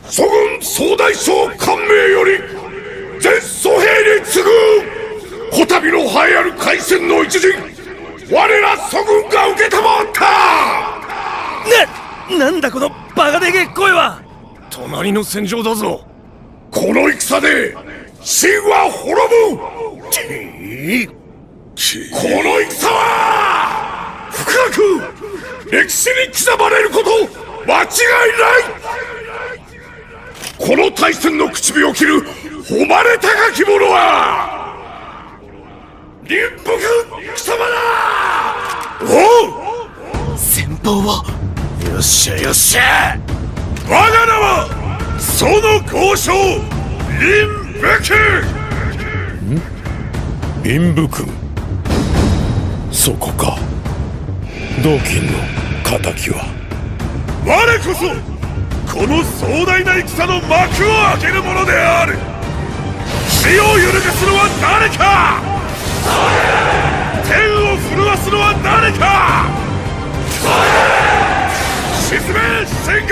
諸軍総大将官名より全蘇兵に次ぐこたびの栄えある海戦の一陣、我ら蘇軍が受けたまった。なんだこのバカでけえ声は。隣の戦場だぞ。この戦で秦は滅ぶ。この戦は深く歴史に刻まれること間違いない。この大戦の口火を切る誉れ高き者は林北貴様だ。おう、先方は。よっしゃよっしゃ。我が名はその豪将林北。林武君、そこか。同金の敵は。我こそこの壮大な戦の幕を開ける者である。死を揺るがすのは誰か。天を震わすのは誰か。沈め戦軍。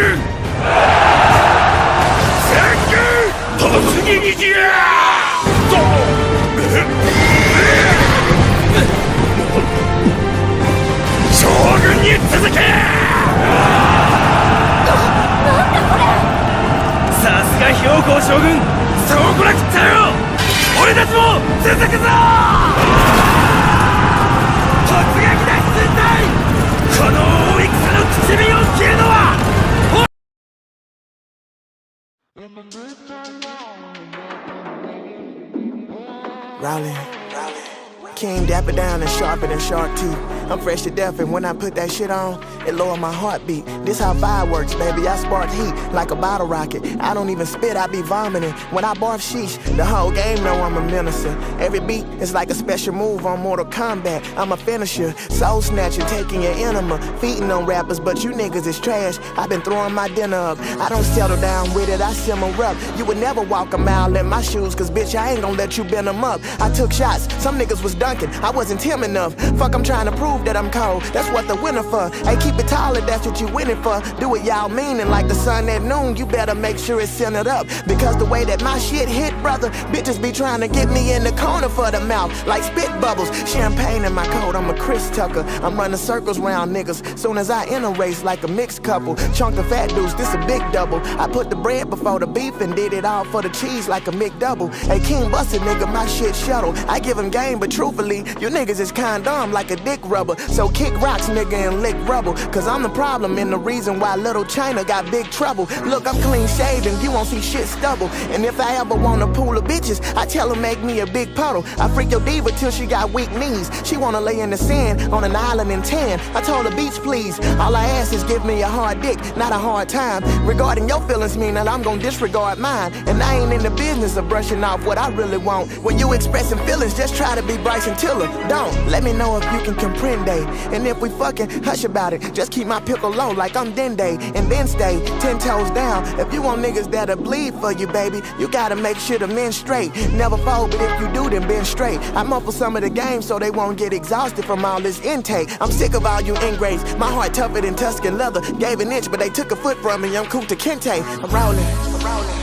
戦軍突撃じゃ。将軍に続け。さすが公将軍、そうこなくったよ。俺たちも続くぞ。突撃だ寸隊。この大戦の口火を切るのはRowling, King dapper down and sharper than shark teeth. I'm fresh to death, and when I put that shit on, it lower my heartbeat. This how fire works, baby. I spark heat like a bottle rocket. I don't even spit, I be vomiting. When I barf sheesh, the whole game know I'm a menacer. Every beat is like a special move on Mortal Kombat. I'm a finisher, soul snatcher, taking your enema, feeding on rappers, but you niggas is trash. I've been throwing my dinner up. I don't settle down with it, I simmer up. You would never walk a mile in my shoes, cause bitch, I ain't gon' let you bend them up. I took shots, some niggas was dunking, I wasn't Tim enough. Fuck, I'm trying to prove that I'm cold, that's what the winner for. Hey, keep it taller, that's what you winning for. Do it y'all meaning, like the sun at noon, you better make sure it's centered up. Because the way that my shit hit, brother, bitches be trying to get me in the corner for the mouth, like spit bubbles. Champagne in my coat, I'm a Chris Tucker. I'm running circles round niggas, soon as I enter race like a mixed couple. Chunk of fat dudes, this a big double. I put the bread before the beef and did it all for the cheese like a McDouble. Hey, King busted nigga, my shit shuttle. I give him game, but truthfully, you niggas is condom like a dick rubber. So kick rocks, nigga, and lick rubble. Cause I'm the problem and the reason why little China got big trouble. Look, I'm clean shaven, you won't see shit stubble. And if I ever want a pool of bitches, I tell her make me a big puddle. I freak your diva till she got weak knees. She wanna lay in the sand on an island in tan. I told her beach please. All I ask is give me a hard dick, not a hard time. Regarding your feelings mean that I'm gonna disregard mine. And I ain't in the business of brushing off what I really want. When you expressing feelings, just try to be Bryson Tiller. Don't let me know if you can comprende. And if we fucking hush about it, just keep my pickle low like I'm Dende. And then stay 10 toes down. If you want niggas that'll bleed for you, baby, you gotta make sure the men straight. Never fold, but if you do, then bend straight. I muffle some of the game so they won't get exhausted from all this intake. I'm sick of all you ingrates. My heart tougher than Tuscan leather. Gave an inch, but they took a foot from me. I'm Kunta Kinte. I'm rolling. I'm rolling.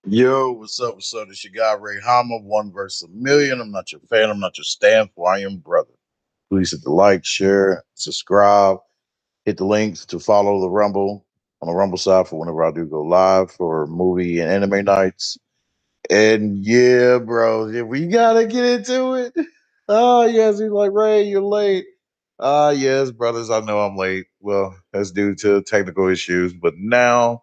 Yo, what's up? What's up? It's your guy Ray Hama, one versus a million. I'm not your fan, I'm not your stand for, I am brother. Please hit the like, share, subscribe, hit the links to follow the Rumble on the Rumble side for whenever I do go live for movie and anime nights. And yeah, bro, we gotta get into it. Oh, yes, he's like, Ray, you're late. Yes, brothers, I know I'm late. Well, that's due to technical issues, but now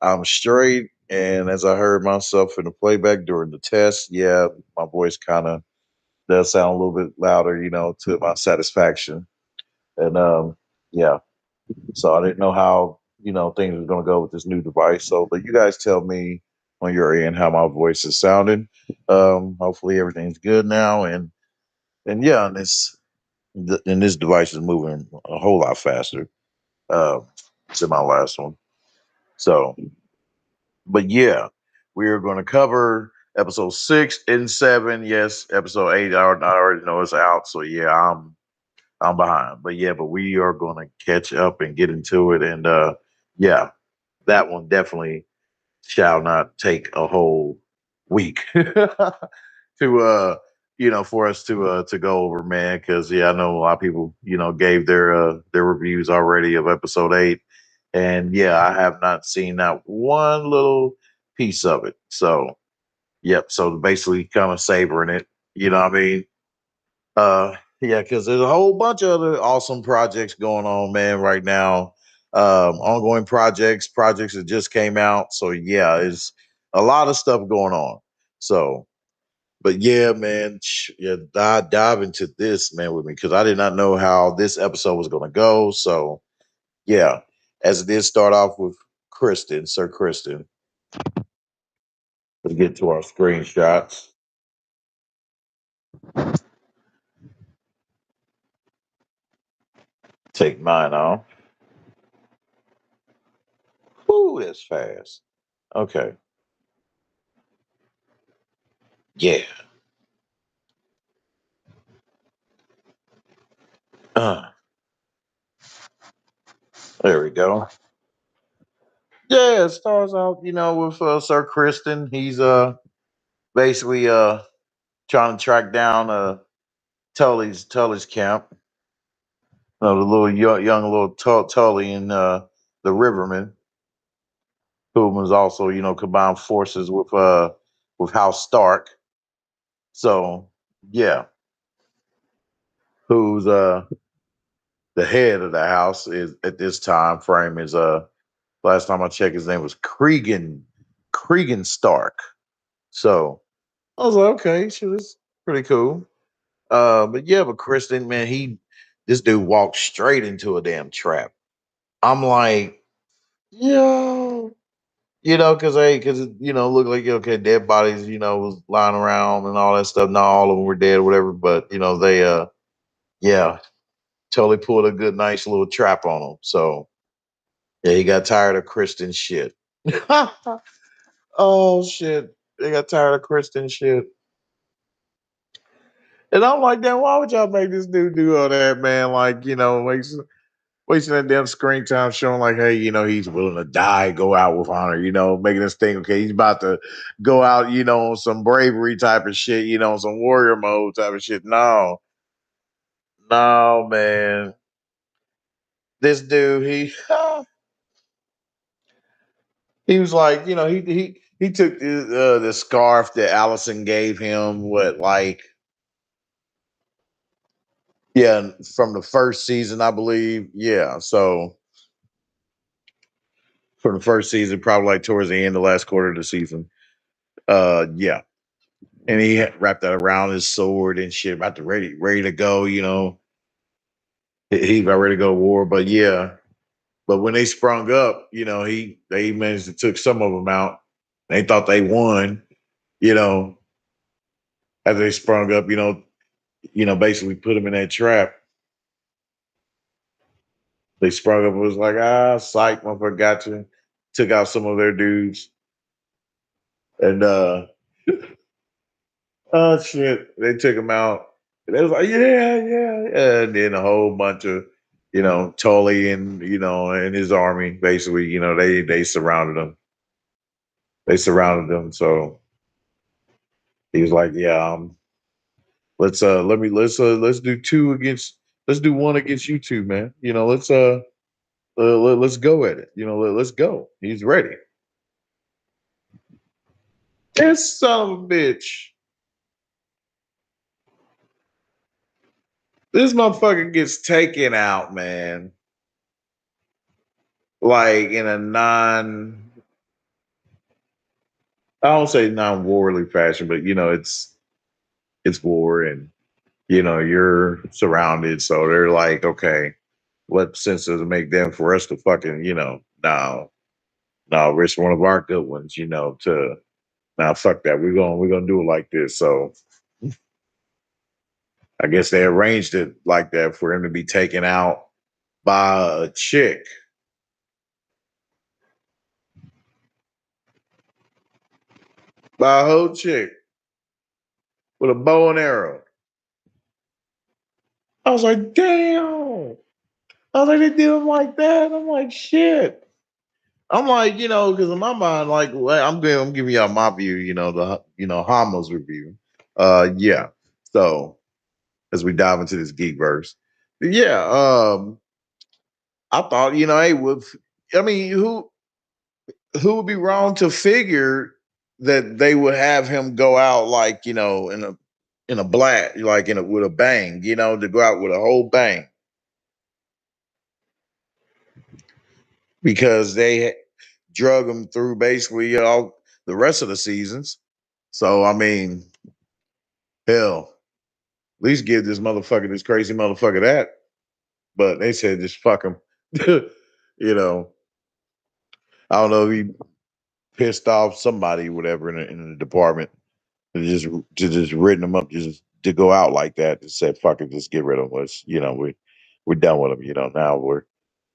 I'm straight. And as I heard myself in the playback during the test, yeah, my voice kind of does sound a little bit louder, to my satisfaction. And yeah, so I didn't know how, things were going to go with this new device. So, but you guys tell me on your end how my voice is sounding. Hopefully everything's good now. And yeah, and this device is moving a whole lot faster than my last one. So, but yeah, we are going to cover Episode 6 and 7, yes. Episode 8, I already know it's out. So yeah, I'm behind. But yeah, but we are gonna catch up and get into it. And yeah, that one definitely shall not take a whole week to for us to go over, man. Because yeah, I know a lot of people gave their reviews already of episode 8, and yeah, I have not seen that one little piece of it. So yep, so basically kind of savoring it. You know what I mean? Yeah, because there's a whole bunch of other awesome projects going on, man, right now. Ongoing projects that just came out. So yeah, it's a lot of stuff going on. So, but yeah, man, yeah, dive into this, man, with me because I did not know how this episode was going to go. So yeah, as it did start off with Kristen, Sir Kristen. Let's get to our screenshots. Take mine off. Ooh, that's fast. Okay. Yeah. Uh, there we go. Yeah, it starts out, with Sir Kristen. He's basically trying to track down Tully's camp. The little young little Tully and the Riverman, who was also, combined forces with House Stark. So yeah, who's the head of the house is at this time frame is last time I checked his name was Cregan Stark. So I was like, okay, she was pretty cool. But yeah, but Kristen, man, this dude walked straight into a damn trap. I'm like, yo, because looked like okay, dead bodies, was lying around and all that stuff. Not all of them were dead or whatever, but they yeah, totally pulled a good, nice little trap on him. So yeah, he got tired of Kristen shit. Oh shit, they got tired of Kristen shit. And I'm like, damn, why would y'all make this dude do all that, man? Like, wasting that damn screen time showing like, hey, he's willing to die, go out with honor, making this thing, okay, he's about to go out, on some bravery type of shit, some warrior mode type of shit. No, no, man. This dude, he was like, he took the scarf that Allison gave him, yeah, from the first season, I believe. Yeah, so from the first season, probably like towards the end, the last quarter of the season. Yeah, and he wrapped that around his sword and shit, about to ready to go. He about ready to go to war. But yeah, but when they sprung up, they managed to took some of them out. They thought they won. You know, as they sprung up, basically put him in that trap. They sprung up and was like, psych, motherfucker, got you. Took out some of their dudes. And oh shit, they took him out. And they was like, yeah, yeah, yeah. And then a whole bunch of, Tully and and his army, basically, they surrounded him. They surrounded him. So he was like, yeah, let's do two against let's do one against you two, man. Let's go at it. Let's go. He's ready. This son of a bitch. This motherfucker gets taken out, man. Like in a I don't say non-warly fashion, but it's war and you're surrounded. So they're like, okay, what sense does it make then for us to fucking, no, risk one of our good ones, to now fuck that. We're gonna do it like this. So I guess they arranged it like that for him to be taken out by a chick. by a whole chick with a bow and arrow. I was like, damn. I was like, they do him like that. I'm like, shit. I'm like, because in my mind, like, well, I'm giving y'all my view, Hama's review. Yeah. So as we dive into this geek verse, yeah. I thought, hey, I mean, who would be wrong to figure that they would have him go out like, in a black, like with a bang, to go out with a whole bang because they drug him through basically all the rest of the seasons. So I mean, hell, at least give this crazy motherfucker that. But they said just fuck him. you know, I don't know if he pissed off somebody, whatever, in the department to just written him up just to go out like that. Just said fuck it, just get rid of us. We're done with him. Now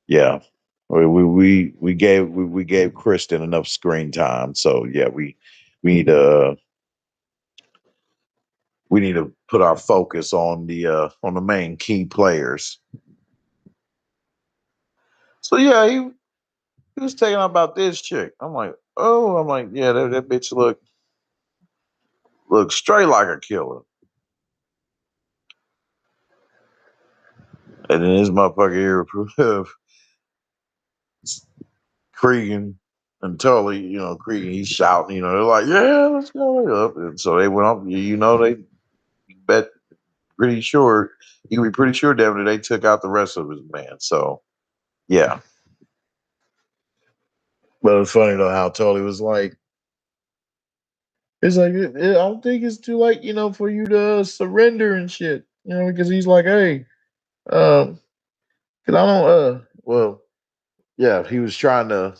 yeah. We gave Kristen enough screen time. So yeah, we need to put our focus on the main key players. So yeah, he was taking about this chick. I'm like, yeah, that bitch look straight like a killer. And then this motherfucker here Cregan and Tully, Cregan, he's shouting, they're like, yeah, let's go up. And so they went up, they bet pretty sure, you can be pretty sure, Devin, that they took out the rest of his man. So, yeah. But it's funny, though, how Tully was like, it's like, I don't think it's too late, for you to surrender and shit, because he's like, hey, because I don't, well, yeah, he was trying to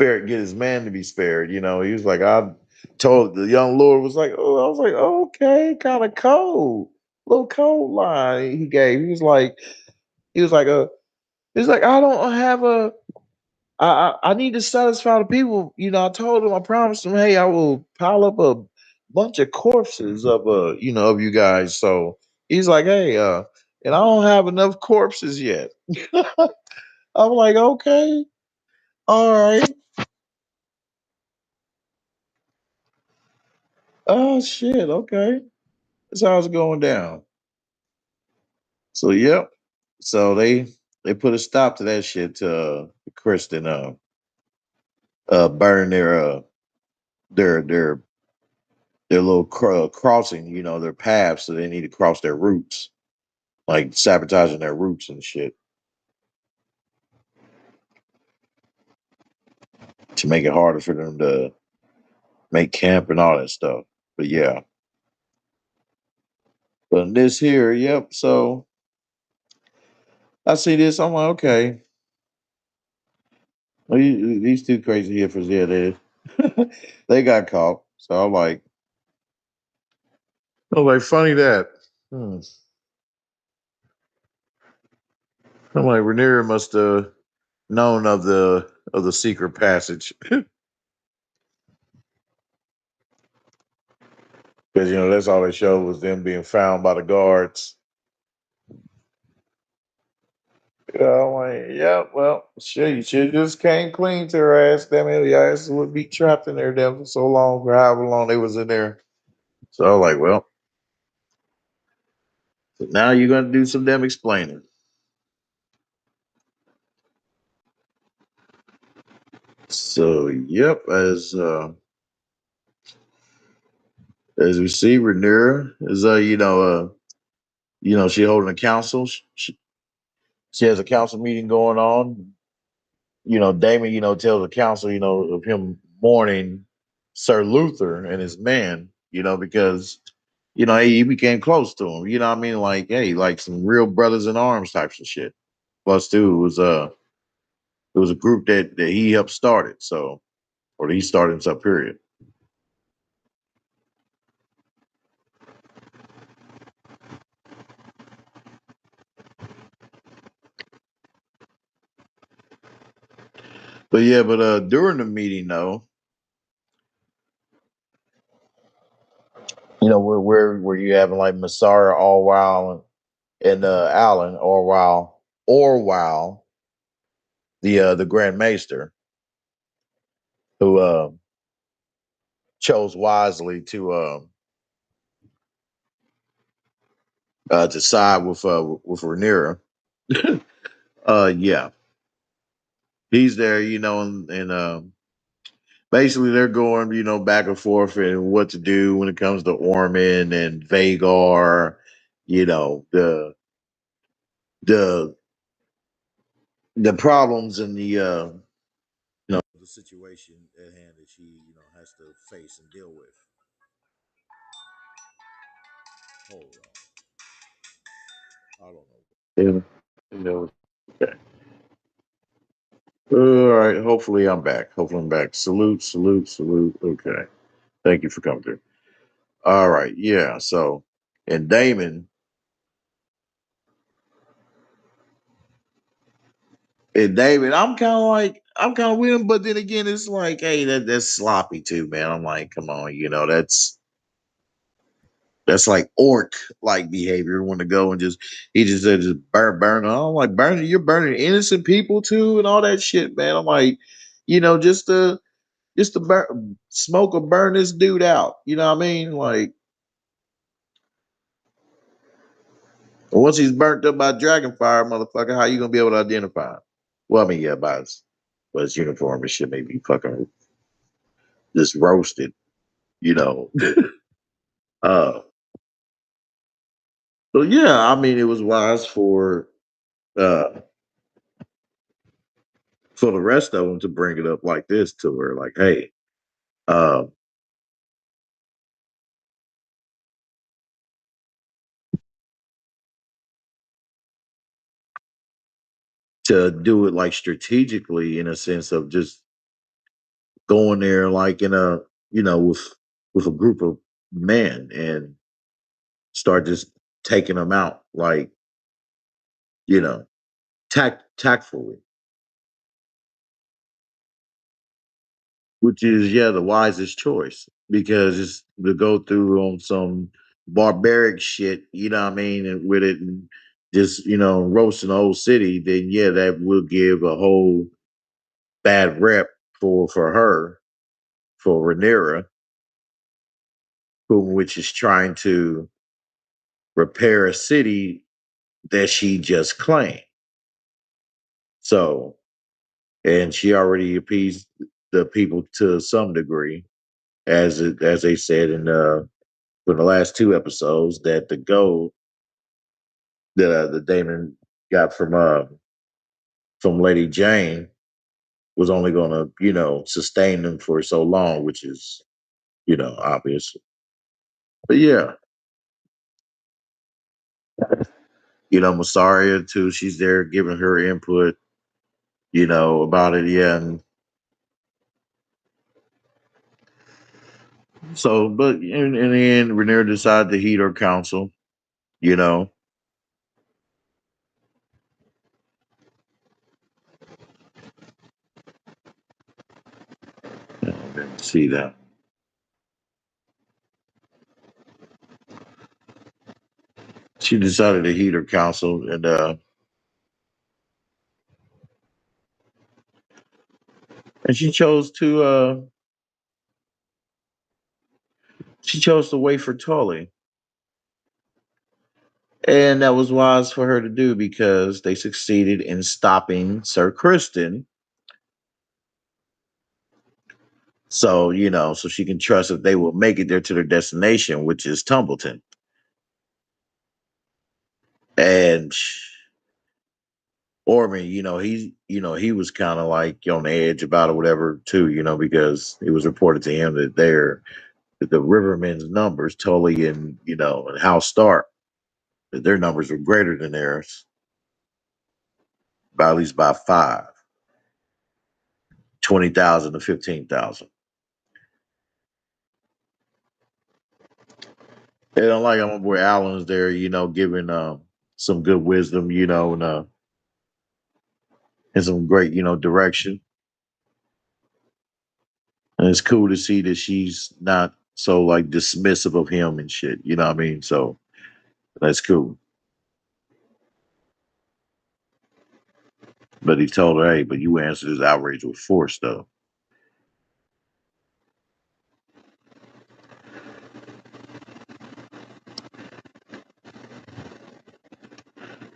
get his man to be spared. He was like, I told the young lord was like, oh, I was like, okay, kind of cold, little cold line he gave. He was like, I don't have I need to satisfy the people. I told him, I promised him, hey, I will pile up a bunch of corpses of of you guys. So he's like, hey, and I don't have enough corpses yet. I'm like, okay, all right. Oh shit, okay. That's how it's going down. So yep. So they put a stop to that shit to Kristen burn their their their little crossing, their paths, so they need to cross their routes, like sabotaging their routes and shit to make it harder for them to make camp and all that stuff. But yeah. But in this here, yep. So I see this, I'm like, okay. Well, these two crazy hippers, yeah, they got caught. So I'm like, funny that. Hmm. I'm like, Rhaenyra must have known of the secret passage because that's all they showed was them being found by the guards. I'm like, yeah, well, shit, you should just came clean to her ass. Damn it, your ass would be trapped in there damn for so long, for however long they was in there. So I was like, well, so now you're gonna do some damn explaining. So yep, as we see, Rhaenyra is she holding a council. She has a council meeting going on. Damon, tells the council, of him mourning Sir Luther and his men, because, he became close to him. You know what I mean? Like, hey, like some real brothers in arms types of shit. Plus, too, it was a group that he helped started, so or that he started himself, period. But yeah, during the meeting though, where you having like Masara Orwell and Allen Orwell, the Grand Maester, who chose wisely to side with Rhaenyra. Yeah, he's there, and basically they're going, back and forth and what to do when it comes to Ormond and Vagar, the the problems and the situation at hand that she, has to face and deal with. Hold on. I don't know. Yeah, okay. All right. Hopefully I'm back. Salute, salute, salute. Okay. Thank you for coming through. All right. Yeah. So, and Damon and David, I'm kind of with him, but then again, it's like, hey, that's sloppy too, man. I'm like, come on, that's like orc like behavior. Want to go and he just said just burn. I'm like, burning, you're burning innocent people too, and all that shit, man. I'm like, just to burn, smoke or burn this dude out. You know what I mean? Like, once he's burnt up by dragon fire, motherfucker, how you gonna be able to identify him? Well, I mean, yeah, by his uniform and shit, maybe fucking just roasted, you know. uh, so yeah, I mean, it was wise uh for the rest of them to bring it up like this to her, like, hey, uh, to do it like strategically in a sense of just going there like in a with a group of men and start just taking them out like you know tactfully, which is yeah the wisest choice because it's to go through on some barbaric shit, you know what I mean, and with it and just roasting the whole city, then yeah that will give a whole bad rep for her, for Rhaenyra, which is trying to repair a city that she just claimed. So, and she already appeased the people to some degree, as they said in the last two episodes, that the gold that the Damon got from Lady Jane was only going to sustain them for so long, which is obvious. But yeah, Masaria too. She's there giving her input, about it. Yeah, and so, but in the end, Rhaenyra decided to heed her counsel. You know, didn't see that. She decided to heed her counsel, and she chose to wait for Tully, and that was wise for her to do because they succeeded in stopping Sir Kristen. So so she can trust that they will make it there to their destination, which is Tumbleton. And Orman, he was kind of like on the edge about it, whatever, too, because it was reported to him that the Rivermen's numbers, Tully and House Stark, that their numbers were greater than theirs, by at least by 20,000 to 15,000. And like my boy Allen's there, giving some good wisdom, and some great, direction. And it's cool to see that she's not so like dismissive of him and shit. You know what I mean? So that's cool. But he told her, "Hey, but you answered his outrage with force, though."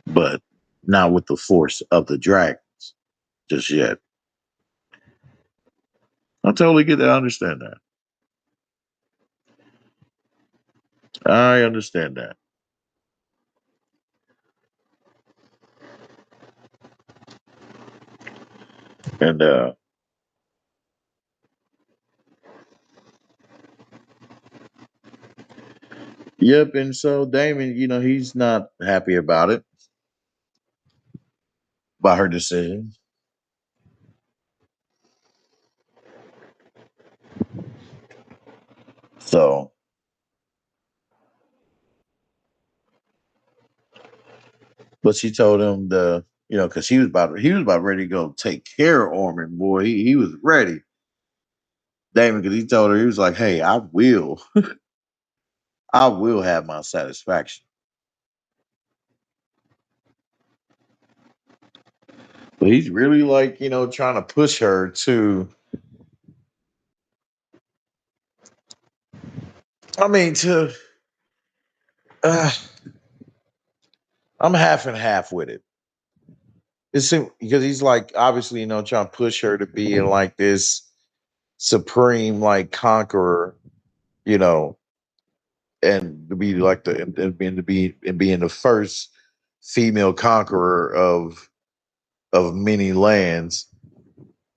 But not with the force of the dragons just yet. I totally get that. I understand that. I understand that. And yep, and so Damon, he's not happy about it, about her decision. So, but she told him because he was about ready to go take care of Orman, boy. He was ready. Damon, because he told her, he was like, "Hey, I will have my satisfaction." But he's really like, trying to push her to, I mean, uh, I'm half and half with it. Because he's like, obviously, trying to push her to be in like this supreme, like, conqueror, you know, and to be like being the first female conqueror of many lands.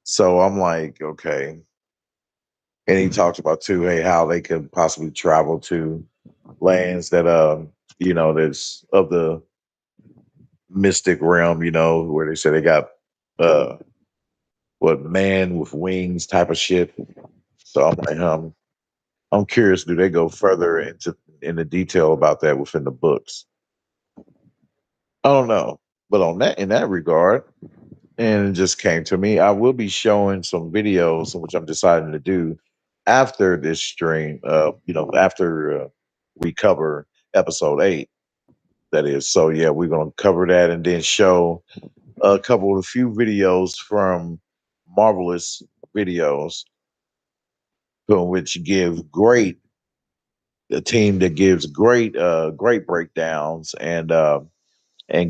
So I'm like, okay. And he talks about too, hey, how they could possibly travel to lands that that's of the mystic realm, where they say they got uh what man with wings type of shit. So I'm like, I'm curious, do they go further into detail about that within the books? I don't know. But in that regard, and it just came to me, I will be showing some videos, which I'm deciding to do after this stream, after we cover episode 8. That is. So yeah, we're gonna cover that and then show a few videos from Marvelous Videos, which give great a team that gives great breakdowns and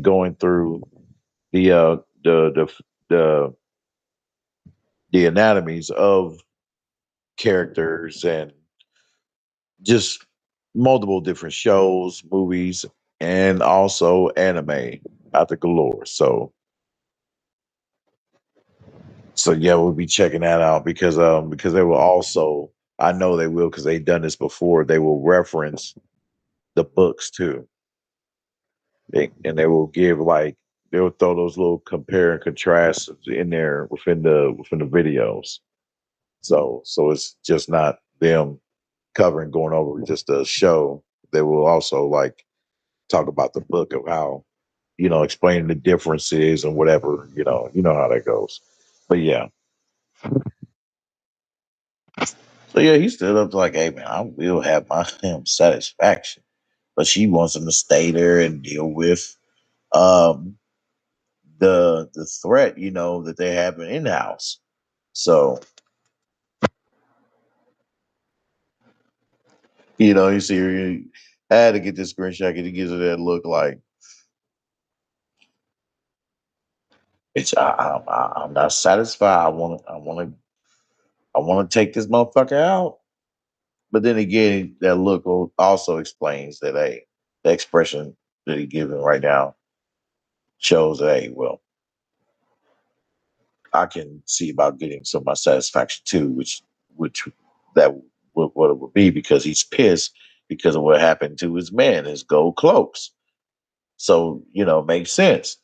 going through the uh the the anatomies of characters and just multiple different shows, movies, and also anime out the galore. So yeah, we'll be checking that out because they will also, I know they will because they've done this before. They will reference the books too. And they will give like they'll throw those little compare and contrasts in there within the videos. So it's just not them covering going over just a show. They will also like talk about the book of how explaining the differences and whatever. You know how that goes. But yeah. So yeah, he stood up like, "Hey man, I will have my satisfaction," but she wants him to stay there and deal with um the threat, that they have in house. So you see her. I had to get this screenshot because he gives her that look like I'm not satisfied. I want to take this motherfucker out. But then again, that look also explains that the expression that he giving right now shows that well, I can see about getting some of my satisfaction too, which that what it would be because he's pissed because of what happened to his man, his gold cloaks. So makes sense.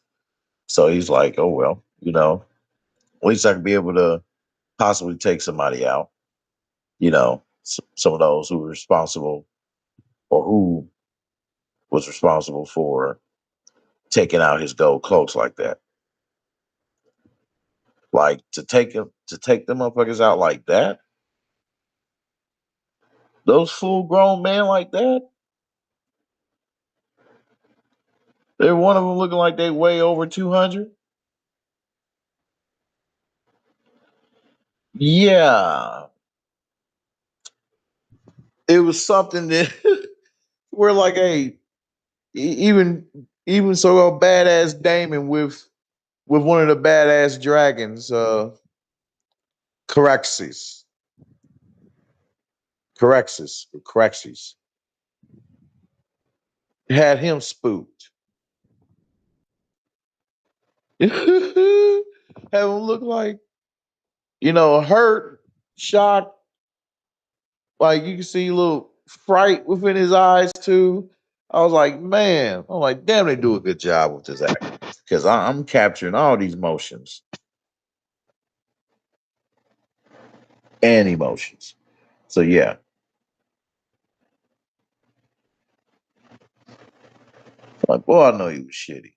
So he's like, oh well, at least I can be able to possibly take somebody out. Some of those who were responsible or who was responsible for taking out his gold cloaks like that. Like to take them motherfuckers out like that. Those full grown men like that, they're one of them looking like they weigh over 200. Yeah, it was something that we're like, hey, even so, a badass Damon with one of the badass dragons, Caraxes, Caraxes, had him spooked. Have him look like, hurt, shocked, like you can see a little fright within his eyes too. I was like, man, I'm like, damn, they do a good job with this acting because I'm capturing all these motions and emotions. So yeah, like, boy, I know he was shitty.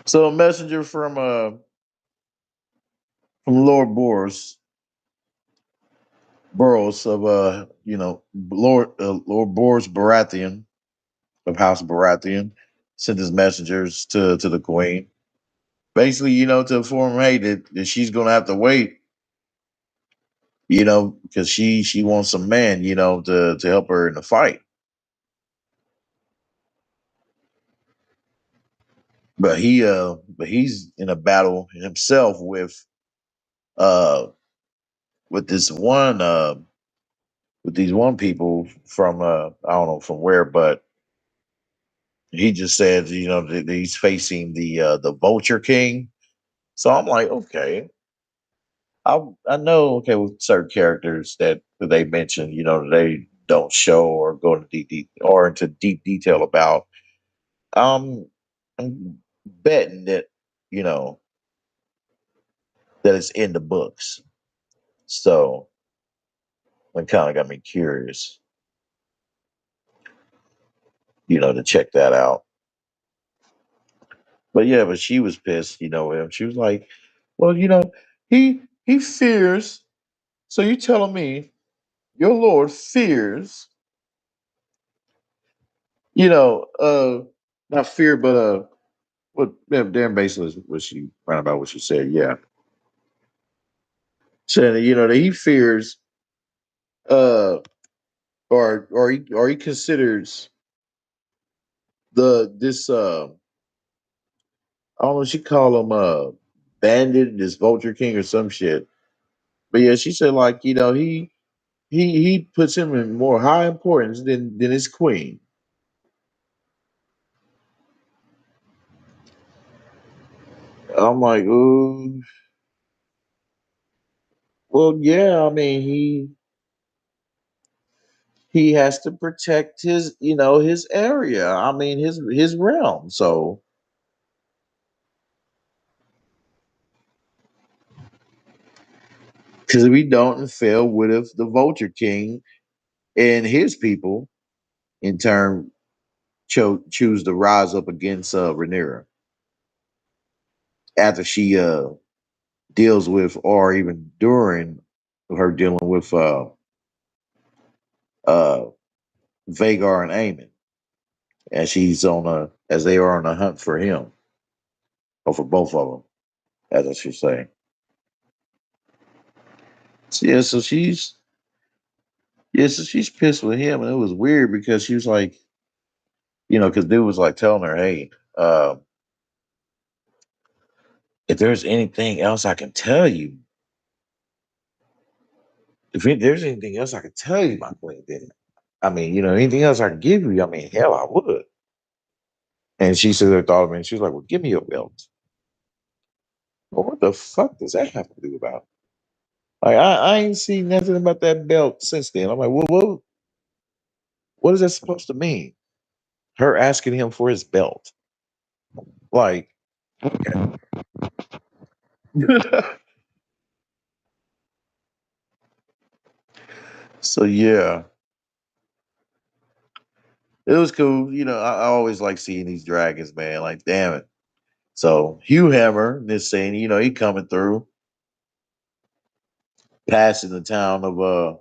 So a messenger from Lord Boros of Lord Boros Baratheon of House Baratheon sent his messengers to the Queen, basically, to inform her, hey, that she's gonna have to wait, because she wants some man, to help her in the fight. But he's in a battle himself uh with this one with these one people from I don't know from where, but he just said, that he's facing the Vulture King. So I'm like, okay, I know, okay, with certain characters that they mention, they don't show or go into deep detail about. Um, I'm betting that you know that it's in the books, so it kind of got me curious, to check that out. But yeah, but she was pissed, and she was like, "Well, he fears. So you telling me your lord fears, not fear, but what? Yeah, damn, basically is what she round about what she said. Yeah, saying that that he fears, uh, or he considers this I don't know, she called him bandit, this vulture king or some shit. But yeah, she said like, he puts him in more high importance than his queen. I'm like, ooh, well, yeah, I mean he has to protect his area. I mean his realm. So because if we don't fail, what if the vulture king and his people in turn choose to rise up against Rhaenyra after she deals with, or even during her dealing with uh Vagar and Aemon, and she's as they are on a hunt for him, or for both of them, as I should say. So, yeah, so she's pissed with him, and it was weird because she was like, because dude was like telling her, hey, if there's anything else I can tell you, there's anything else I can tell you, my queen, then I mean, anything else I can give you, I mean, hell, I would. And she said her thought of me, and she was like, well, give me your belt. Well, what the fuck does that have to do about? Like, I ain't seen nothing about that belt since then. I'm like, well, what is that supposed to mean? Her asking him for his belt. Like, okay. So yeah, it was cool. I always like seeing these dragons, man. Like, damn it. So Hugh Hammer, this scene, he coming through. passing the town of I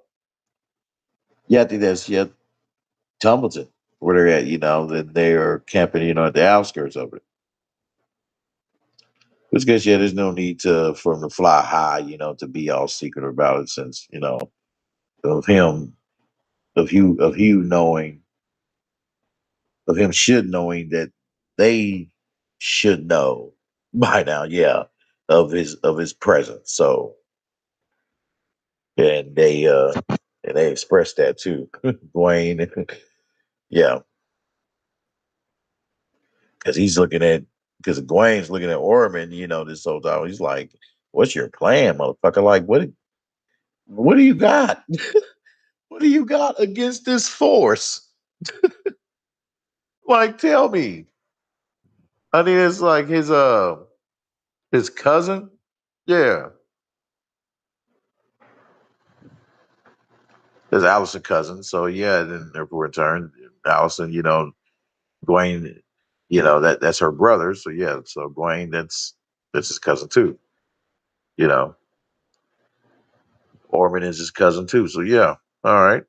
think that's Tumbleton, where they're at, that they are camping, at the outskirts of it. Which guess there's no need for him to fly high, to be all secret about it since, of him of Hugh knowing of him should knowing that they should know by now, of his presence. So and they expressed that too. Dwayne, yeah, because because Dwayne's looking at Orman, this whole time. He's like, "What's your plan, motherfucker? Like, what do you got? What do you got against this force? Like, tell me." I mean, it's like his cousin. Yeah, his Allison cousin. So yeah, then in return, Allison, Dwayne, that's her brother. So yeah, so Dwayne, that's his cousin too. You know, Orman is his cousin too. So yeah, all right.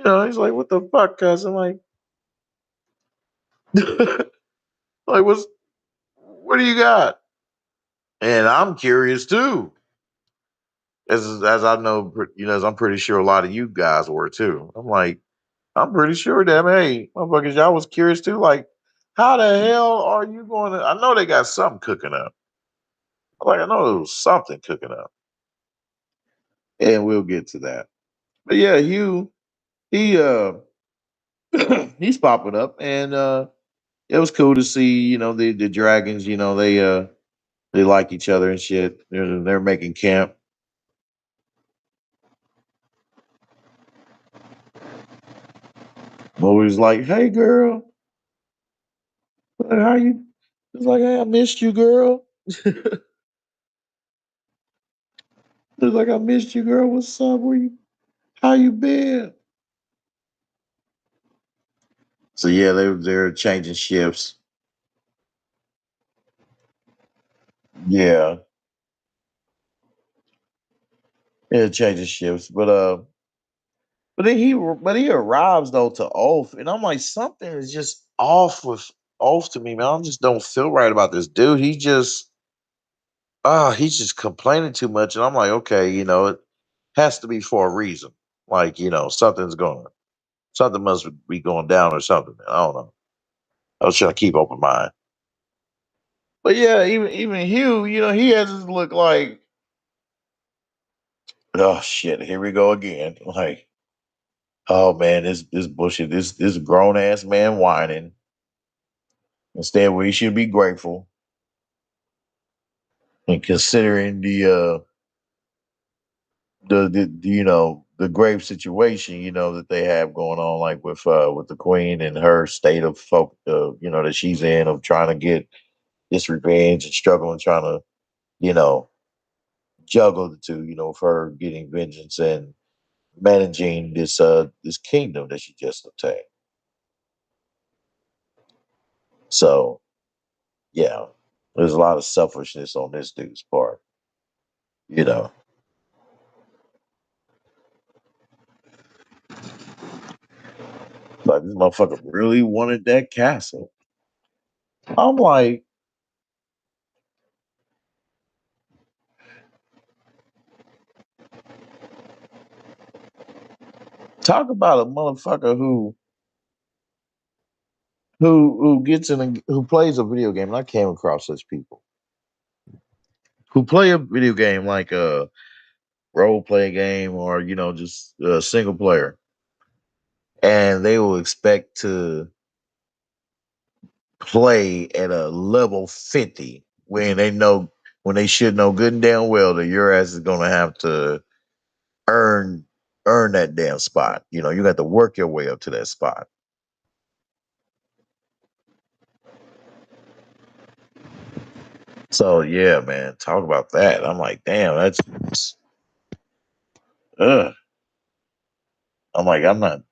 He's like, what the fuck, cousin? Like, like what do you got? And I'm curious too, as I know, as I'm pretty sure a lot of you guys were too. I'm like, I'm pretty sure that, hey, motherfuckers, y'all was curious too. Like, how the hell are you going to? I know they got something cooking up. Like, I know there was something cooking up, and we'll get to that. But yeah, Hugh, he he's popping up, and it was cool to see, the dragons. They like each other and shit. They're making camp. Always like, hey girl, how you? It's like, hey, I missed you, girl. It's like, I missed you, girl. What's up? How you been? So yeah, they're changing shifts. Yeah, yeah, changing shifts. But he arrives though to Ulf, and I'm like, something is just off with Ulf to me, man. I just don't feel right about this dude. He's just complaining too much, and I'm like, okay, it has to be for a reason. Like, something must be going down or something. Man. I don't know. I was trying to keep open mind. But yeah, even Hugh, he has this look like, oh shit, here we go again. Like, oh man, this bullshit, this grown ass man whining. Instead, we should be grateful and considering the grave situation, that they have going on, like with the queen and her state of folk, that she's in, of trying to get this revenge and struggling, trying to, you know, juggle the two, of her getting vengeance and managing this kingdom that she just obtained. So yeah, there's a lot of selfishness on this dude's part, you know. Like, this motherfucker really wanted that castle. I'm like, talk about a motherfucker who gets in who plays a video game. And I came across such people who play a video game like a role play game, or just a single player, and they will expect to play at a level 50 when they should know good and damn well that your ass is gonna have to earn earn that damn spot. You got to work your way up to that spot. So yeah, man, talk about that. I'm like, damn, ugh. I'm like, I'm not,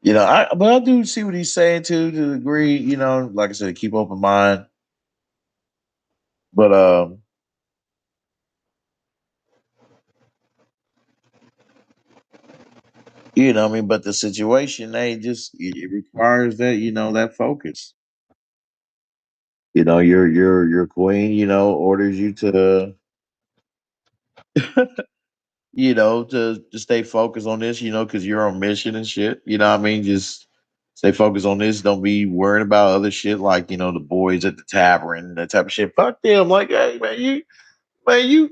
but I do see what he's saying to the degree, like I said, keep open mind. But You know, what I mean, but the situation, they just it requires that that focus. Your queen, orders you to to stay focused on this, because you're on mission and shit. You know what I mean? Just stay focused on this. Don't be worrying about other shit like, the boys at the tavern, that type of shit. Fuck them. Like, hey man, man,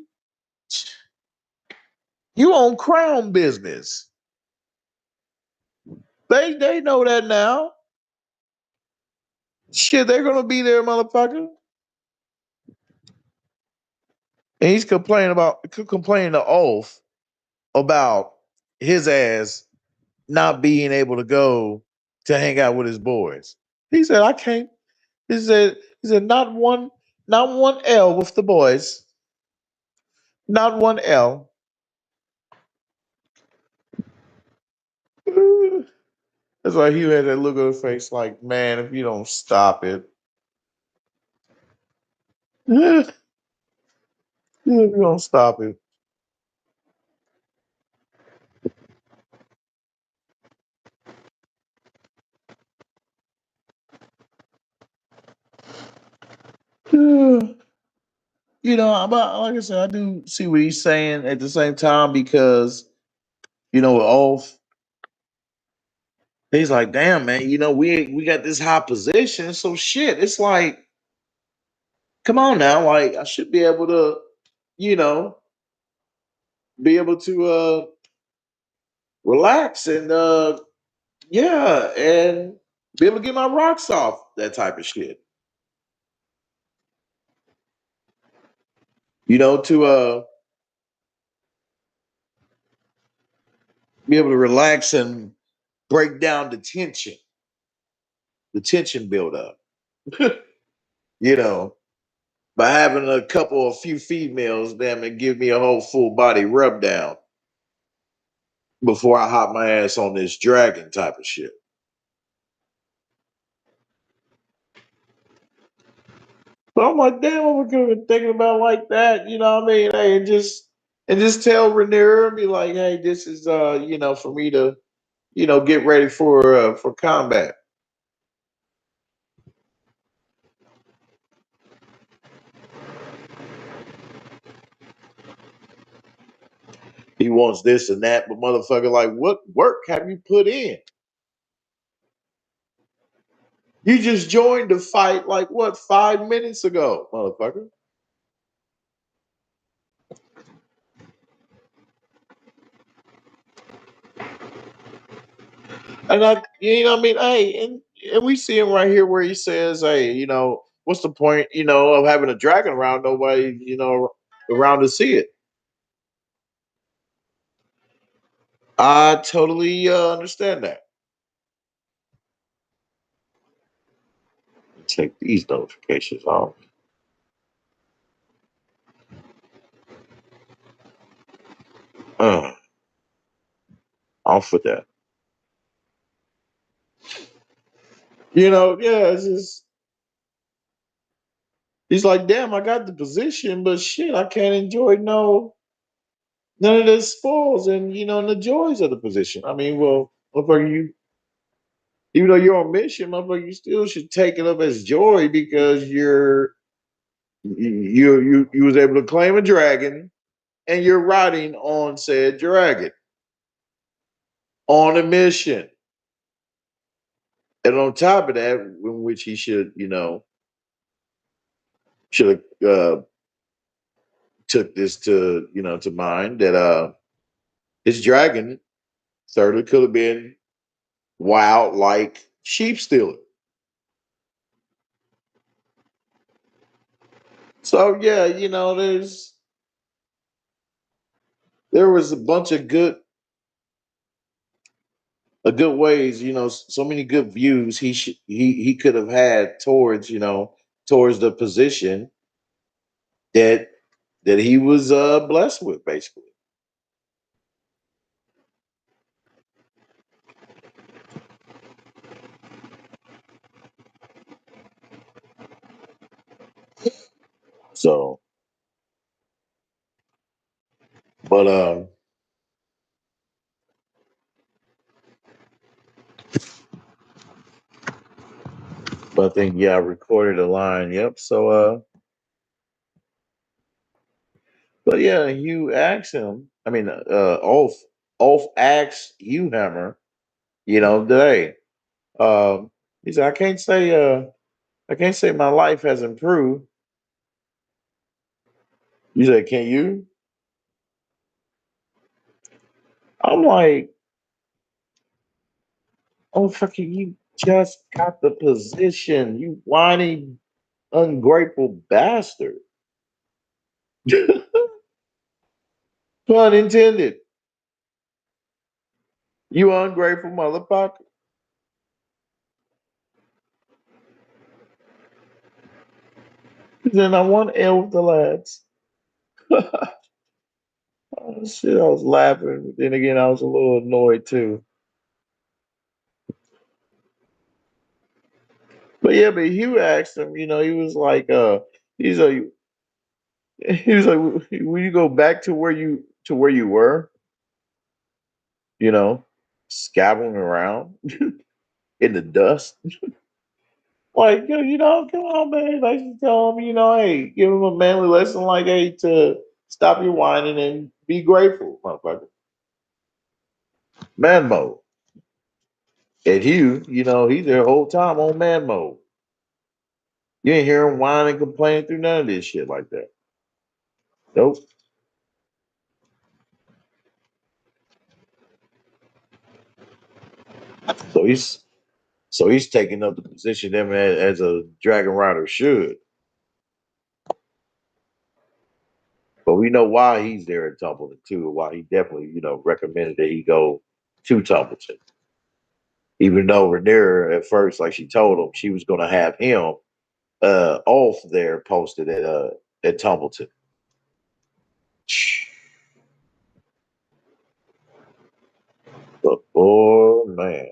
you own crown business. They know that now. Shit, they're gonna be there, motherfucker. And he's complaining to Ulf about his ass not being able to go to hang out with his boys. He said, I can't. He said, not one L with the boys. Not one L. That's why he had that look on his face like, man, if you don't stop it. If you don't stop it. But like I said, I do see what he's saying at the same time because, with Ulf, he's like, damn, man, we got this high position. So shit, it's like, come on now. Like, I should be able to, you know, be able to relax and yeah, and be able to get my rocks off, that type of shit. To be able to relax and break down the tension build up. you know, by having a few females, damn it, give me a whole full body rub down before I hop my ass on this dragon type of shit. So I'm like, damn, what we could have been thinking about like that, you know what I mean? Hey, and just tell Rhaenyra and be like, hey, this is for me to, get ready for combat. He wants this and that, but motherfucker, like, what work have you put in? You just joined the fight like what 5 minutes ago, motherfucker. And you know what I mean? Hey, and we see him right here where he says, hey, what's the point, of having a dragon around? Nobody, around to see it. I totally understand that. Take these notifications off. Uh, off with that. Yeah, it's just he's like, damn, I got the position, but shit, I can't enjoy none of the spoils and and the joys of the position. I mean, well, motherfucker, even though you're on mission, motherfucker, you still should take it up as joy because you was able to claim a dragon and you're riding on said dragon on a mission. And on top of that, in which he should have took this to mind that his dragon certainly could have been wild like sheep stealer. So yeah, there was a bunch of good ways, so many good views he could have had towards the position that he was blessed with, basically. So, but But I think yeah, I recorded a line. Yep. So but yeah, Hugh asked him. I mean, Ulf asked Hugh Hammer. Today. Um, he said, I can't say my life has improved. You said, can you? I'm like, oh fucking, you just got the position, you whiny, ungrateful bastard. Pun intended. You ungrateful motherfucker. Then I want to L with the lads. Oh, shit, I was laughing. But then again, I was a little annoyed too. But yeah, but Hugh asked him, he was like, he's like, he was like, will you go back to where you were, you know, scabbling around in the dust? Like, come on, man. Like, you tell him, hey, give him a manly lesson, like, hey, to stop your whining and be grateful, motherfucker. Man mode. And Hugh, he's there the whole time on man mode. You ain't hear him whining, complaining through none of this shit like that. Nope. So he's taking up the position him as a dragon rider should. But we know why he's there at Tumbleton too, why he definitely, recommended that he go to Tumbleton. Even though Rhaenyra at first, like she told him, she was gonna have him off there posted at Tumbleton. But oh man.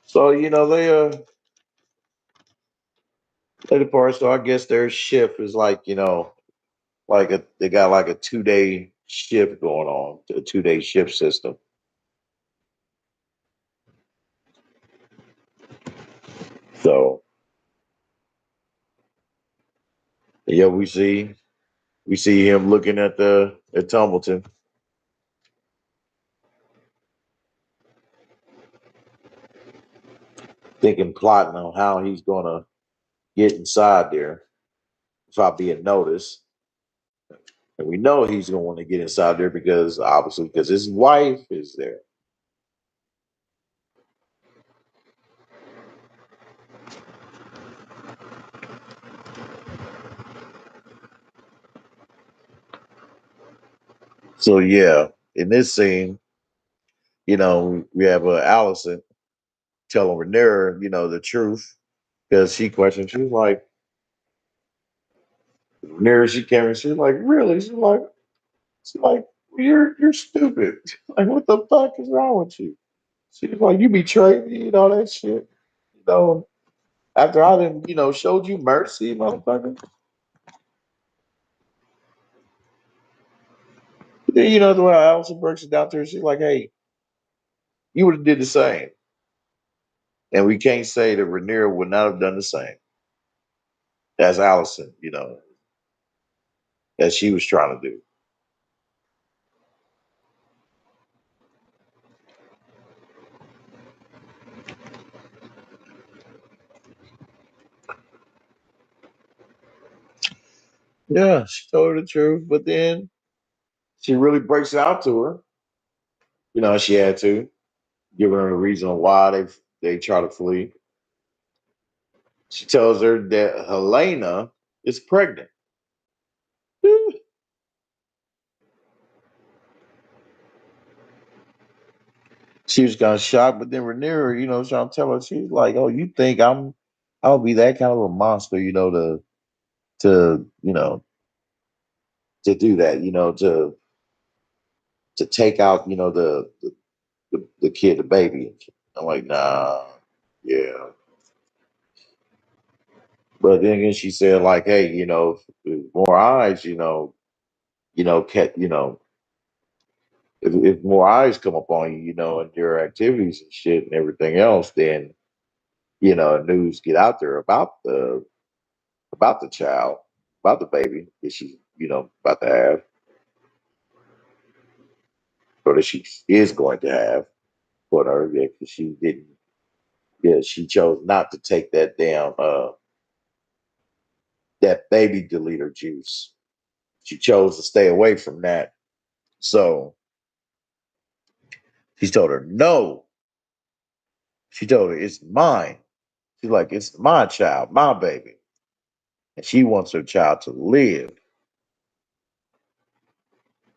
So, they depart. So I guess their shift is like, they got like a 2 day shift going on, a 2 day shift system. So yeah, we see him looking at Tumbleton, thinking, plotting on how he's gonna get inside there without being noticed. And we know he's gonna want to get inside there because obviously because his wife is there. So yeah, in this scene, we have Allison telling Rhaenyra, the truth because she questioned. She was like, Rhaenyra, she came and she's like, really? She's like, you're stupid. Like, what the fuck is wrong with you? She was like, you betrayed me and all that shit. After I didn't, showed you mercy, motherfucker. Then the way Allison breaks it down to her, she's like, hey, you would have did the same. And we can't say that Rhaenyra would not have done the same as Allison, as she was trying to do. Yeah, she told her the truth, but then she really breaks it out to her. She had to, giving her a reason why they try to flee. She tells her that Helena is pregnant. She was kind of shocked, but then Rhaenyra, trying to tell her, she's like, "Oh, you think I'll be that kind of a monster, to to do that, to take out, the kid, the baby." I'm like, nah, yeah. But then again, she said, like, hey, if more eyes, cat, if more eyes come upon you, and your activities and shit and everything else, then news get out there about the child, about the baby that she's, about to have, or that she is going to have for her, yeah, because she didn't, yeah, she chose not to take that damn that baby deleter juice. She chose to stay away from that. So she told her no. She told her it's mine. She's like, it's my child, my baby. And she wants her child to live.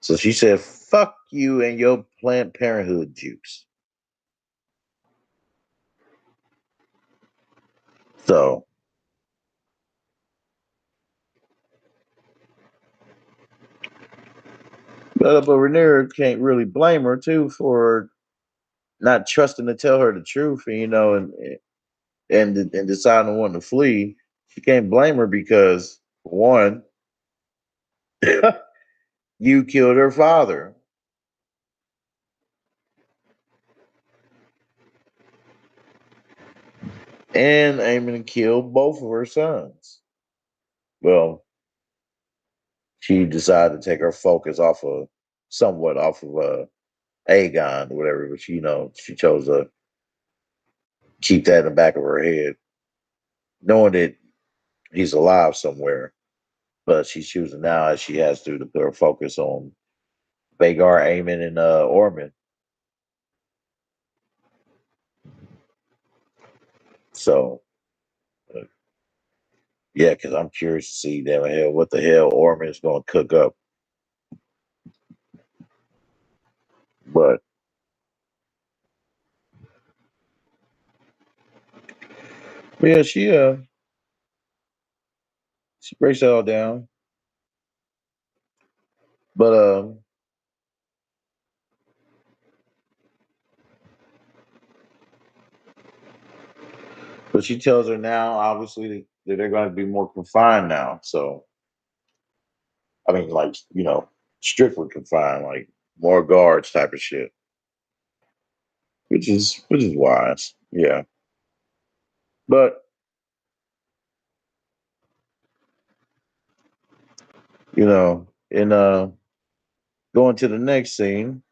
So she said, fuck you and your Planned Parenthood juice. So, but Rhaenyra can't really blame her too for not trusting to tell her the truth, and and deciding to want to flee. She can't blame her because one, you killed her father, and Aemon killed both of her sons. Well, she decided to take her focus somewhat off of Aegon or whatever, but she chose to keep that in the back of her head, knowing that he's alive somewhere. But she's choosing now, as she has to put her focus on Vhagar, Aemon, and Ormond. So, uh, yeah, because I'm curious to see what the hell Ormond is going to cook up. But yeah, she breaks it all down. But she tells her now, obviously, that they're going to be more confined now. So, I mean, like, strictly confined, like more guards type of shit, which is wise. Yeah. But, in going to the next scene,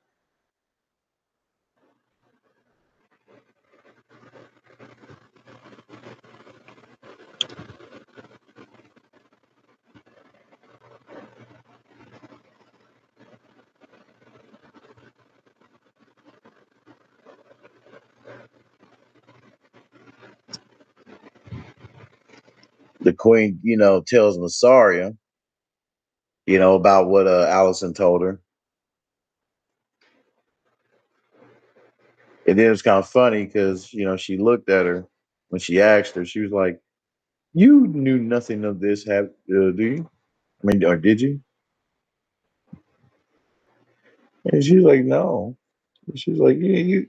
the queen, tells Massaria, about what Allison told her. And then it was kind of funny because, she looked at her when she asked her, she was like, you knew nothing of this, do you? I mean, or did you? And she was like, no. And she was like, yeah,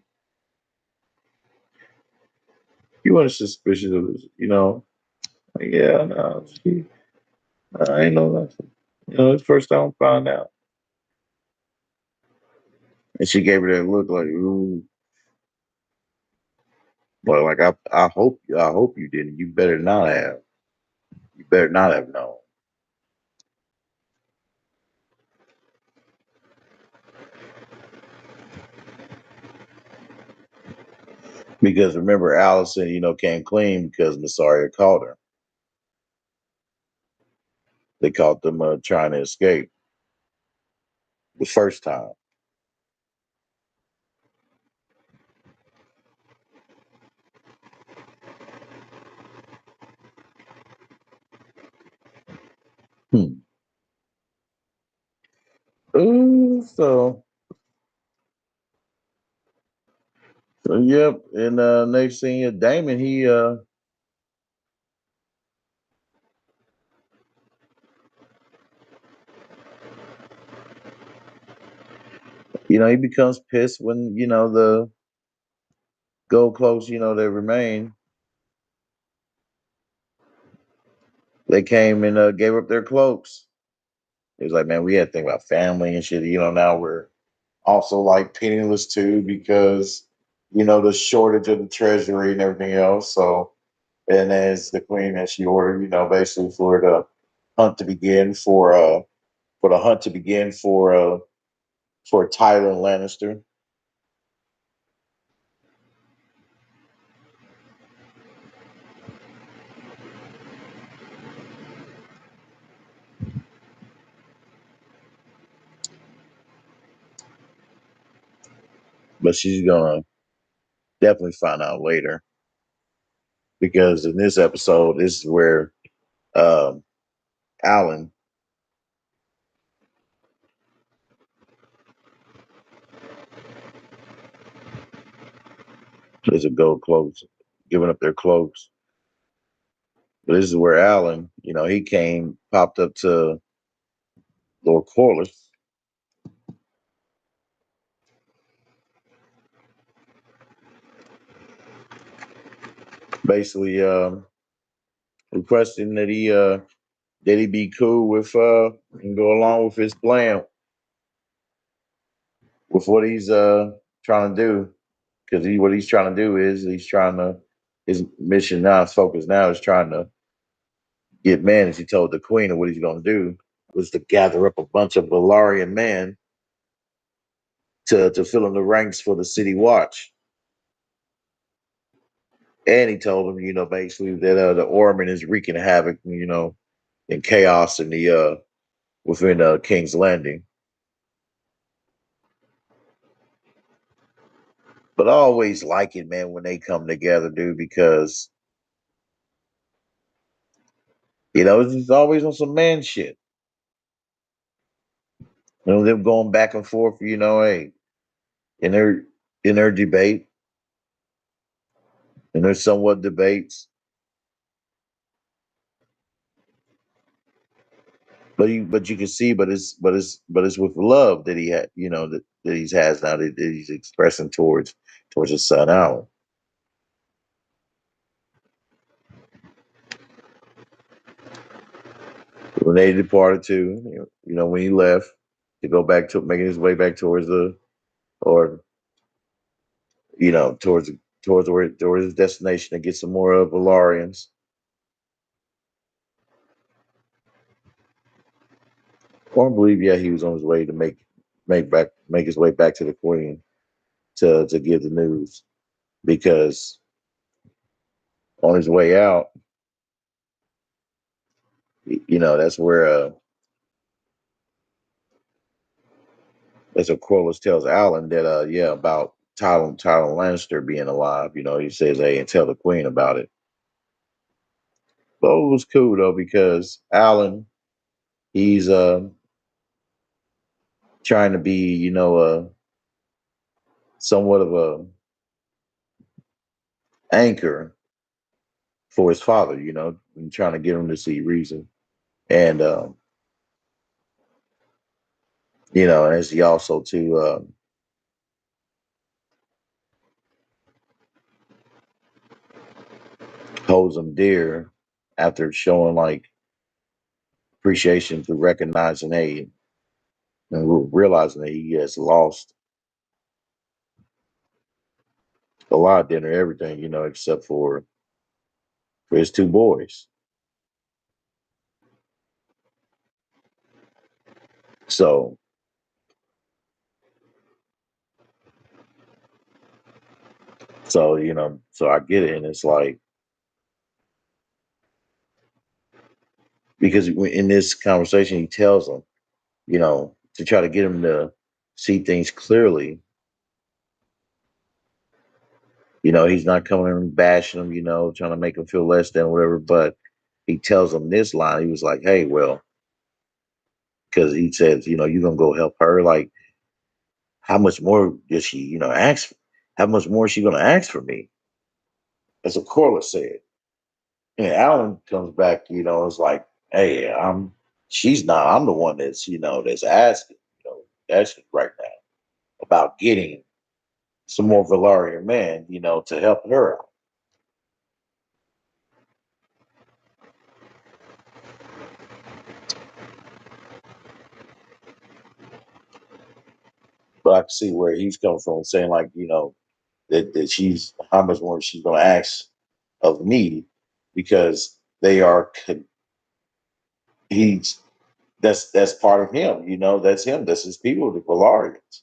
you weren't suspicious of this, Like, yeah, no, I ain't know nothing. It's the first time I found out. And she gave her that look like, ooh. But like I hope you didn't. You better not have. You better not have known. Because remember, Allison, came clean because Massaria caught her. They caught them trying to escape the first time. Hmm. Ooh, so yep. And next thing, Damon, he becomes pissed when the gold cloaks, they remain. They came and gave up their cloaks. It was like, man, we had to think about family and shit. Now we're also like penniless too because the shortage of the treasury and everything else. So And as the queen, as she ordered, basically for the hunt to begin for the hunt to begin for Tywin Lannister. But she's gonna definitely find out later because in this episode, this is where um, Alan is a gold cloaks, giving up their cloaks. But this is where Alan, he popped up to Lord Corliss, basically requesting that he be cool with and go along with his plan with what he's trying to do. Because what he's trying to do is his mission now, his focus now is trying to get men, as he told the queen, and what he's going to do was to gather up a bunch of Valarian men to fill in the ranks for the city watch. And he told them, basically that the Orman is wreaking havoc, and chaos in the within King's Landing. But I always like it, man, when they come together, dude, because it's always on some man shit. Them going back and forth, hey, in their debate, and there's somewhat debates. But you can see, but it's with love that he had, that he has now that he's expressing towards his son Alan. When they departed too, when he left to go back to making his way back towards or towards his destination to get some more Valarians. I don't believe, yeah, he was on his way to make his way back to the Queen to give the news, because on his way out, that's where that's what Corlys tells Alan that about Tywin Lannister being alive. He says, hey, and tell the Queen about it. But it was cool though, because Alan, he's trying to be, somewhat of a anchor for his father, and trying to get him to see reason. And as he also too holds him dear after showing like appreciation through recognizing aid and realizing that he has lost a lot, dinner, everything, except for his two boys. So so I get it, and it's like, because in this conversation he tells them, to try to get him to see things clearly. He's not coming and bashing him, trying to make him feel less than whatever, but he tells him this line. He was like, hey, well, because he says, you're gonna go help her. Like, how much more does she, ask? How much more is she gonna ask for me? As what Corliss said. And Alan comes back, it's like, hey, she's not, I'm the one that's, that's asking, asking right now about getting some more Valarian men, to help her out. But I can see where he's coming from, saying like, that she's, how much more she's going to ask of me, because they are he's that's part of him. That's him. That's his people, the Valarians.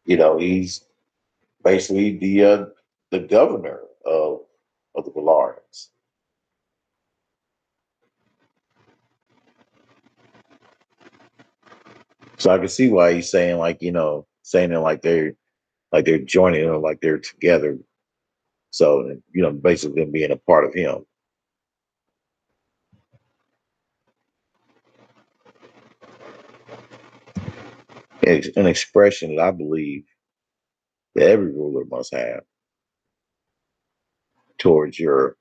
He's basically the governor of the Valarians. So I can see why he's saying saying it like they're joining or like they're together. So basically them being a part of him. It's an expression that I believe that every ruler must have towards your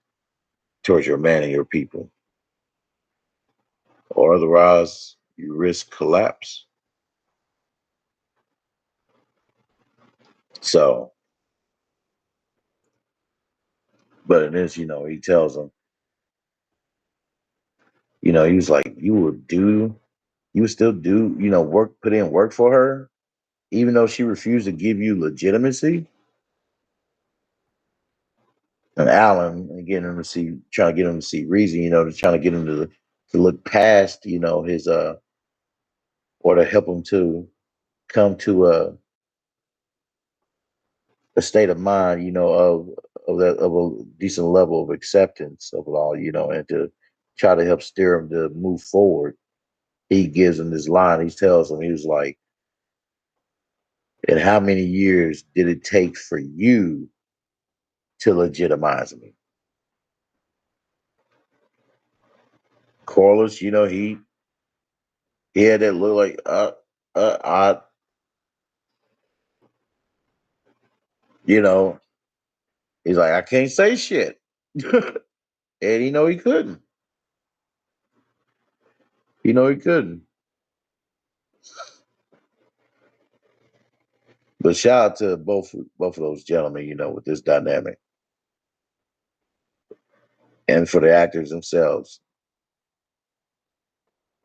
man and your people, or otherwise you risk collapse. So, but in this, he tells them, he was like, you would still do, put in work for her, even though she refused to give you legitimacy. And Alan, and trying to get him to see reason, to trying to get him to look past, his or to help him to come to a state of mind, of a decent level of acceptance of it all, and to try to help steer him to move forward. He gives him this line. He tells him, he was like, "And how many years did it take for you to legitimize me?" Corliss, he had that look like, I, you know, he's like, I can't say shit. And he couldn't. He couldn't. But shout out to both of those gentlemen, with this dynamic. And for the actors themselves.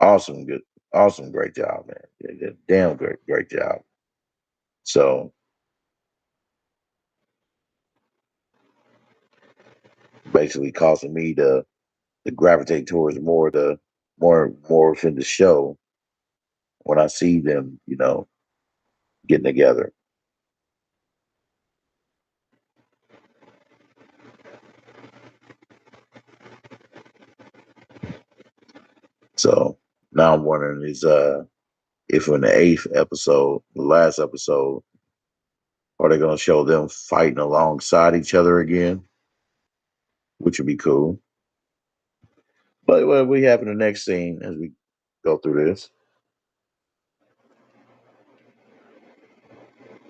Awesome, good, awesome, great job, man. Damn great job. So basically causing me to gravitate towards more within the show when I see them, getting together. So now I'm wondering if in the eighth episode, the last episode, are they gonna show them fighting alongside each other again? Which would be cool. But what we have in the next scene as we go through this.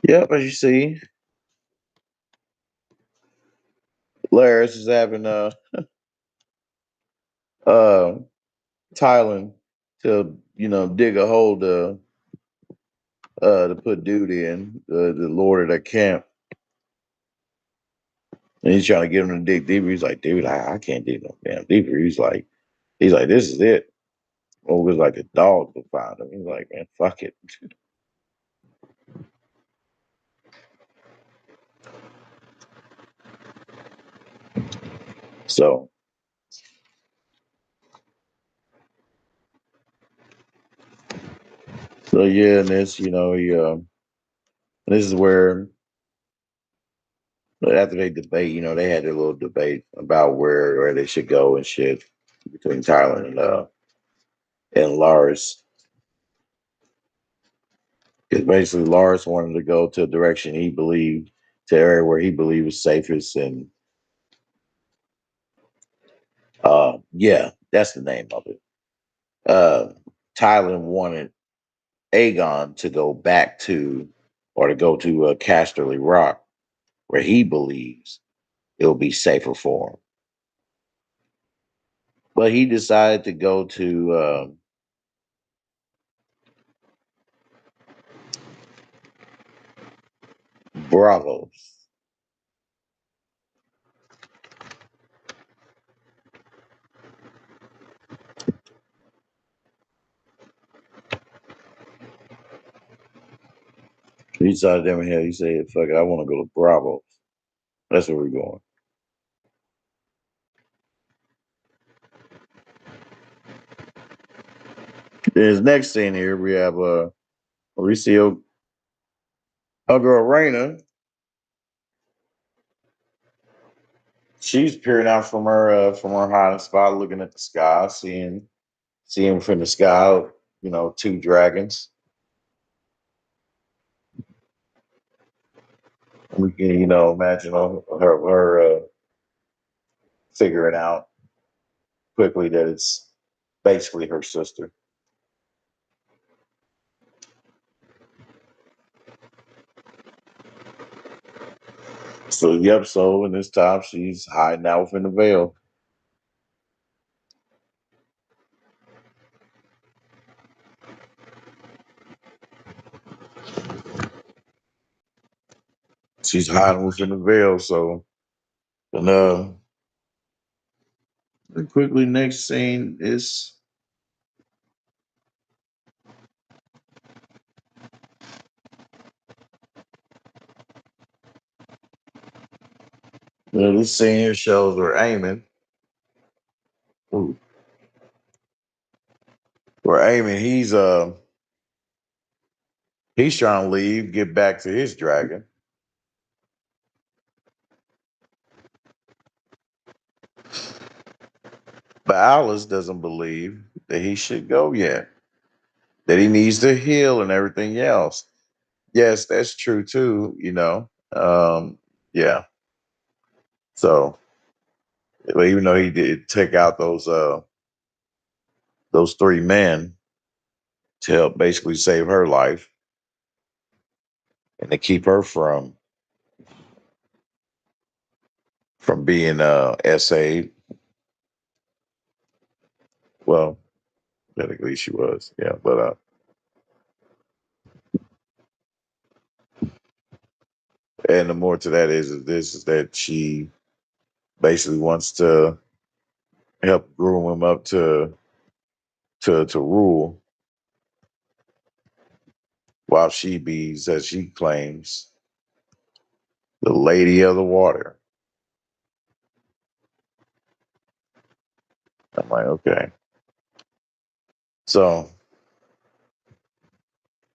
Yep, as you see, Laris is having uh Tylen to dig a hole to put dude in the lord of that camp, and he's trying to get him to dig deeper. He's like, dude, I can't dig no damn deeper. He's like, this is it. Or it was like a dog to find him. He's like, man, fuck it. So yeah, and this this is where after they debate, they had their little debate about where they should go and shit between Tyler and Lars. Because basically Lars wanted to go to a direction he believed, to area where he believed was safest, and yeah, that's the name of it. Tyler wanted Aegon to go back to, or to go to Casterly Rock, where he believes it'll be safer for him. But he decided to go to Bravos. He decided down here, he said, fuck it, I want to go to Bravos. That's where we're going. His next scene here, we have Mauricio, her girl Raina. She's peering out from her hiding spot, looking at the sky, seeing from the sky, two dragons. We can, imagine her figuring out quickly that it's basically her sister. So yep, so in this time she's hiding out within the veil. She's hiding within the veil. So and quickly next scene is this scene here shows we're aiming. Ooh. We're aiming. He's trying to leave, get back to his dragon. But Alice doesn't believe that he should go yet. That he needs to heal and everything else. Yes, that's true too, Yeah. So but even though he did take out those three men to help basically save her life and to keep her from being essayed. Well, technically she was, yeah. But and the more to that is this is that she basically wants to help groom him up to rule, while she be, as she claims, the lady of the water. I'm like, okay. So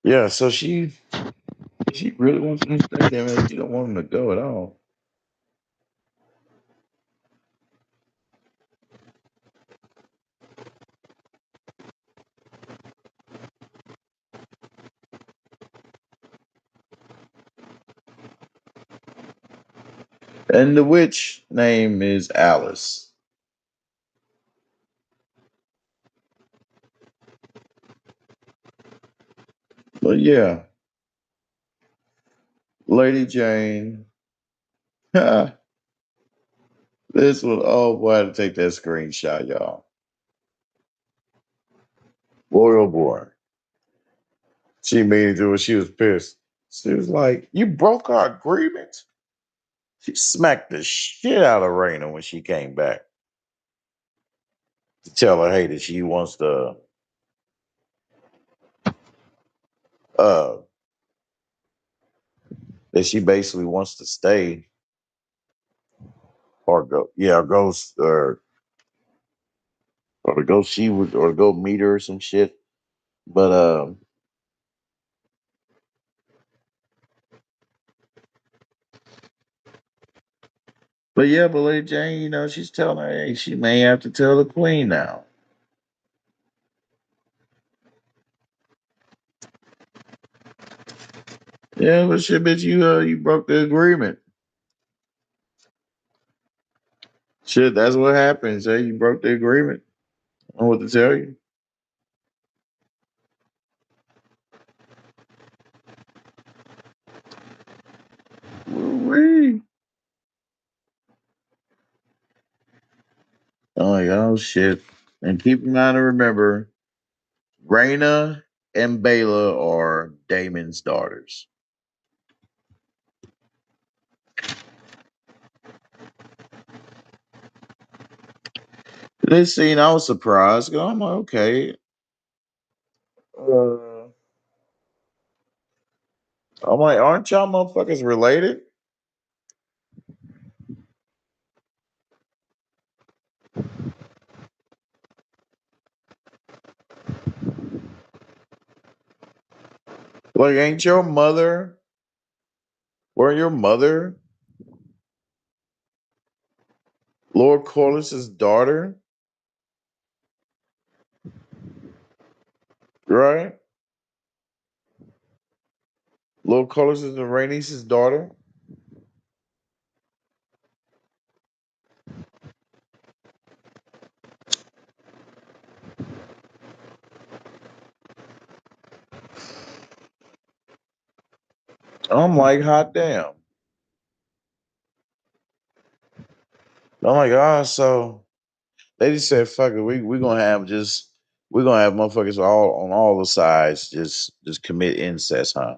yeah, so she really wants him to stay there, man. She don't want him to go at all. And the witch name is Alice. But yeah, Lady Jane. This was, oh boy, I had to take that screenshot, y'all. Boy, oh boy. She made it to it. She was pissed. She was like, "You broke our agreement." She smacked the shit out of Raina when she came back to tell her, hey, that she wants to uh that she basically wants to stay or go, yeah, or go or to go she would or go meet her or some shit. But yeah, but Lady Jane, she's telling her, hey, she may have to tell the queen now. Yeah, but shit, bitch, you broke the agreement. Shit, that's what happens. Hey, you broke the agreement. I don't know what to tell you. Woo-wee. I'm like, oh shit. And keep in mind to remember, Raina and Bela are Damon's daughters. This scene, I was surprised. I'm like, okay. Uh, I'm like, aren't y'all motherfuckers related? Like, ain't your mother or your mother Lord Corliss's daughter? Right? Lord Corliss is Rhaenys' daughter. I'm like, hot damn. I'm like, so they just said, fuck it, we're gonna have motherfuckers all on all the sides just commit incest, huh?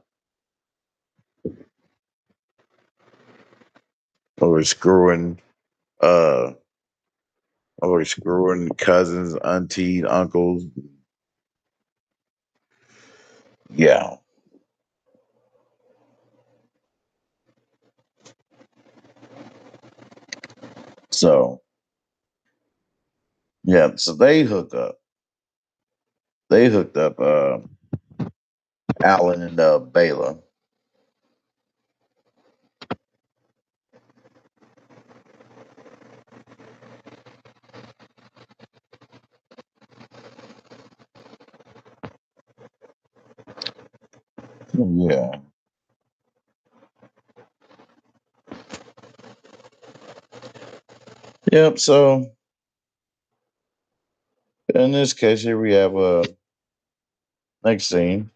Or screwing uh or screwing cousins, aunties, uncles. Yeah. So yeah, so they hooked up Alan and Bayla. Yeah. Yep. So in this case, here we have next scene.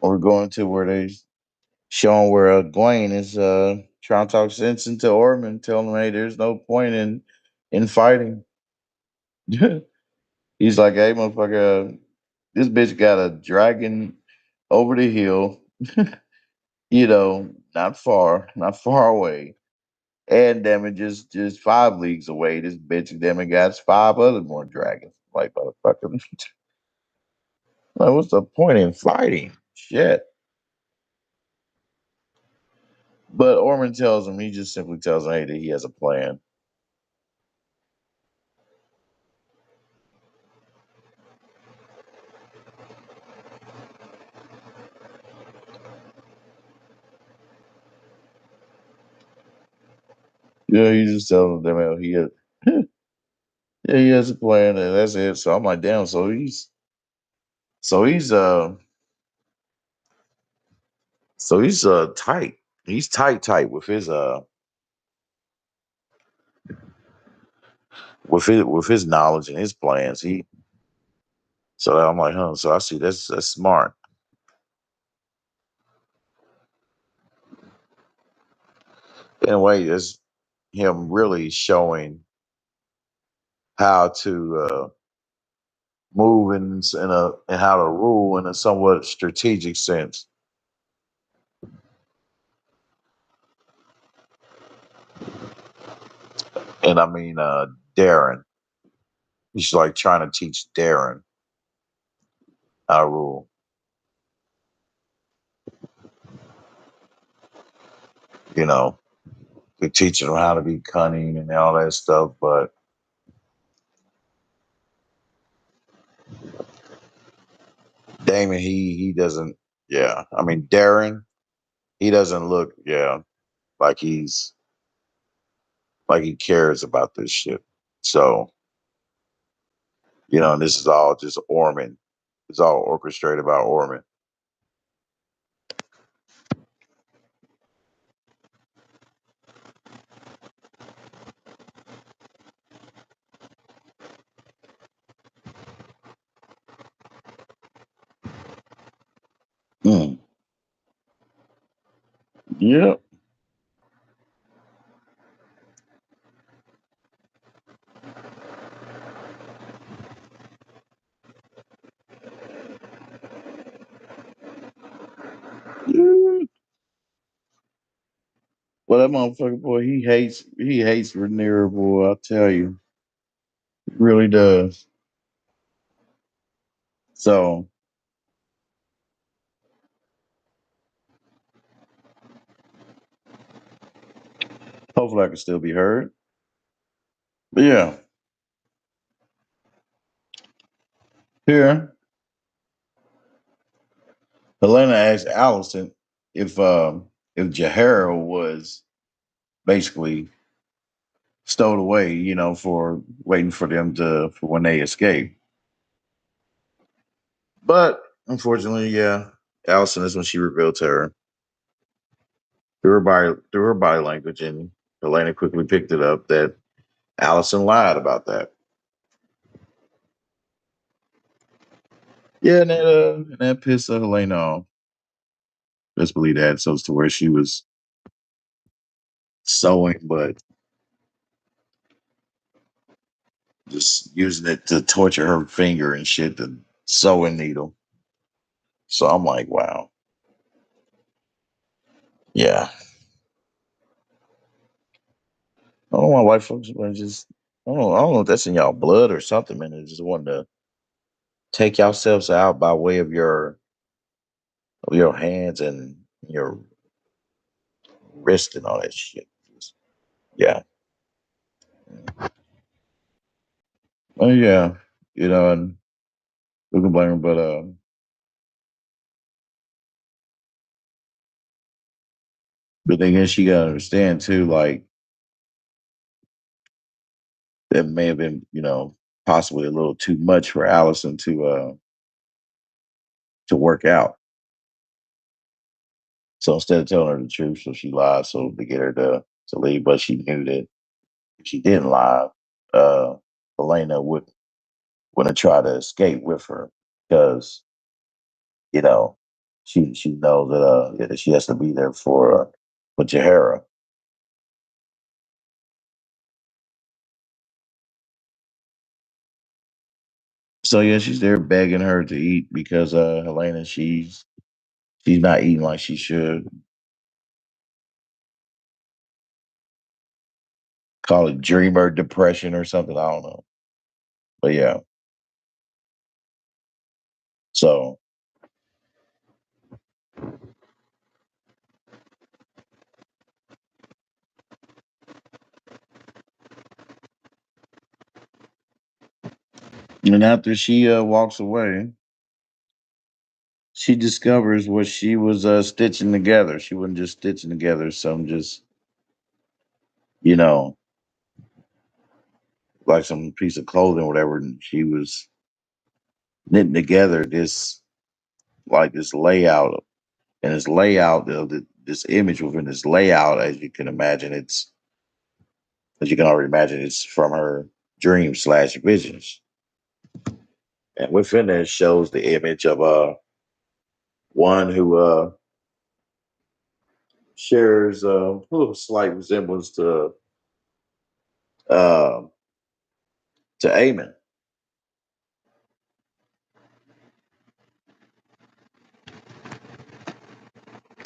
We're going to where they showing where Gwen is trying to talk sense into Orman, telling him, "Hey, there's no point in fighting." He's like, "Hey, motherfucker, this bitch got a dragon over the hill, not far away, and damn it, just 5 leagues away. This bitch, damn it, got 5 other more dragons. Like, motherfucker, like, what's the point in fighting? Shit." But Orman tells him, he just simply tells him, "Hey, that he has a plan." Yeah, he just tells them, "Damn it, he has, yeah, he has a plan, and that's it." So I'm like, "Damn." So he's tight. He's tight with his knowledge and his plans. So I'm like, huh. So I see that's smart. In a way, it's him really showing how to move and how to rule in a somewhat strategic sense. And I mean, Darren. He's like trying to teach Darren how to rule. You know, to teaching him how to be cunning and all that stuff, but Damon, he doesn't. Yeah, I mean Darren, he doesn't look. Yeah, like he cares about this shit. So this is all just Orman. It's all orchestrated by Orman. Mm. Yep. Yeah. Well, that motherfucker boy, he hates Rhaenyra, boy. I tell you, he really does. So hopefully I can still be heard. But yeah, here Helena asked Allison if Jahara was basically stowed away, for waiting for them for when they escape. But unfortunately, yeah, Allison is when she revealed to her through her body language, and Helena quickly picked it up that Allison lied about that. Yeah, and that pissed Helena off. Just believe that, so it's to where she was sewing, but just using it to torture her finger and shit, the sewing needle. So I'm like, wow, yeah. I don't know why white folks want just. I don't know if that's in y'all blood or something, man. They just want to take yourselves out by way of your hands and your wrist and all that shit. Yeah. Oh yeah. And we can blame her, but but then again, she gotta understand too, like that may have been, possibly a little too much for Allison to work out. So instead of telling her the truth, so she lied so to get her to leave, but she knew that if she didn't lie, uh Elena wouldn't try to escape with her because, you know, she knows that she has to be there for Jahara. So yeah, she's there begging her to eat because Helena she's not eating like she should. Call it dreamer depression or something. I don't know. But yeah. So and after she walks away, she discovers what she was stitching together. She wasn't just stitching together some just, you know, like some piece of clothing or whatever. And she was knitting together this layout. And this layout, this image within this layout, as you can imagine, as you can already imagine, it's from her dreams/visions. And within it shows the image of one who shares a little slight resemblance uh, to Aemon.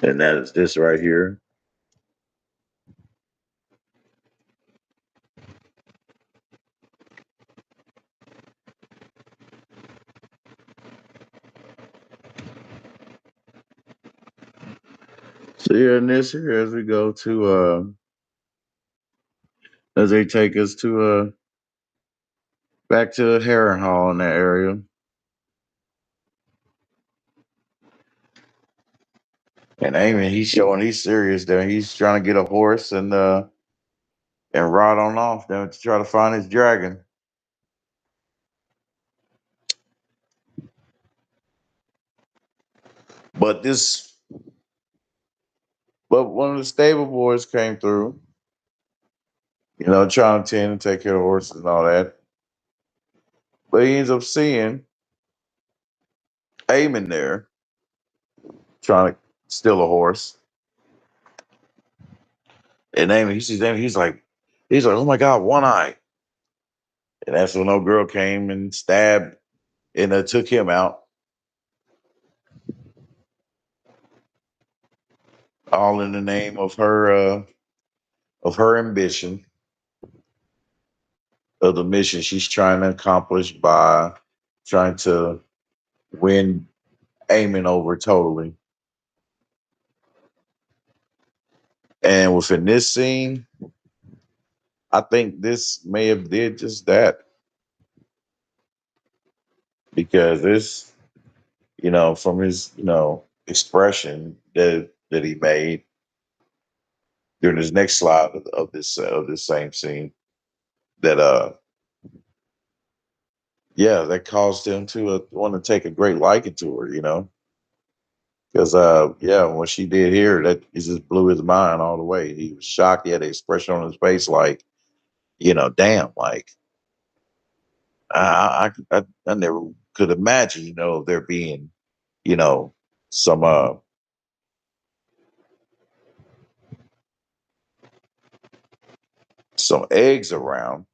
And that is this right here. So yeah, and this here as we go to as they take us to back to Harrenhal Hall in that area. And Aemon, he's showing he's serious there. He's trying to get a horse and ride on off there to try to find his dragon. But this but one of the stable boys came through, trying to tend to take care of horses and all that. But he ends up seeing Aemon there trying to steal a horse. And Aemon, he sees Aemon, he's like, oh my God, one eye. And that's when no girl came and stabbed and took him out. All in the name of her ambition, of the mission she's trying to accomplish by trying to win Aemon over totally. And within this scene, I think this may have did just that because this, from his, expression that he made during his next slide of this same scene that yeah, that caused him to want to take a great liking to her, you know. Because yeah, what she did here, that it just blew his mind all the way. He was shocked. He had an expression on his face like, you know, damn, like I never could imagine, you know, there being, you know, some some eggs around.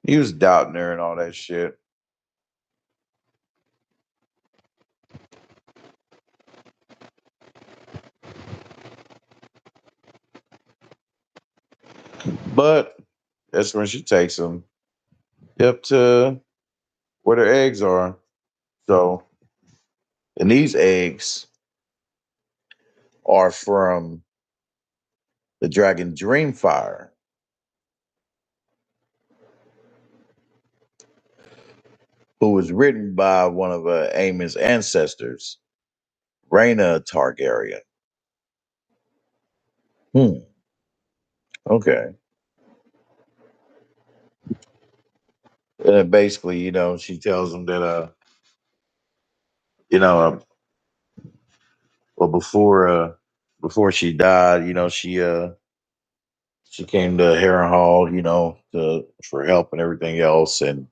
He was doubting her and all that shit. But that's when she takes him up to where their eggs are. So, and these eggs are from the dragon Dreamfire, who was written by one of Aemon's ancestors, Rhaena Targaryen. Hmm. Okay. And basically, you know, she tells him that, you know, well, before she died, you know, she came to Harrenhal, you know, for help and everything else, and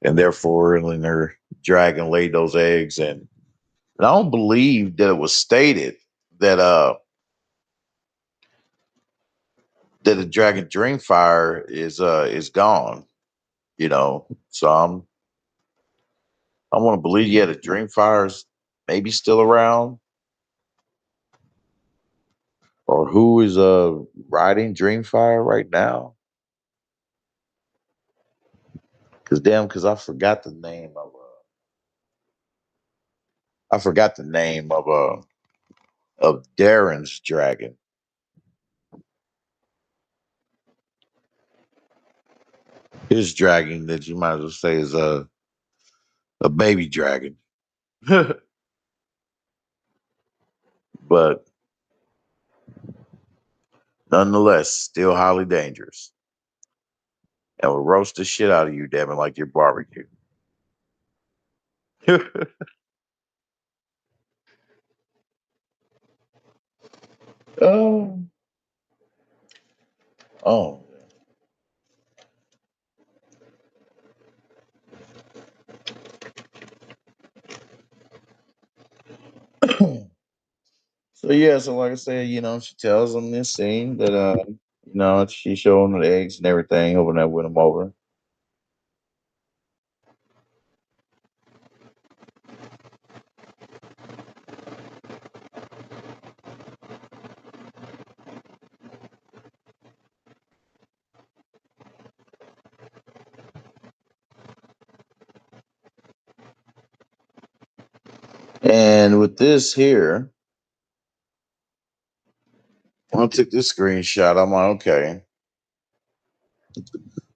therefore, and then her dragon laid those eggs, and I don't believe that it was stated that that the dragon Dreamfire is gone, you know. So I want to believe, yeah, the Dreamfire's maybe still around, or who is riding Dreamfire right now? Because I forgot the name of of Darren's dragon. His dragon that you might as well say is a baby dragon, but nonetheless, still highly dangerous and will roast the shit out of you, damn it, like your barbecue. Oh, oh. So yeah, so like I said, you know, she tells him this scene that you know, she showed him the eggs and everything, hoping that win him over. And with this here, when I took this screenshot, I'm like, okay,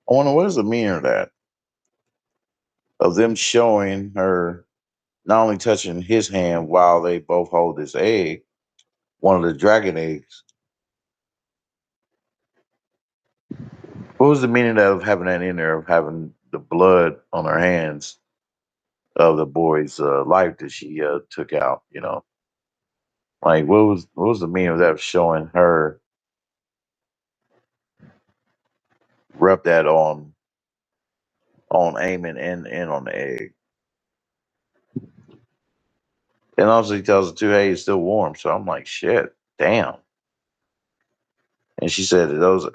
I wonder what is the meaning of that? Of them showing her not only touching his hand while they both hold this egg, one of the dragon eggs. What was the meaning of having that in there, of having the blood on her hands of the boy's life that she took out? You know, like what was the meaning of that? Showing her rub that on Aemon and on the egg, and also he tells her too, hey, it's still warm. So I'm like, shit, damn. And she said that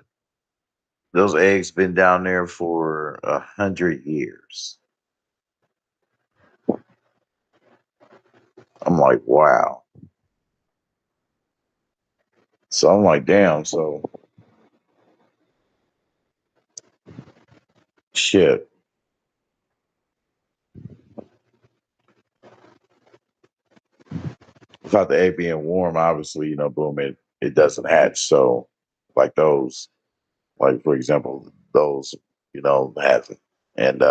those eggs been down there for 100 years. I'm like, wow. So I'm like, damn. So shit. Without the egg being warm, obviously, you know, boom, it doesn't hatch. So like those, like for example, those, you know, haven't. And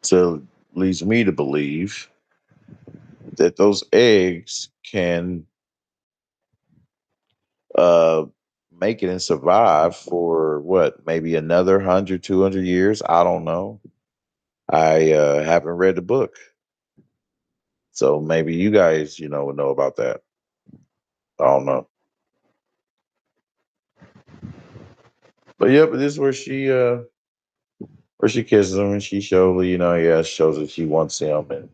So leads me to believe that those eggs can uh, make it and survive for what, maybe another 100, 200 years. I don't know. I haven't read the book. So maybe you guys, would know about that. I don't know. But yeah, but this is where she kisses him and she shows, shows that she wants him and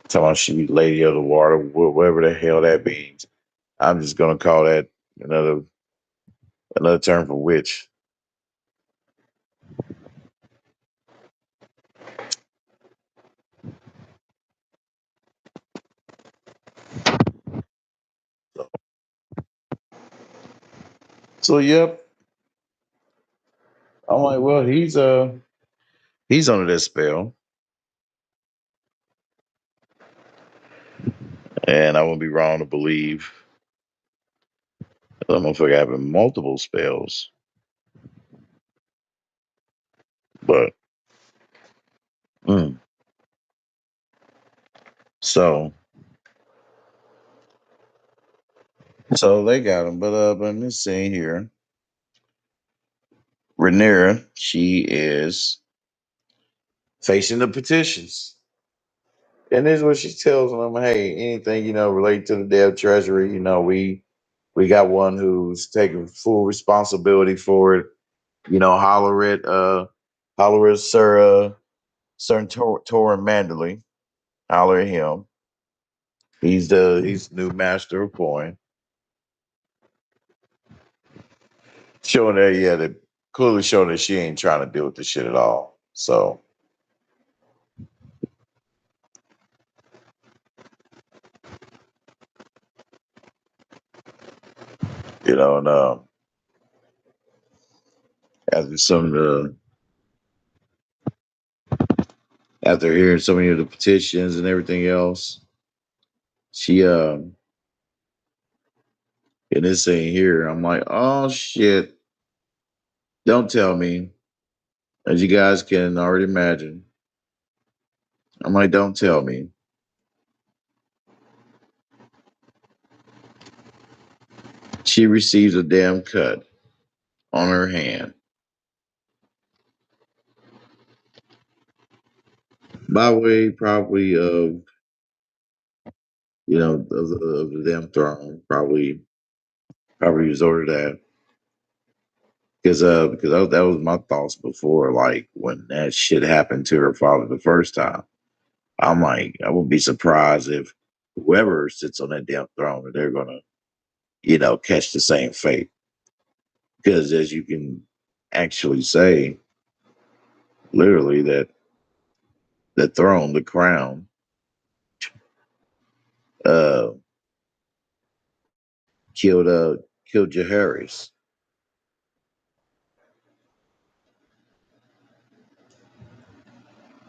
telling she lady of the water, whatever the hell that means. I'm just gonna call that another another term for witch. So yep. I'm like, well, he's under that spell. And I wouldn't be wrong to believe that motherfucker having multiple spells. But mm. so so they got him. But in this scene here, Rhaenyra, she is facing the petitions. And this is what she tells them, hey, anything, related to the dev treasury, we got one who's taking full responsibility for it. Holler at Sir Torin Manderley. Holler at him. He's the new master of coin. Showing that, yeah, that clearly showing that she ain't trying to deal with this shit at all. So, and after some of the after hearing so many of the petitions and everything else, she in this scene here, I'm like, oh shit. Don't tell me. As you guys can already imagine. I'm like, don't tell me. She receives a damn cut on her hand. By way, probably of of the damn throne. Probably resort to that. Because that was my thoughts before, like when that shit happened to her father the first time. I'm like, I would be surprised if whoever sits on that damn throne, that they're gonna, catch the same fate. Because as you can actually say, literally that the throne, the crown, uh, killed killed Jaehaerys,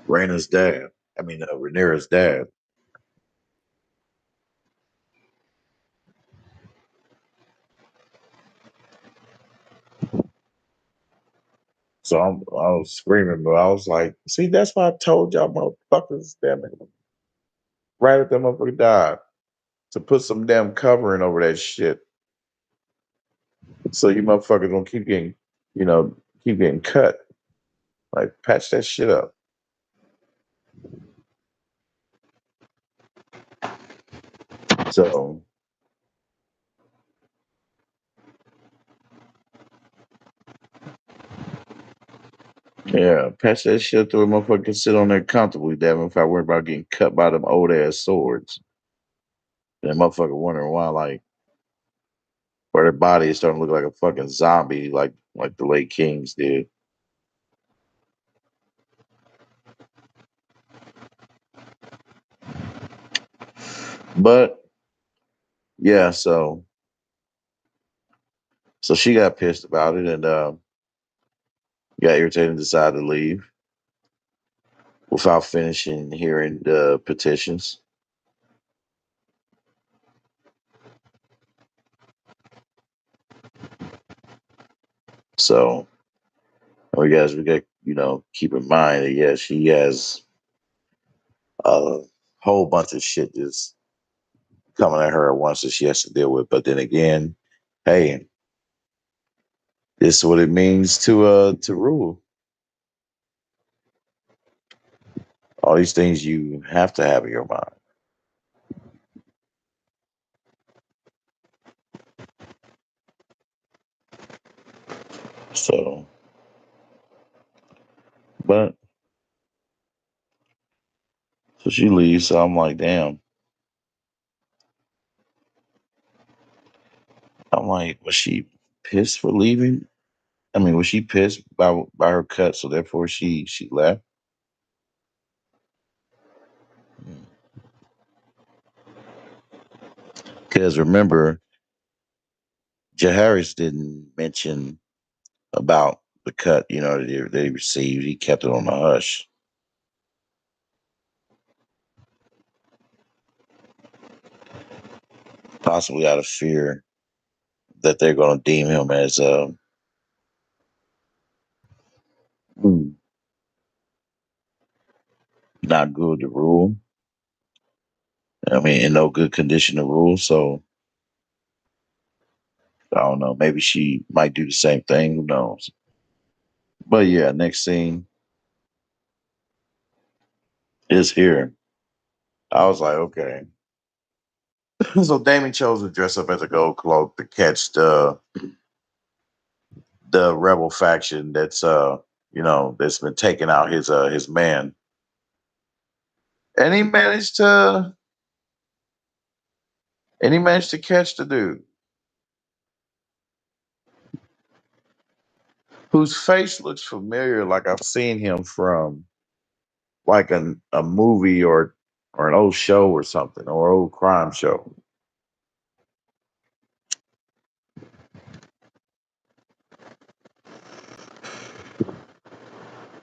Rhaenyra's dad. I mean, Rhaenyra's dad. So I was screaming, but I was like, see, that's why I told y'all motherfuckers, damn it. Right after that motherfucker died. To put some damn covering over that shit. So you motherfuckers gonna keep getting cut. Like patch that shit up. So yeah, patch that shit up so a motherfucker can sit on there comfortably, damn if I worry about getting cut by them old ass swords. And that motherfucker wondering why, like, where their body is starting to look like a fucking zombie, like the late Kings did. But yeah, so she got pissed about it and got irritated and decided to leave without finishing hearing the petitions. So we got keep in mind that she has a whole bunch of shit just coming at her at once that she has to deal with. But then again, hey, this is what it means to rule. All these things you have to have in your mind. So, but so she leaves. So I'm like, damn. I'm like, was she pissed for leaving? I mean, was she pissed by her cut? So therefore, she left. Because remember, Jaharis didn't mention about the cut, that he received. He kept it on the hush. Possibly out of fear that they're going to deem him as not good to rule. I mean, in no good condition to rule. So I don't know. Maybe she might do the same thing. Who knows? But yeah, next scene is here. I was like, okay. So Damon chose to dress up as a gold cloak to catch the rebel faction that's been taking out his man. And he managed to catch the dude whose face looks familiar, like I've seen him from like a movie or an old show or something, or old crime show.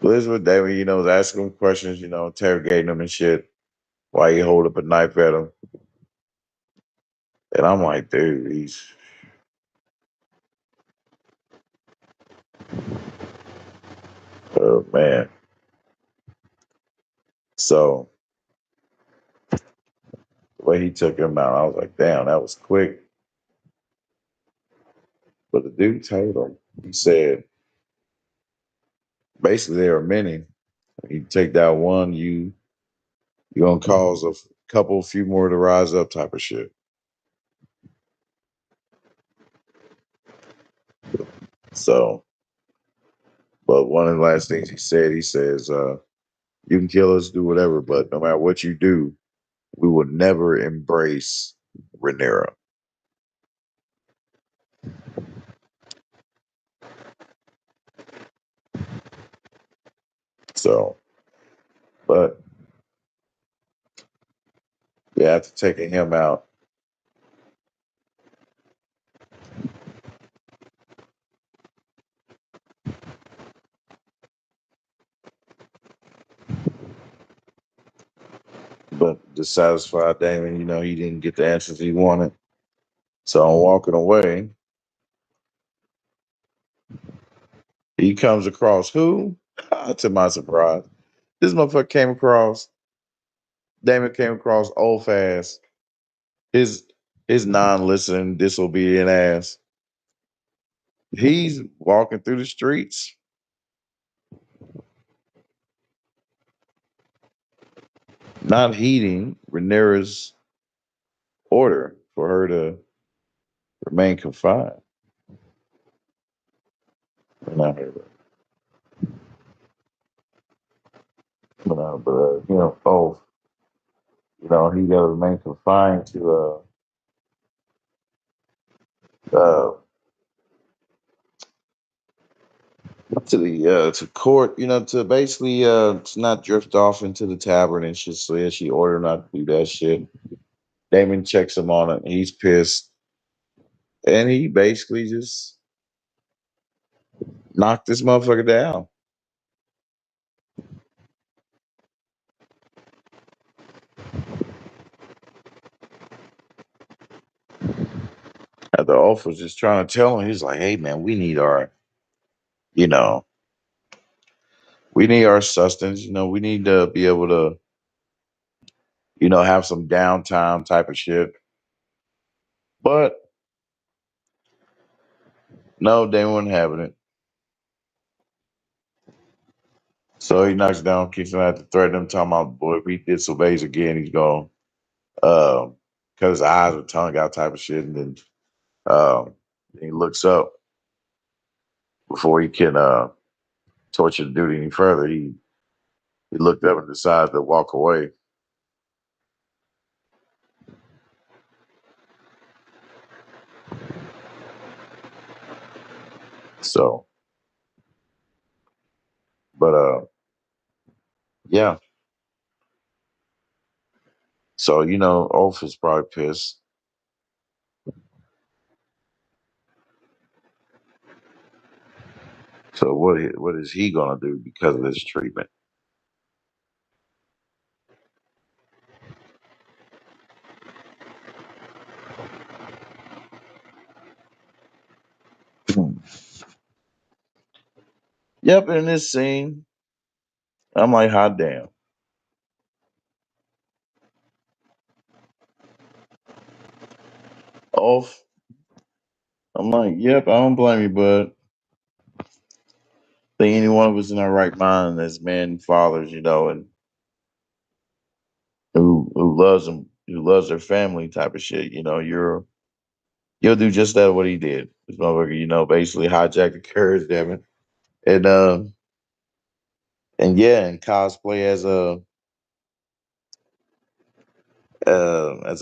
Elizabeth David, was asking him questions, interrogating him and shit while he hold up a knife at him. And I'm like, dude, oh man. So the way he took him out, I was like, damn, that was quick. But the dude told him, he said, basically there are many. You take that one, you're gonna cause a few more to rise up type of shit. So, but one of the last things he says, you can kill us, do whatever, but no matter what you do, we will never embrace Rhaenyra. So, but yeah, after taking him out, but dissatisfied Damon, he didn't get the answers he wanted. So I'm walking away. He comes across who? To my surprise, this motherfucker Damon came across old fast. His non-listening, disobedient ass. He's walking through the streets, not heeding Rhaenyra's order for her to remain confined. Not her, both. He got to remain confined uh, to court, to basically to not drift off into the tavern and shit. So yeah, she ordered not to do that shit. Damon checks him on it. He's pissed, and he basically just knocked this motherfucker down. The Ulf was just trying to tell him, he's like, hey man, we need our, you know, We need our sustenance. We need to be able to, have some downtime type of shit. But no, they weren't having it. So he knocks down, keeps him at the threat. Them talking about, boy, if he disobeys again, he's going cut his eyes or tongue out type of shit. And then he looks up before he can torture the dude any further. He looked up and decided to walk away. So, but yeah. So Ulf is probably pissed. So what is he gonna do because of this treatment? Hmm. Yep, in this scene, I'm like, hot damn. Ulf, I'm like, yep, I don't blame you, bud. Think any one of us in our right mind as men, fathers, and who loves them, who loves their family type of shit, you'll do just that what he did. This motherfucker, basically hijacked the carriage, damn it. And yeah, and cosplay as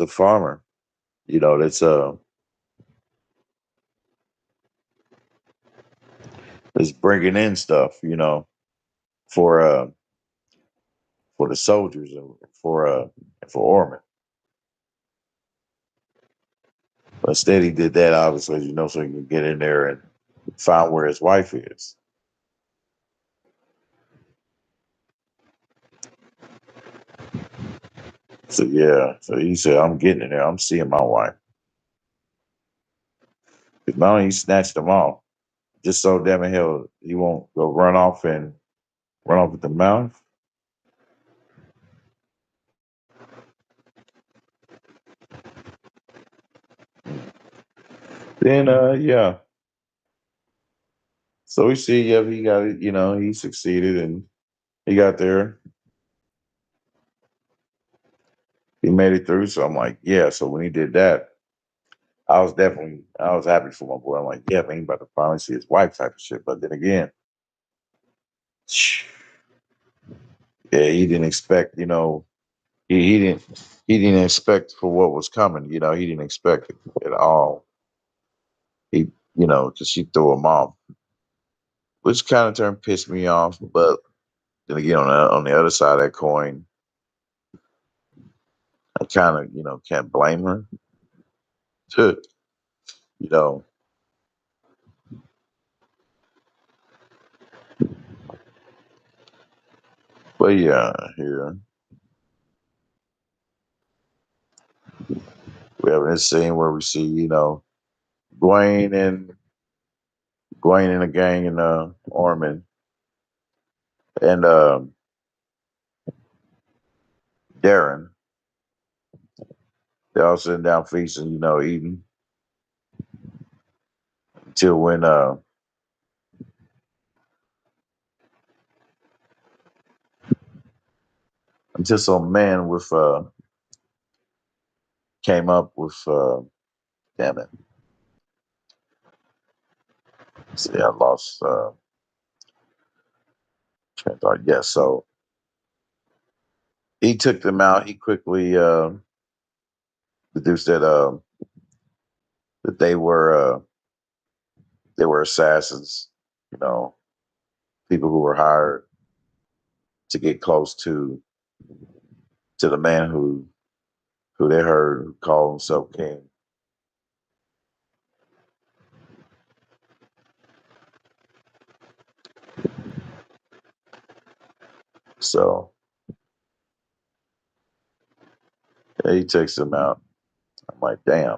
a farmer, that's bringing in stuff, for for the soldiers and for Orman. But instead, he did that obviously, so he can get in there and find where his wife is. So yeah, so he said, "I'm getting in there. I'm seeing my wife." Because not only he snatched them off, just so damn it hell he won't go run off with the mouth. Then yeah, so we see, yeah, he got it. He succeeded and he got there. He made it through. So I'm like, yeah. So when he did that, I was happy for my boy. I'm like, yeah, man, he about to finally see his wife type of shit. But then again, yeah, he didn't expect, he didn't expect for what was coming. He didn't expect it at all. He, because she threw him off, which kind of turned pissed me off. But then again, on the other side of that coin, I kind of, can't blame her. you know, but yeah, here we have this scene where we see, Dwayne and Dwayne and a gang in Ormond and Darren. They're all sitting down feasting, eating until when until some man with came up with damn it. See, I lost train of thought. Yes, so he took them out. He quickly deduced that they were assassins, you know, people who were hired to get close to the man who they heard who called himself king. So yeah, he takes them out. I'm like, damn.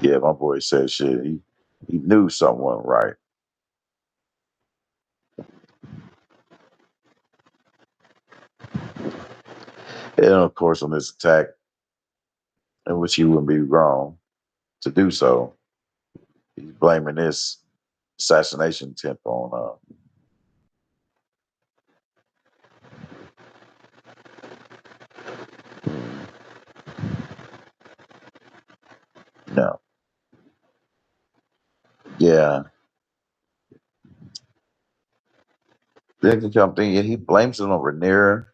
Yeah, my boy said shit. He knew something wasn't right. And of course, on this attack, in which he wouldn't be wrong to do so, he's blaming this assassination attempt on no. Yeah. Then I'm thinking he blames it on Rhaenyra,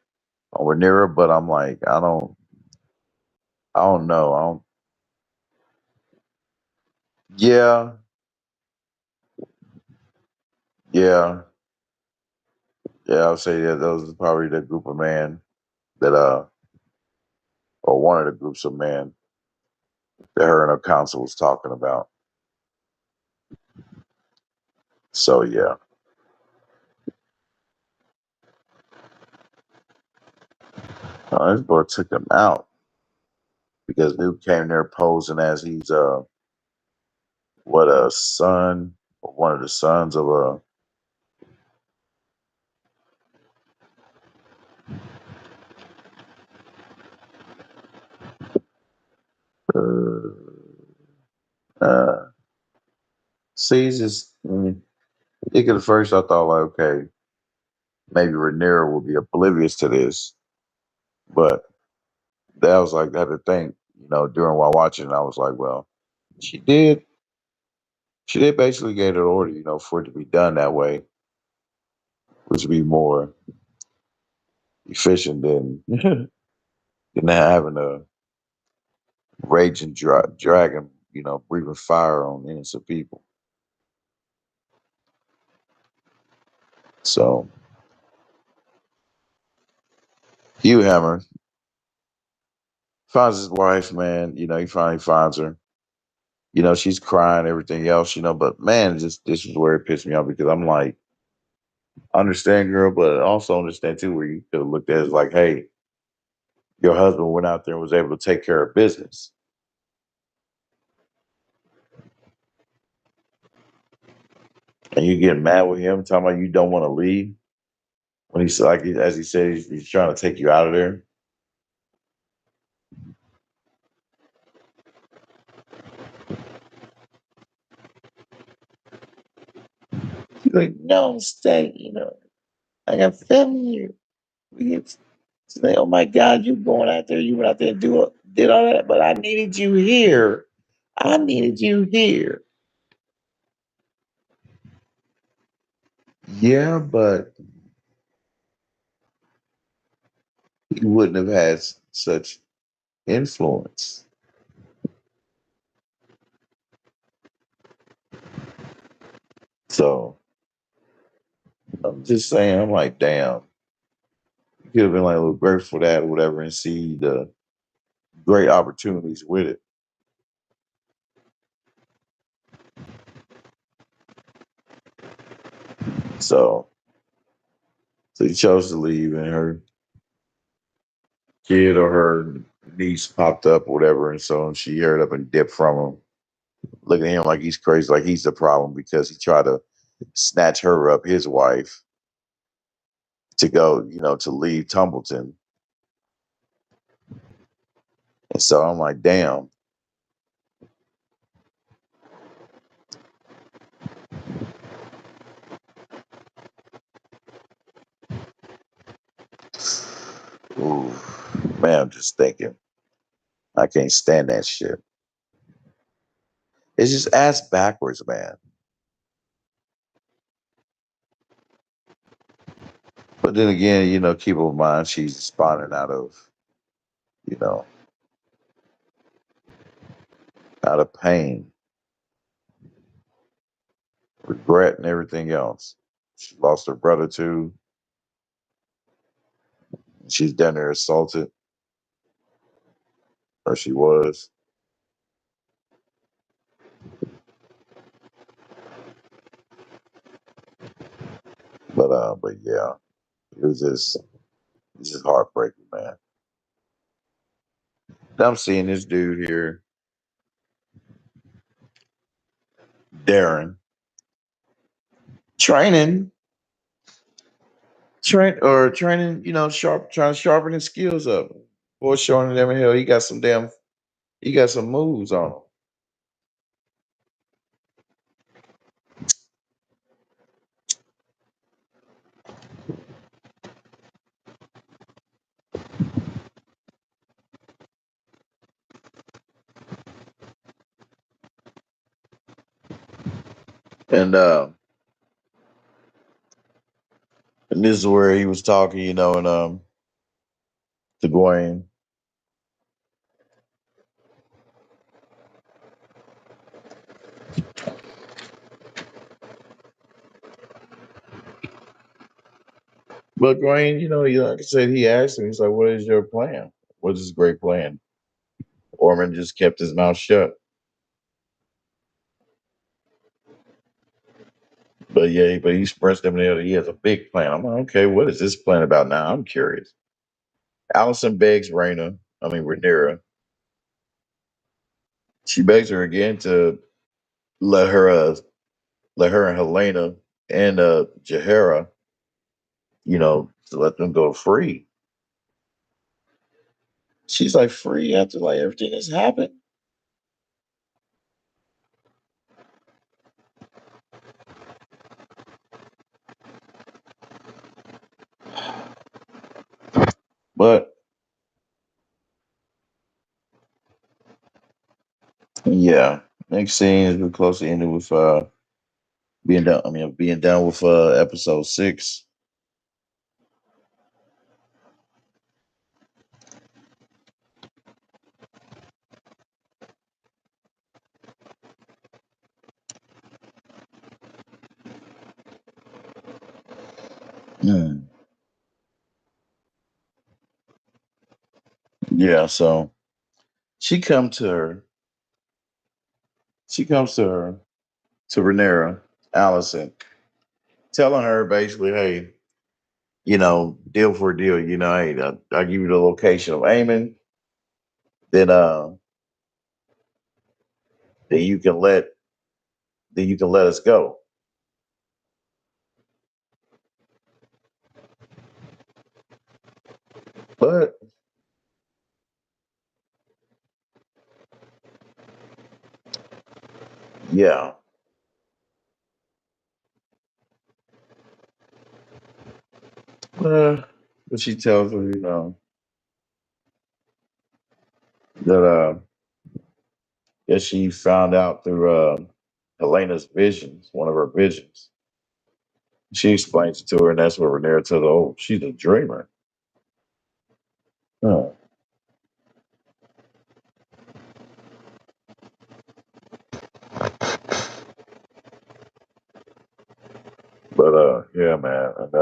but I'm like, I don't know. I don't yeah, yeah, yeah, I'll say that those are probably the group of men that or one of the groups of men that her and her council was talking about. So yeah. This boy took him out because dude came there posing as he's what a son or one of the sons of a uh see it's just I think at first I thought like okay, maybe Rhaenyra will be oblivious to this, but that was like I had to think, during while watching, I was like, well, she did she did basically get an order, for it to be done that way, which would be more efficient than than having a raging dragon, breathing fire on innocent people. So Hugh Hammer finds his wife, man. He finally finds her. She's crying, everything else, but man, just this is where it pissed me off because I'm like, I understand, girl, but I also understand too where you could have looked at it as like, hey, your husband went out there and was able to take care of business. And you get mad with him, talking about you don't want to leave when he's like, as he said, he's trying to take you out of there. He's like, no, stay. I got family here. She's like, oh my God, you going out there? You went out there and did all that, but I needed you here. I needed you here. Yeah, but he wouldn't have had such influence. So I'm just saying, I'm like, damn, you could have been like a little grateful for that or whatever and see the great opportunities with it. So, so he chose to leave, and her kid or her niece popped up or whatever, and so she hurried up and dipped from him, looking at him like he's crazy, like he's the problem because he tried to snatch her up, his wife, to go, to leave Tumbleton. And so I'm like, damn. Ooh, man, I'm just thinking, I can't stand that shit. It's just ass backwards, man. But then again, keep in mind she's spawning you know, out of pain, regret, and everything else. She lost her brother too. She's down there assaulted, or she was. But yeah, it's just heartbreaking, man. I'm seeing this dude here Darren training, training. Trying to sharpen his skills up. Boy, showing them hell, he got some moves on him. And this is where he was talking, and to Gawain. But Gawain, like I said, he asked him, he's like, "What is your plan? What is this great plan?" Ormond just kept his mouth shut. But yeah, but he expressed him there that he has a big plan. I'm like, okay, what is this plan about now? I'm curious. Allison begs Rhaenyra. She begs her again to let her, uh, let her and Helena and Jahara, to let them go free. She's like, free after like everything that's happened. But yeah, next scene is we're closely ended with being done with episode 6. Hmm. Yeah, so she come to her. She comes to Rhaenyra, Allison, telling her basically, hey, deal for a deal. Hey, I give you the location of Aemon, then then you can let us go. But yeah, but she tells her, that that she found out through Helena's visions, one of her visions. She explains it to her, and that's what Rhaenyra tells her, oh, she's a dreamer. Oh. But yeah, man, and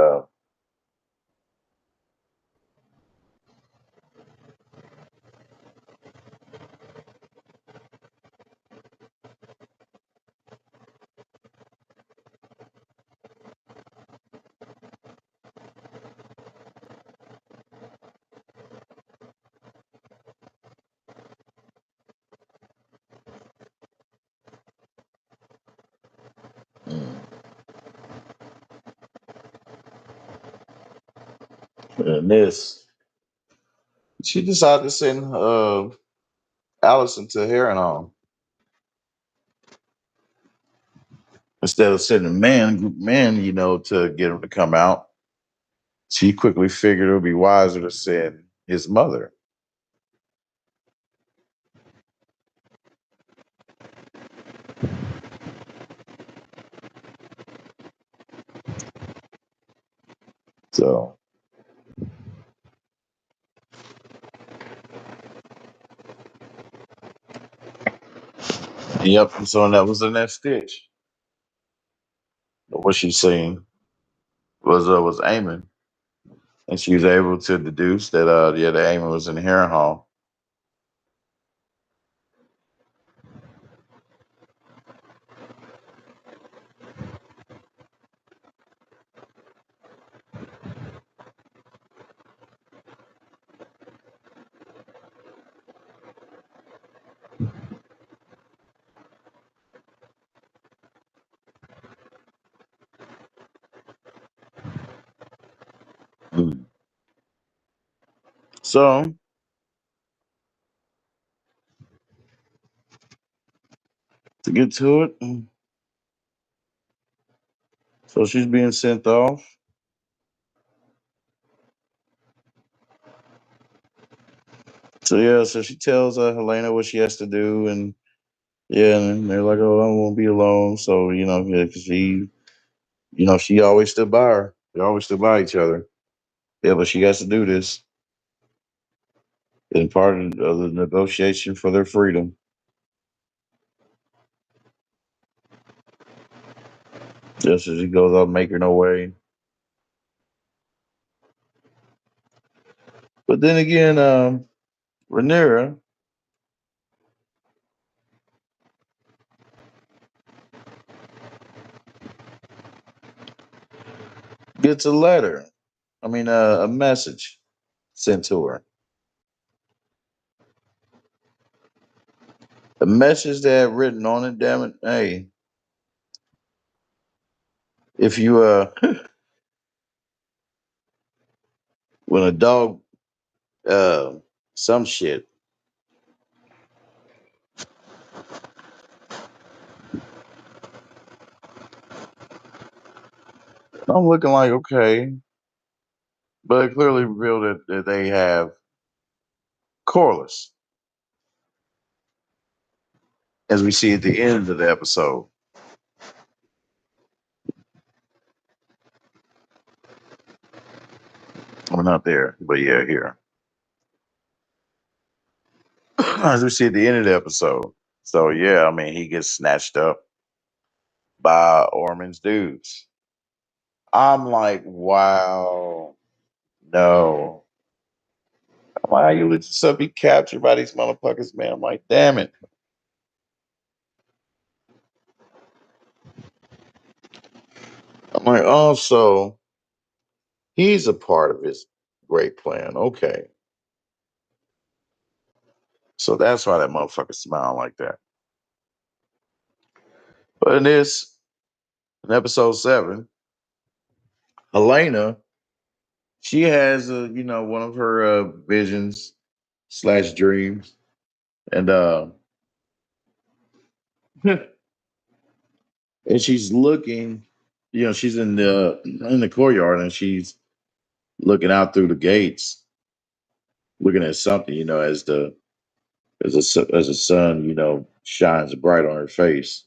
and this, she decided to send Allison to Harrenhal instead of sending group of men, to get him to come out. She quickly figured it would be wiser to send his mother. So, yep. So that was the next stitch. What she seen was Aemon, and she was able to deduce that the Aemon was in Harrenhal. So to get to it, so she's being sent off. So yeah, so she tells Helena what she has to do, and yeah, and they're like, "Oh, I won't be alone." So yeah, 'cause she always stood by her. They always stood by each other. Yeah, but she has to do this in part of the negotiation for their freedom. Just as she goes out making her way. But then again, Rhaenyra gets a letter. I mean, a message sent to her. A message that had written on it, damn it. Hey, if you when a dog uh some shit. I'm looking like okay, but it clearly revealed that they have Corliss, as we see at the end of the episode. Well, not there, but yeah, here. As we see at the end of the episode. So yeah, I mean, he gets snatched up by Orman's dudes. I'm like, wow, no. Why you let yourself be captured by these motherfuckers, man? I'm like, damn it. I'm like, oh, so he's a part of his great plan. Okay. So that's why that motherfucker smiled like that. But in episode 7, Helena, she has one of her visions slash dreams. And and she's looking, she's in the courtyard and she's looking out through the gates, looking at something, as the sun, shines bright on her face.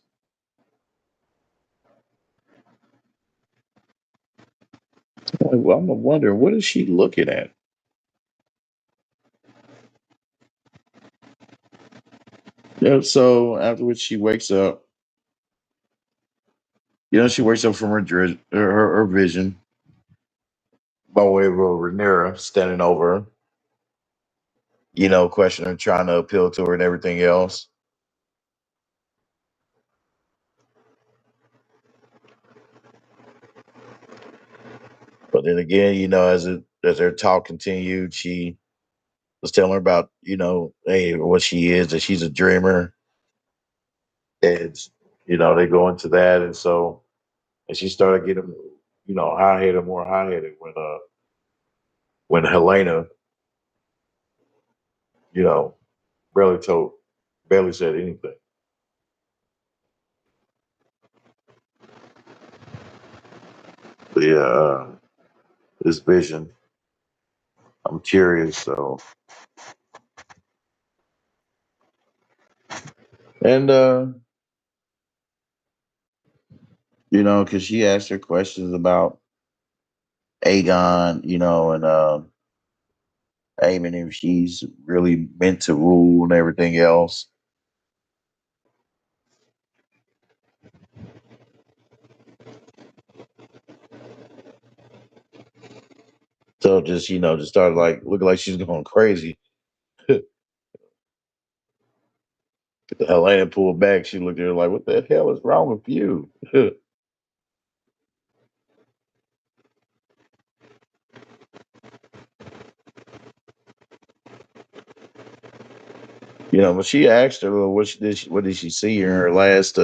Well, I'm wondering, what is she looking at? Yeah, so afterwards she wakes up. She wakes up from her vision by way of Rhaenyra standing over her, questioning her, trying to appeal to her and everything else. But then again, as their talk continued, she was telling her about, hey, what she is, that she's a dreamer. And, they go into that. And she started getting, high headed, more high headed when Helena, you know, barely told, barely said anything. But yeah, this vision, I'm curious. So, and, because she asked her questions about Aegon, and Aemon, if she's really meant to rule and everything else. So just started like looking like she's going crazy. Helena pulled back. She looked at her like, "What the hell is wrong with you?" But she asked her, well, what did she see in her last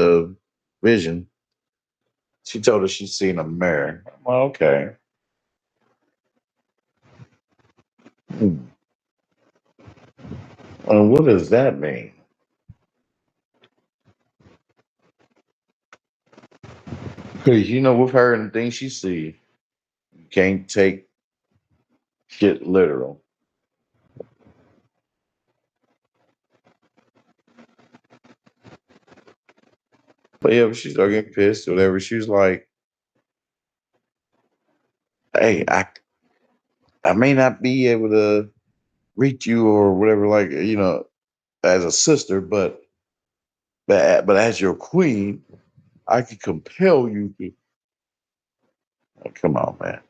vision? She told her she's seen a mirror. Well, okay. Hmm. What does that mean? Because with her and the things she see, you can't take shit literal. But yeah, she started getting pissed or whatever. She was like, "Hey, I may not be able to reach you or whatever, like as a sister, but as your queen, I can compel you to." Oh, come on, man.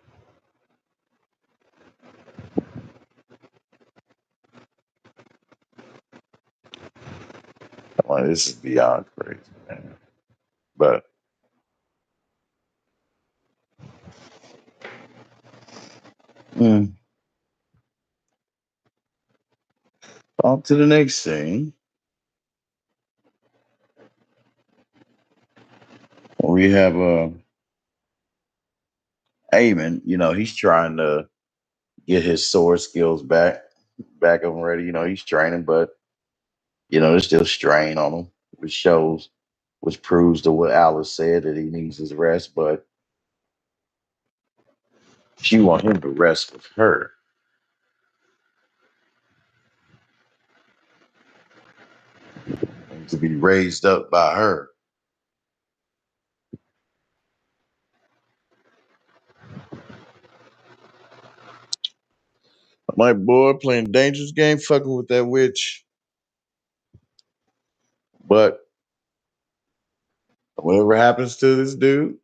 Like, this is beyond crazy, man. But mm, on to the next thing. We have Eamon. He's trying to get his sword skills back up and ready. He's training, but there's still strain on him, which proves to what Alice said that he needs his rest. But she want him to rest with her, and to be raised up by her. My boy playing dangerous game, fucking with that witch. But whatever happens to this dude,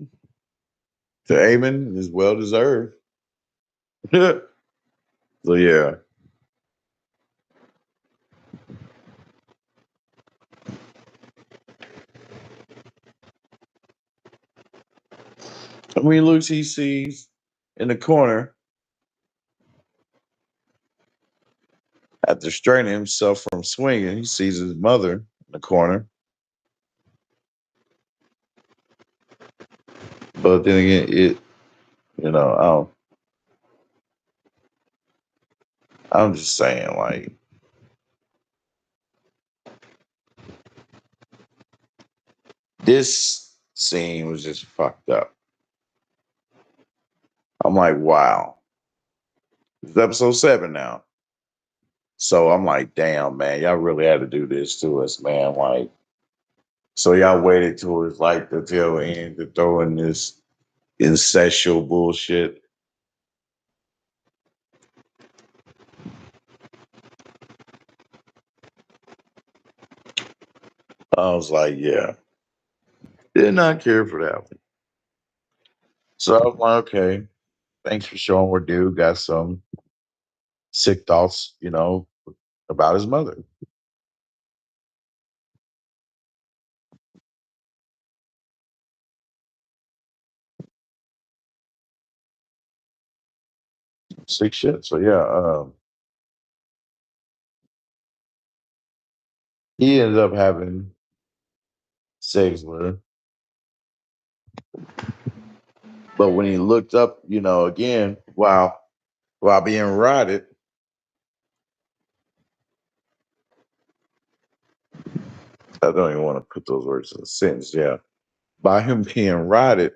to Eamon, is well deserved. So yeah. I mean, looks he sees in the corner after straining himself from swinging. He sees his mother in the corner. But then again, I don't, I'm just saying, like, this scene was just fucked up. I'm like, wow. It's episode 7 now. So I'm like, damn, man, y'all really had to do this to us, man. Like, so y'all waited towards like the tail end to throw in this incestual bullshit. I was like, yeah, did not care for that one. So I'm like, okay, thanks for showing where dude got some sick thoughts, about his mother. Sick shit. So yeah, he ended up having sex with her. But when he looked up, again, while being rotted, I don't even want to put those words in a sentence. Yeah, by him being rotted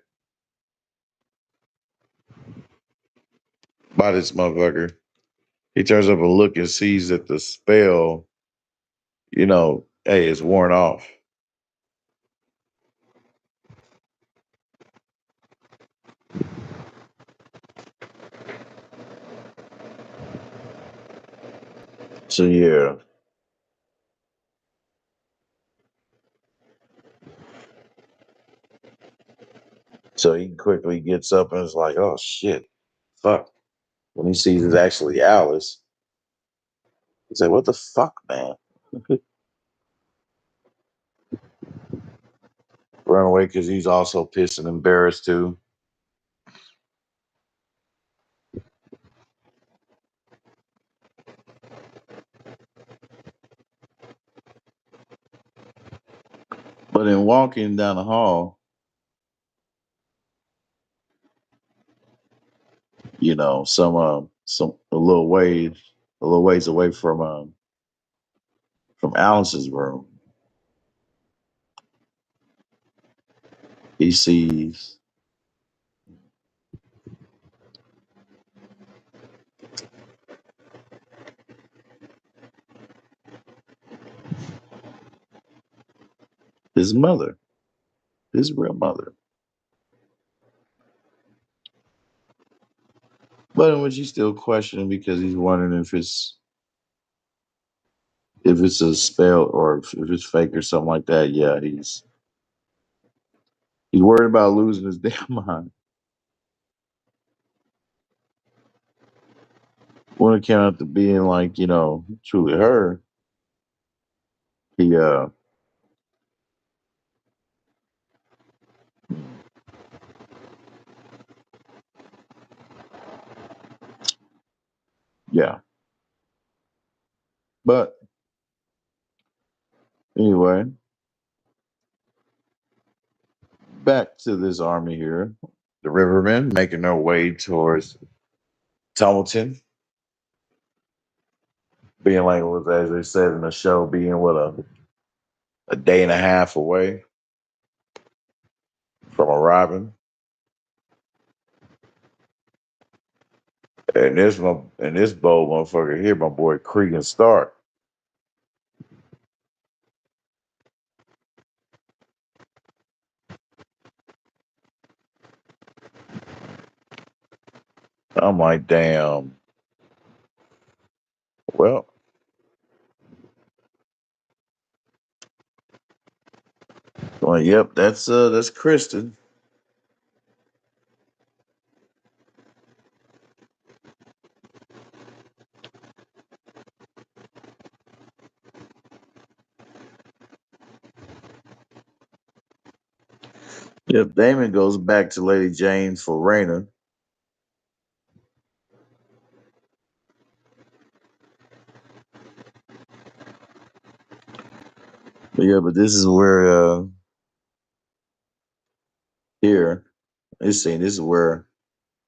by this motherfucker, he turns up and look and sees that the spell, hey, is worn off. So yeah, so he quickly gets up and is like, "Oh shit, fuck!" When he sees it's actually Alice, he's like, "What the fuck, man?" Run away because he's also pissed and embarrassed too. But in walking down the hall, some a little ways away from from Alice's room. He sees his mother, his real mother. But in which he's still questioning because he's wondering if it's a spell or if it's fake or something like that. Yeah, he's worried about losing his damn mind. When it came out to being like, truly her, he yeah. But anyway, back to this army here. The Rivermen making their way towards Tumbleton, being like, as they said in the show, being a day and a half away from arriving. And this bold motherfucker here, my boy Cregan Stark. I'm like, damn. Well, yep, that's Kristen. Yep, Damon goes back to Lady Jane for Raina. But this is where here, this is where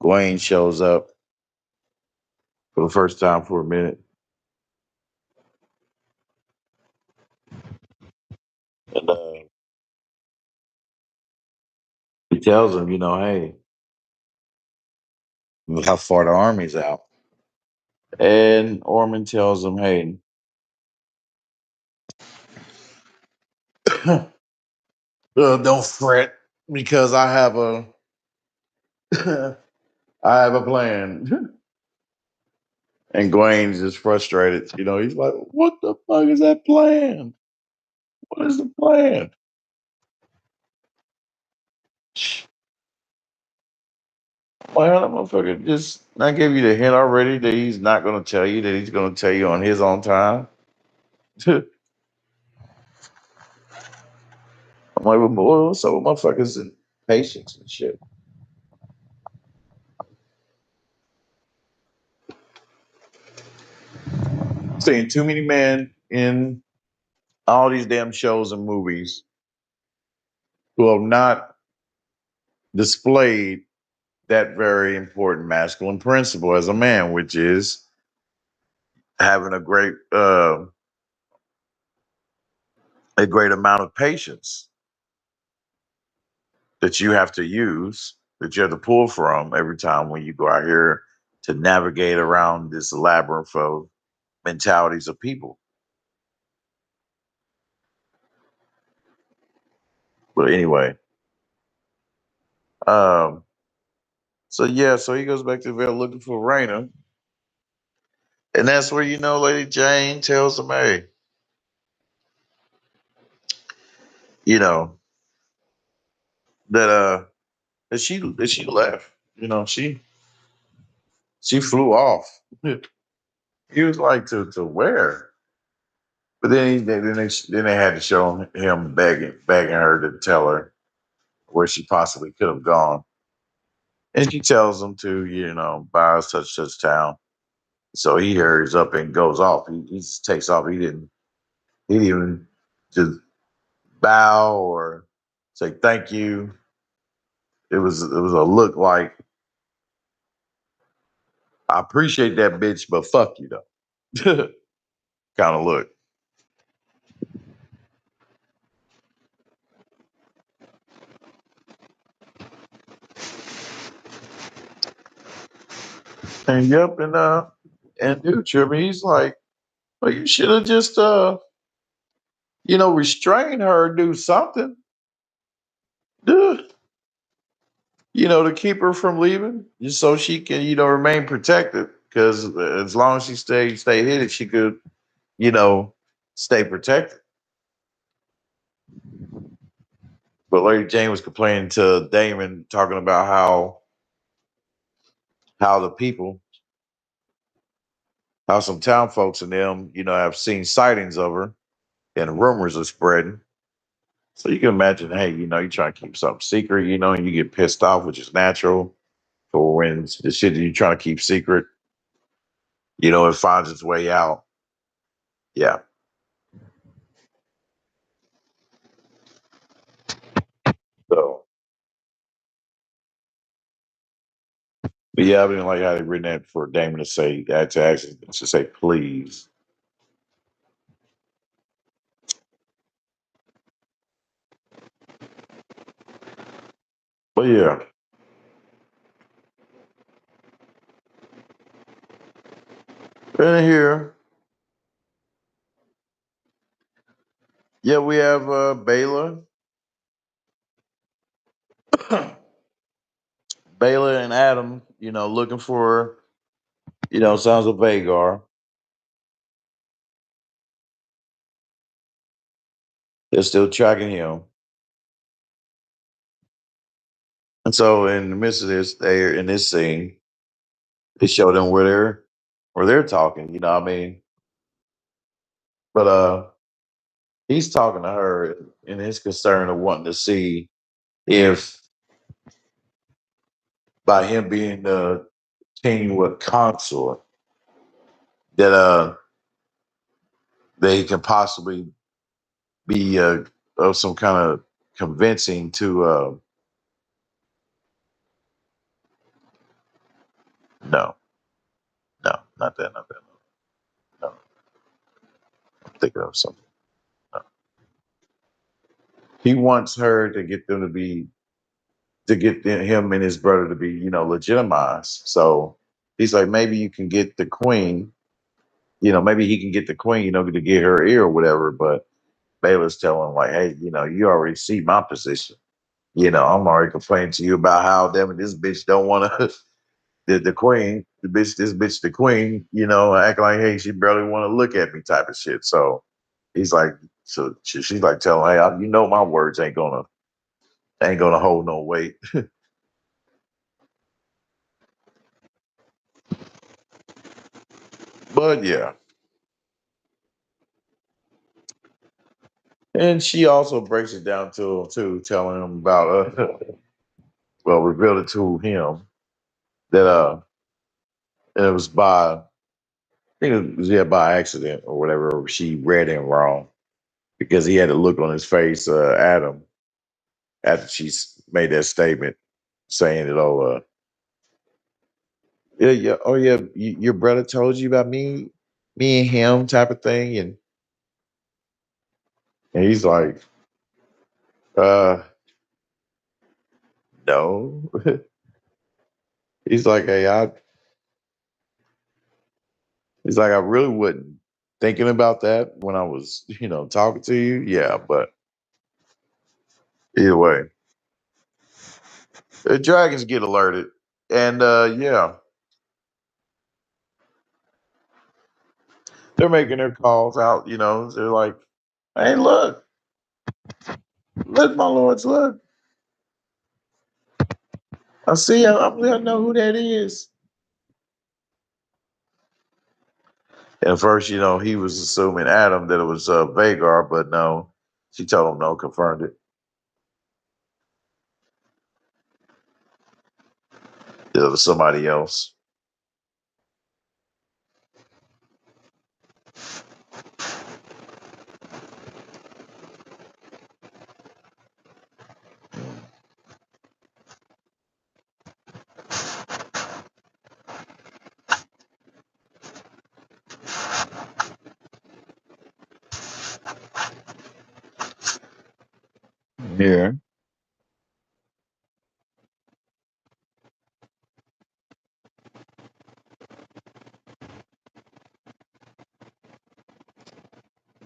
Gwen shows up for the first time for a minute. And he tells him, hey, how far the army's out. And Ormond tells him, hey, don't fret because I have a I have a plan. And Gawain's just frustrated. He's like, what the fuck is that plan? What is the plan? Well, that motherfucker just I gave you the hint already that he's not going to tell you, that he's going to tell you on his own time. I'm like, well, boy, what's up with motherfuckers and patience and shit? Seeing too many men in all these damn shows and movies who have not displayed that very important masculine principle as a man, which is having a great amount of patience that you have to use, that you have to pull from every time when you go out here to navigate around this labyrinth of mentalities of people. But anyway, so he goes back to the Vale looking for Raina. And that's where, Lady Jane tells him, hey, that she left. She flew off. He was like, to where? But then they had to show him begging her to tell her where she possibly could have gone. And she tells him to, buy such town. So he hurries up and goes off. He just takes off. He didn't even just bow or say thank you. It was a look like, I appreciate that bitch, but fuck you though. Kind of look. And yep, and dude, Jimmy, he's like, well, you should have just restrained her, do something, dude. To keep her from leaving, just so she can, remain protected. Because as long as she stay hidden, she could, you know, stay protected. But Lady Jane was complaining to Damon, talking about how the people, how some town folks and them, have seen sightings of her, and rumors are spreading. So you can imagine, hey, you're trying to keep something secret, and you get pissed off, which is natural for when the shit that you're trying to keep secret, it finds its way out. Yeah. So, but yeah, I didn't like how they written that for Damon to say that to say please. But yeah, in here, yeah, we have Bayla, Bayla and Adam, looking for, Sons of Vagar. They're still tracking him. And so in the midst of this, they're in this scene, they show them where they're talking, what I mean? But he's talking to her in his concern of wanting to see if by him being the king with consort that they can possibly be of some kind of convincing to no, no, not that. No, I'm thinking of something. No. He wants her to get them to get him and his brother to be, legitimized. So he's like, maybe you can get the queen, maybe he can get the queen, to get her ear or whatever. But Baylor's telling him like, hey, you already see my position. I'm already complaining to you about how damn it, this bitch don't want to the queen, this bitch, the queen, acting like, hey, she barely want to look at me type of shit. So he's like, so she's like telling, hey, my words ain't gonna hold no weight. But yeah, and she also breaks it down to telling him about well, revealed it to him that it was I think it was yeah by accident or whatever. She read him wrong because he had a look on his face, Adam, after she made that statement saying that, oh, yeah, yeah, oh yeah, your brother told you about me and him type of thing, and he's like, uh, no, he's like, hey, he's like, I really wasn't thinking about that when I was, talking to you, yeah, but either way, the dragons get alerted, and yeah, they're making their calls out, they're like, hey, look, my lords, look. I see. I know who that is. And first, he was assuming Adam that it was Vagar, but no, she told him no, confirmed it. It was somebody else. Yeah.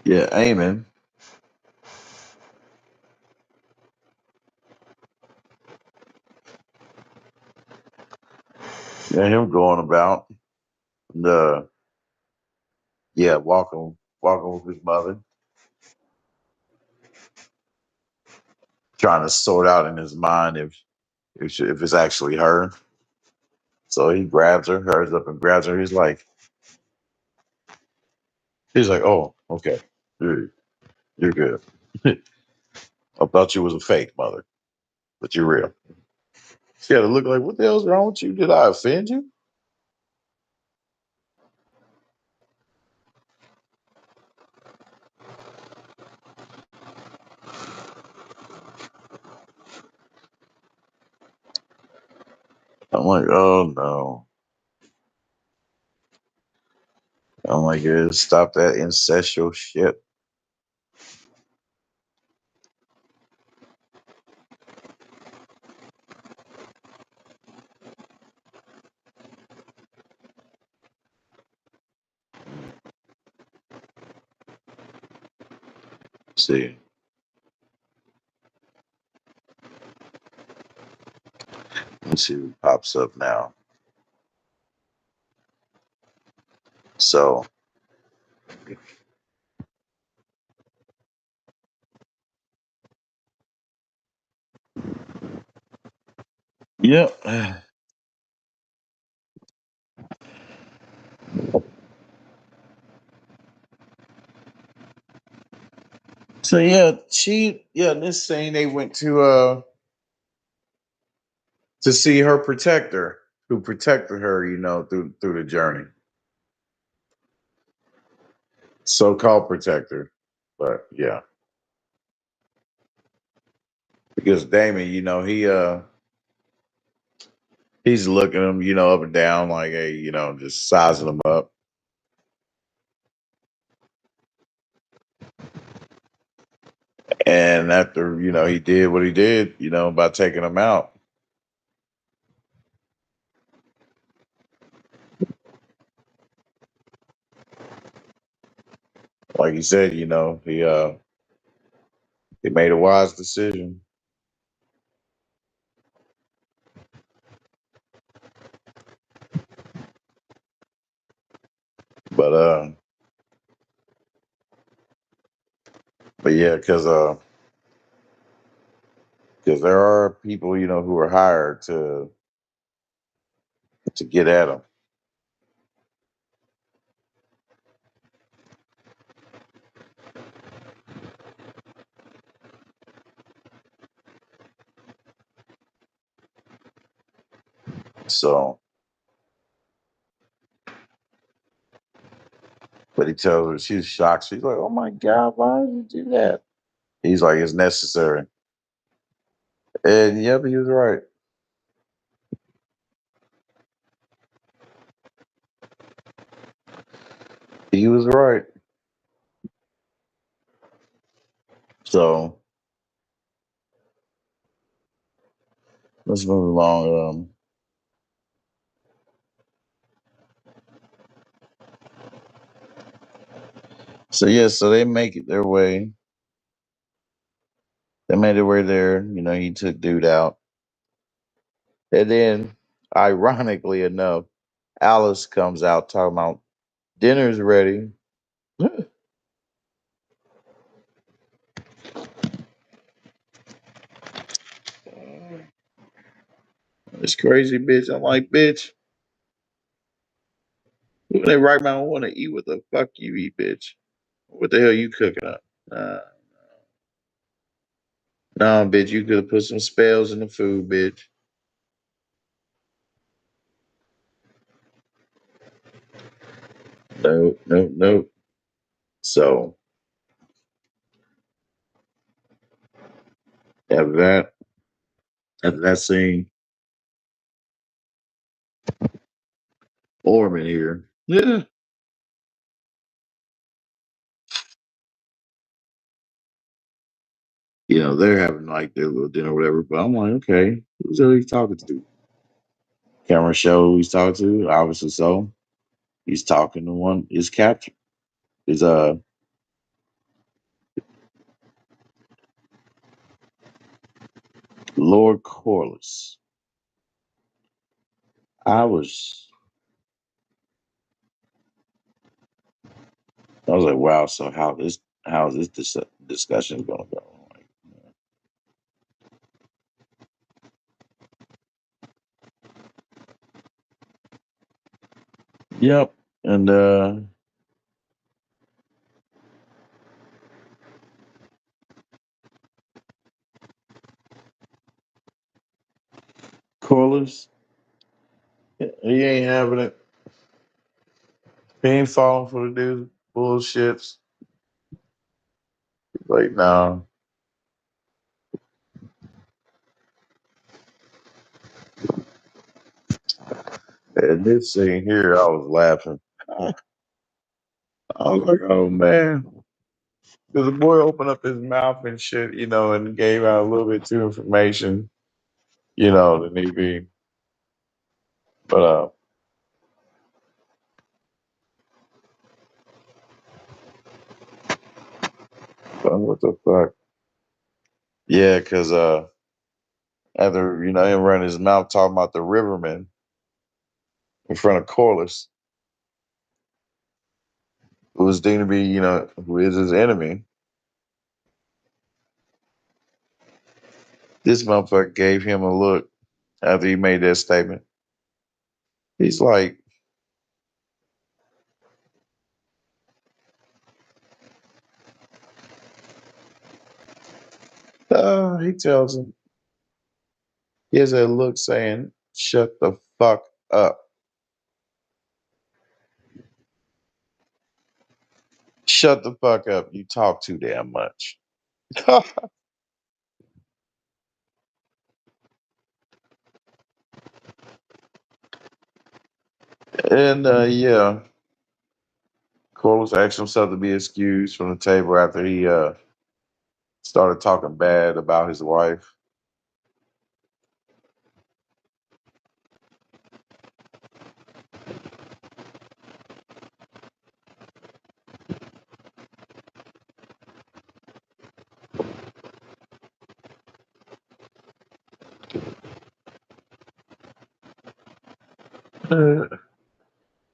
Yeah, Amen. Yeah, him going about the walking with his mother, trying to sort out in his mind if it's actually her. So he grabs her, hurries up and grabs her. He's like, oh, okay, you're good. I thought you was a fake mother, but you're real. She had to look like, what the hell's wrong with you? Did I offend you? I'm like, oh no. I'm like, yeah, stop that incestual shit. See, let's see who pops up now. So, yep. So in this scene they went to see her protector, who protected her, through the journey. So-called protector. But yeah. Because Damon, he's looking him, up and down, like, hey, just sizing him up. And after, he did what he did, by taking him out. Like he said, he made a wise decision. But yeah, because there are people, who are hired to get at him. So, but he tells her, she's shocked. She's like, "Oh my God, why did you do that?" He's like, "It's necessary." And yep, he was right. He was right. So let's move along. So yeah, so they make it their way. They made their way there. He took dude out, and then, ironically enough, Alice comes out talking about dinner's ready. It's crazy, bitch. I'm like, bitch. When they right now, I want to eat what the fuck you eat, bitch. What the hell you cooking up? Nah, nah, bitch. You could have put some spells in the food, bitch. Nope, nope, nope. So after that, after that scene, Orman here. Yeah. They're having like their little dinner or whatever. But I'm like, okay, who's he talking to? Camera show who he's talking to, obviously so. He's talking to one his captain. His Lord Corliss. I was I was like, wow. So how is this discussion going to go? Like, yep. And Corliss, he ain't having it. He ain't falling for the dude's bullshits. Like, nah. And this scene here, I was laughing. I was like, oh man. Because the boy opened up his mouth and shit, and gave out a little bit too information, than he be. But what the fuck? Yeah, because after him running his mouth talking about the Riverman in front of Corliss, who was deemed to be, who is his enemy, this motherfucker gave him a look after he made that statement. He's like, he tells him, he has that look saying, shut the fuck up. Shut the fuck up. You talk too damn much. And yeah, Corliss asked himself to be excused from the table after he started talking bad about his wife.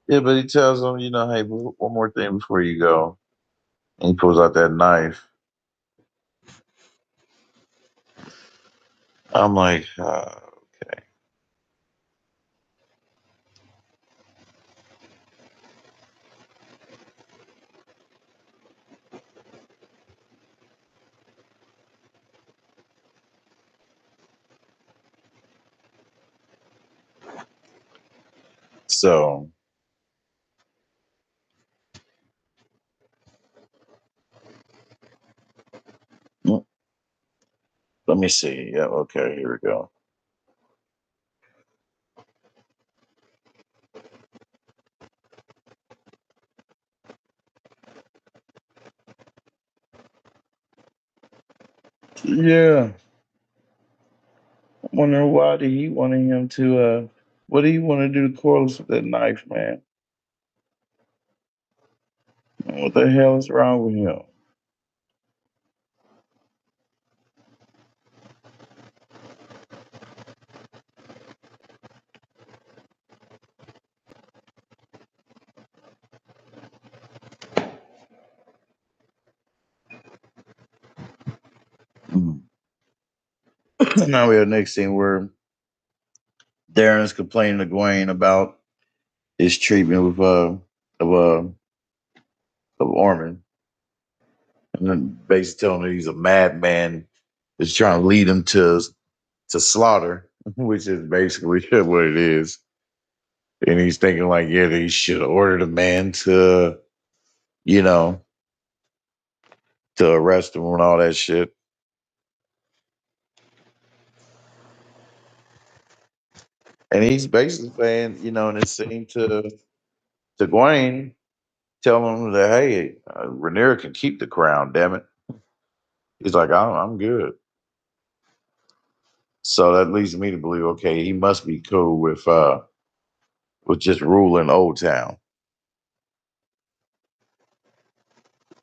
Yeah, but he tells him, hey, one more thing before you go. And he pulls out that knife. I'm like, okay. So mm, let me see. Yeah, okay, here we go. Yeah. I'm wondering why did he wanted him to what do you want to do to Corliss with that knife, man? What the hell is wrong with him? Mm. Now we have the next scene where Darren's complaining to Gwen about his treatment of uh of Orman, and then basically telling him he's a madman that's trying to lead him to slaughter, which is basically what it is. And he's thinking like, yeah, he should have ordered a man you know, to arrest him and all that shit. And he's basically saying, in this scene to Gwen, telling him that, hey, Rhaenyra can keep the crown, damn it. He's like, I'm good. So that leads me to believe, okay, he must be cool with just ruling Old Town.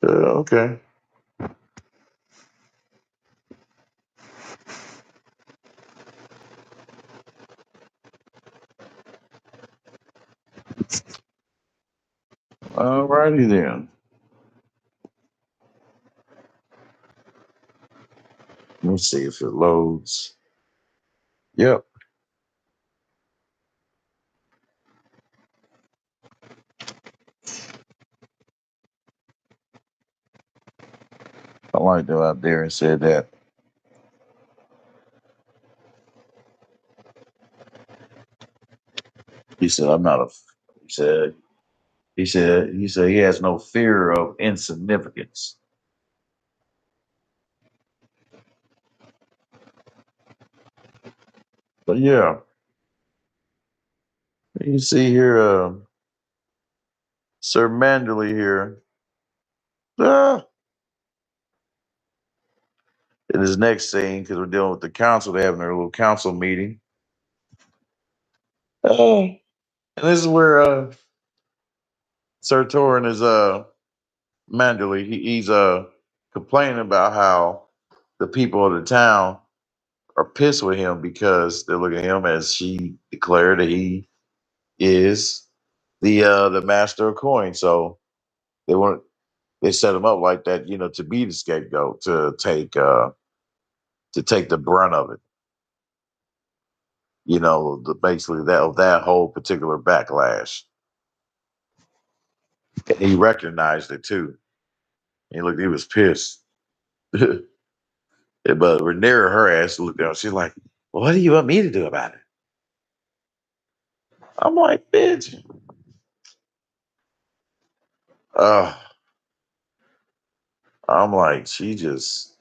Okay. Alrighty then. Let's see if it loads. Yep. I like to go out there and said that. He said, I'm not a, he said, he said he has no fear of insignificance. But yeah, you can see here, Sir Manderley here. Ah, in his next scene, because we're dealing with the council, they're having their little council meeting. And this is where Sir Torin is Manderley. He's complaining about how the people of the town are pissed with him because they look at him as she declared that he is the master of coin. So they want they set him up like that, to be the scapegoat, to take the brunt of it. Basically that whole particular backlash. And he recognized it too. He was pissed. But Rhaenyra, her ass looked down. She's like, well, "What do you want me to do about it?" I'm like, "Bitch." Uh, I'm like, she just.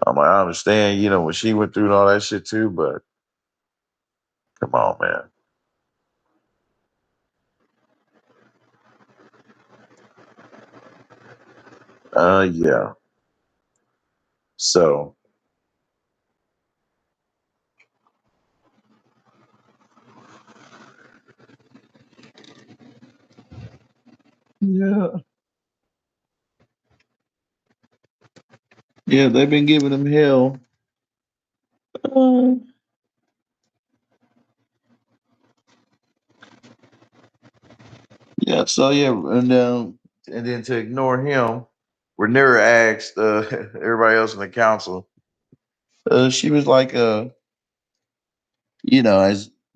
I'm like, I understand, when she went through all that shit too, but come on, man. Yeah. So, yeah. Yeah, they've been giving him hell. Uh, yeah, so yeah, and then to ignore him, Rhaenyra asked everybody else in the council. She was like, as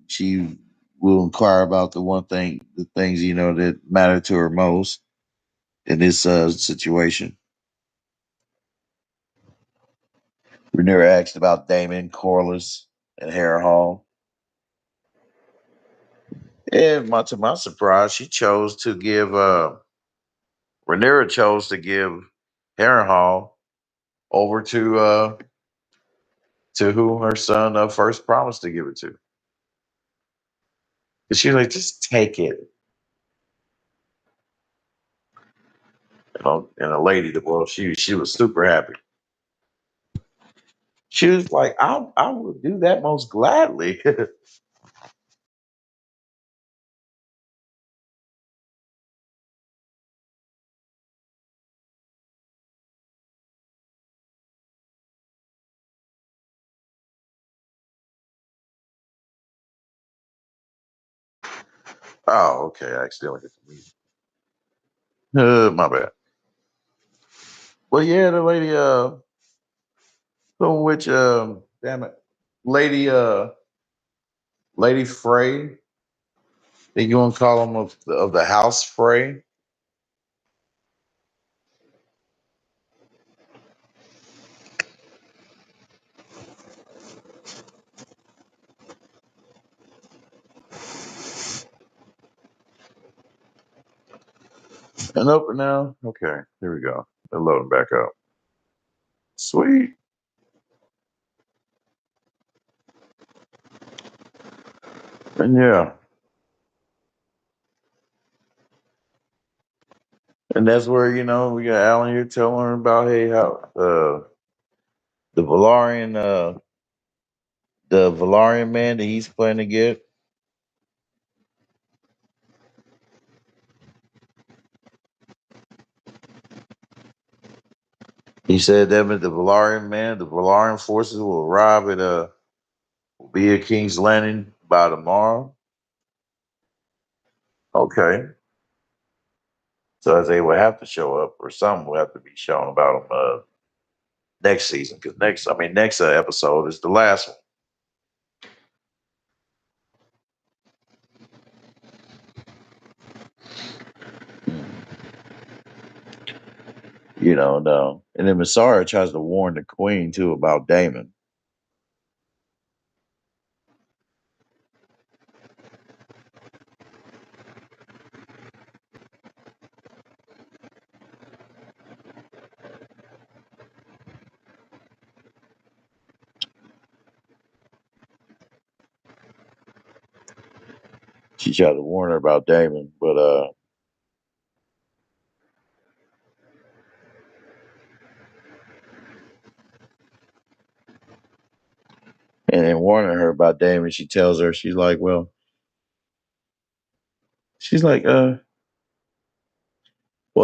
she will inquire about the things that matter to her most in this situation. Rhaenyra asked about Damon, Corliss, and Harrenhal. And to my surprise, she chose to give Rhaenyra chose to give Harrenhal over to who her son first promised to give it to. 'Cause she was like, just take it. And a lady, she was super happy. She was like, I would do that most gladly. Oh, okay. I accidentally hit the mute. My bad. Well, yeah, the lady, which, damn it, lady, Lady Frey. Think you want to call him of the House Frey? And open now. Okay, here we go. They're loading back up. Sweet. And yeah. And that's where, we got Alan here telling her about, hey, how the Valarian man that he's planning to get. He said that the Valarian forces will be at King's Landing by tomorrow. Okay. So they will have to show up, or something will have to be shown about them next season. Because next episode is the last one. No. And then Masara tries to warn the queen too about Damon. She tried to warn her about Damon, but and then warning her about Damon, she tells her, she's like, well,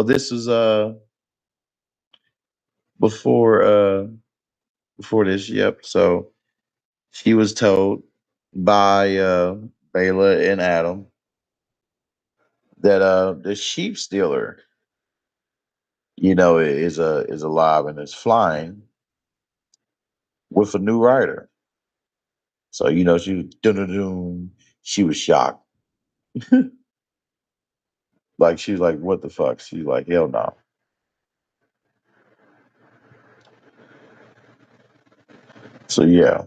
this was before before this, yep. So she was told by Bela and Adam that the sheep stealer, is alive and is flying with a new rider. So she was shocked. Like she was like, what the fuck? She's like, hell no. So yeah.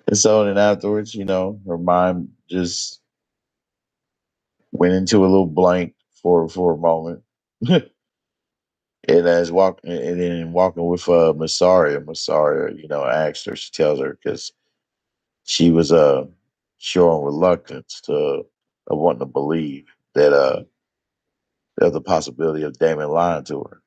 And so then afterwards, her mind just went into a little blank for a moment. And as walking and then walking with Masaria, asked her, she tells her because she was showing reluctance of wanting to believe that there's a possibility of Damon lying to her.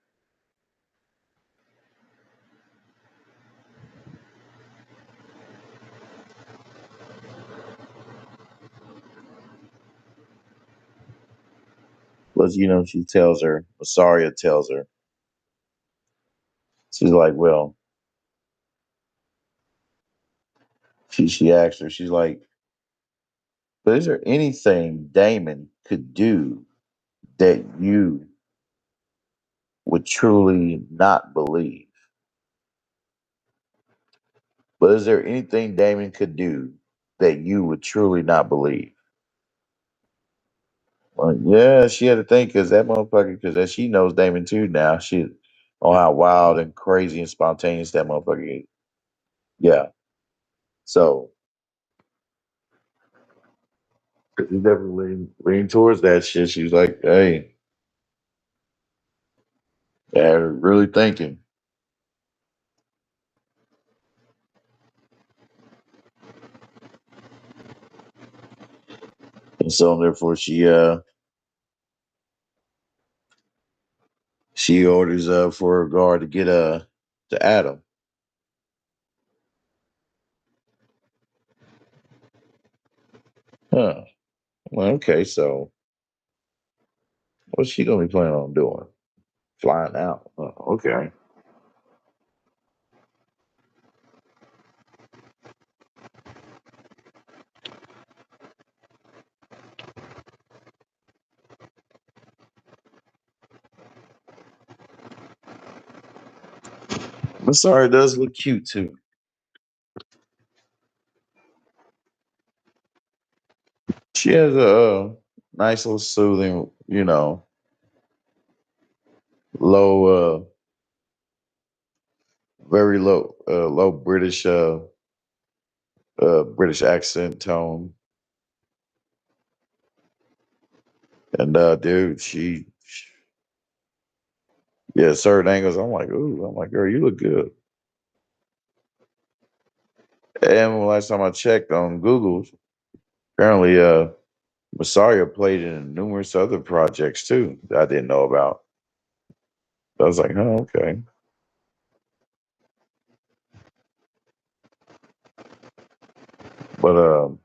But Masaria tells her, she's like, well, she asked her, she's like, but is there anything Damon could do that you would truly not believe? But is there anything Damon could do that you would truly not believe? Well, yeah, she had to think because that motherfucker, because as she knows Damon too now, she on how wild and crazy and spontaneous that motherfucker is. Yeah. So he definitely leaned towards that shit. She was like, hey, yeah, really thinking. And so therefore she orders for a guard to get to Adam. Huh. Well, okay, so what's she gonna be planning on doing? Flying out. Oh, okay. Masari does look cute too. She has a nice little soothing, low, very low British accent tone. And dude, yeah, certain angles. I'm like, ooh, I'm like, girl, you look good. And last time I checked on Google, apparently, Masaria played in numerous other projects too that I didn't know about. I was like, oh, okay. But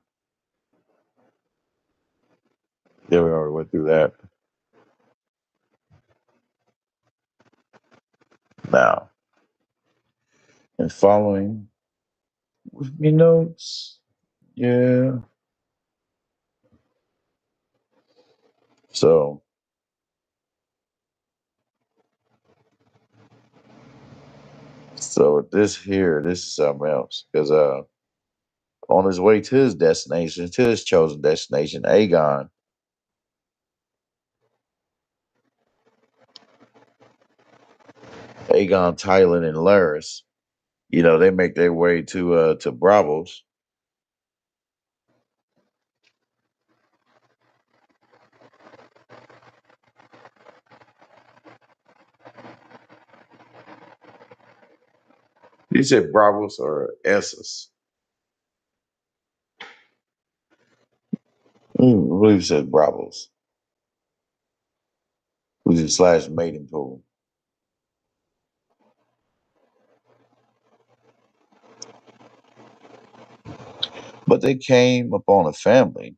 yeah, we already went through that. Now, and following with me notes. Yeah. So this is something else because on his way to his destination, to his chosen destination, Aegon Tylan, and Laris, they make their way to Bravos. You said Bravos or Essos? I believe you said Bravos, which is slash mating pool. But they came upon a family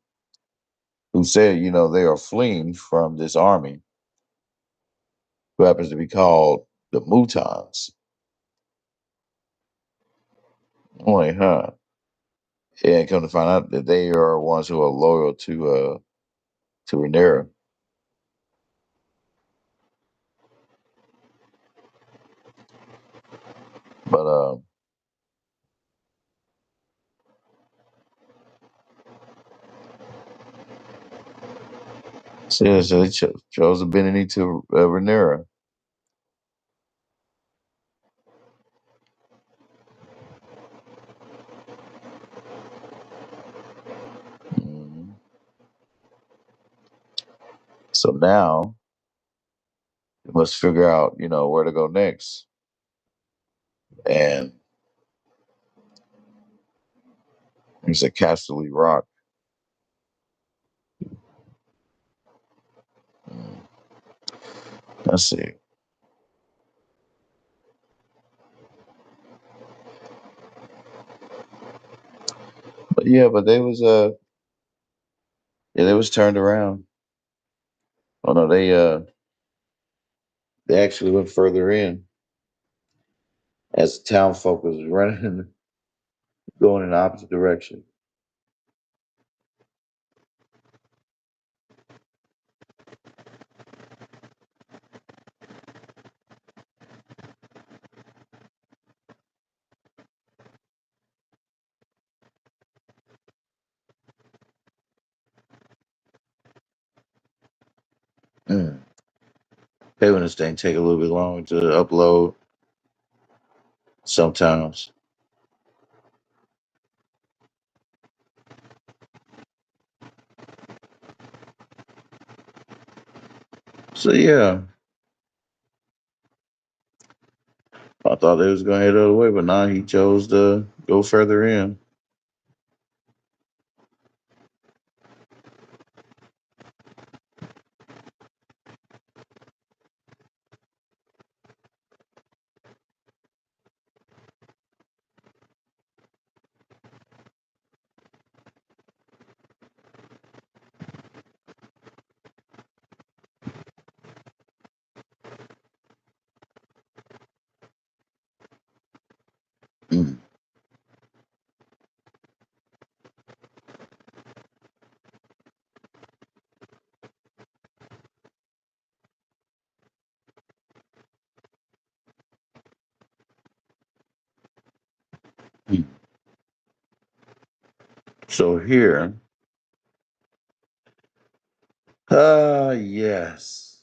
who said, they are fleeing from this army, who happens to be called the Mutons. I'm like, huh? And come to find out that they are ones who are loyal to Rhaenyra. But so they chose to bend the knee to Rhaenyra. Mhm. So now we must figure out, where to go next. And it's a Casterly Rock. Mm. Let's see. But yeah, but they was turned around. Oh no, they actually went further in as the town folk was running, going in the opposite direction. Mm. Hey, when this thing take a little bit longer to upload sometimes. So yeah, I thought they was gonna head the other way, but now he chose to go further in. Mm. Mm. So here, yes,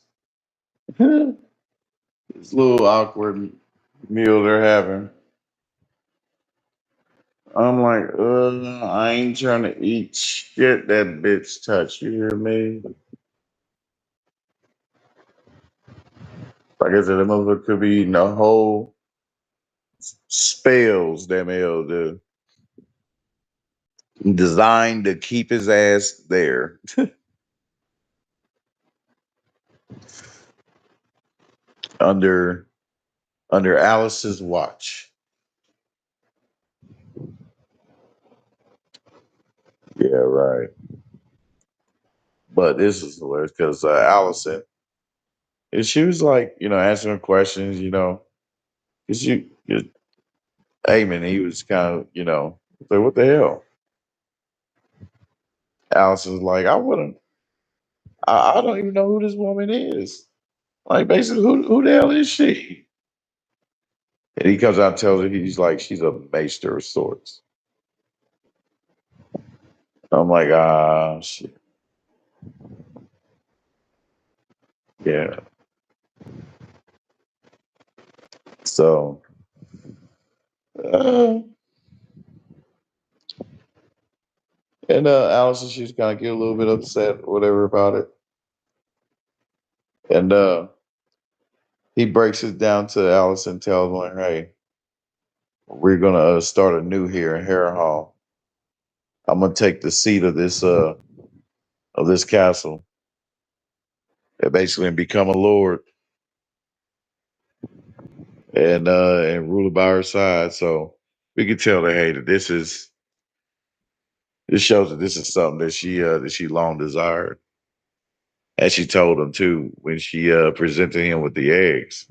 this little awkward meal they're having. I'm like, I ain't trying to eat shit that bitch touch. You hear me? Like I said, the motherfucker could be eating a whole spells that meal do. Designed to keep his ass there under Alice's watch. Yeah, right. But this is hilarious because Allison, and she was like, answering questions, because Heyman, he was kind of, like, what the hell? Allison's like, I don't even know who this woman is. Like, basically, who the hell is she? And he comes out and tells her he's like, she's a maester of sorts. I'm like, shit. Yeah. So, uh, and Allison, she's kind of get a little bit upset or whatever about it. And he breaks it down to Allison, tells her, hey, we're going to start anew here in Harrenhal. I'm going to take the seat of this castle and basically become a lord and rule it by her side. So we can tell that, hey, that this shows that this is something that she long desired. As she told him too when she presented him with the eggs,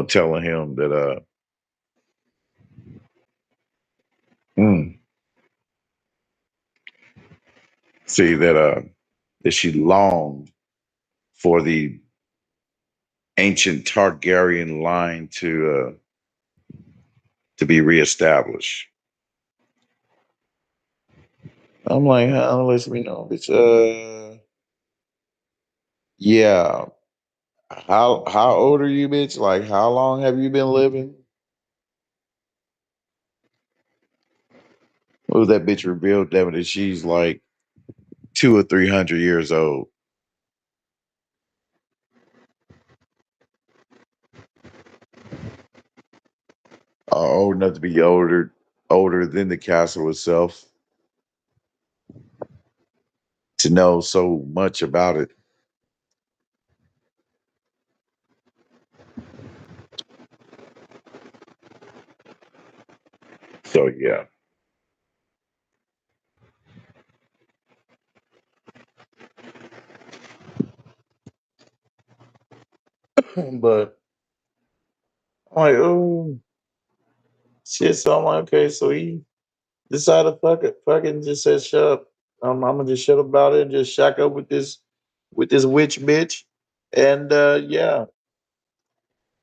telling him that see that she longed for the ancient Targaryen line to be reestablished. I'm like, how lets me know, bitch. Yeah. How old are you, bitch? Like, how long have you been living? What was that bitch revealed that she's like 200 or 300 years old? Old enough to be older than the castle itself, to know so much about it. So yeah. But I'm like, oh shit. So I'm like, okay, so he decided fucking just said shut up. I'm gonna just shut up about it and just shack up with this witch bitch. And yeah.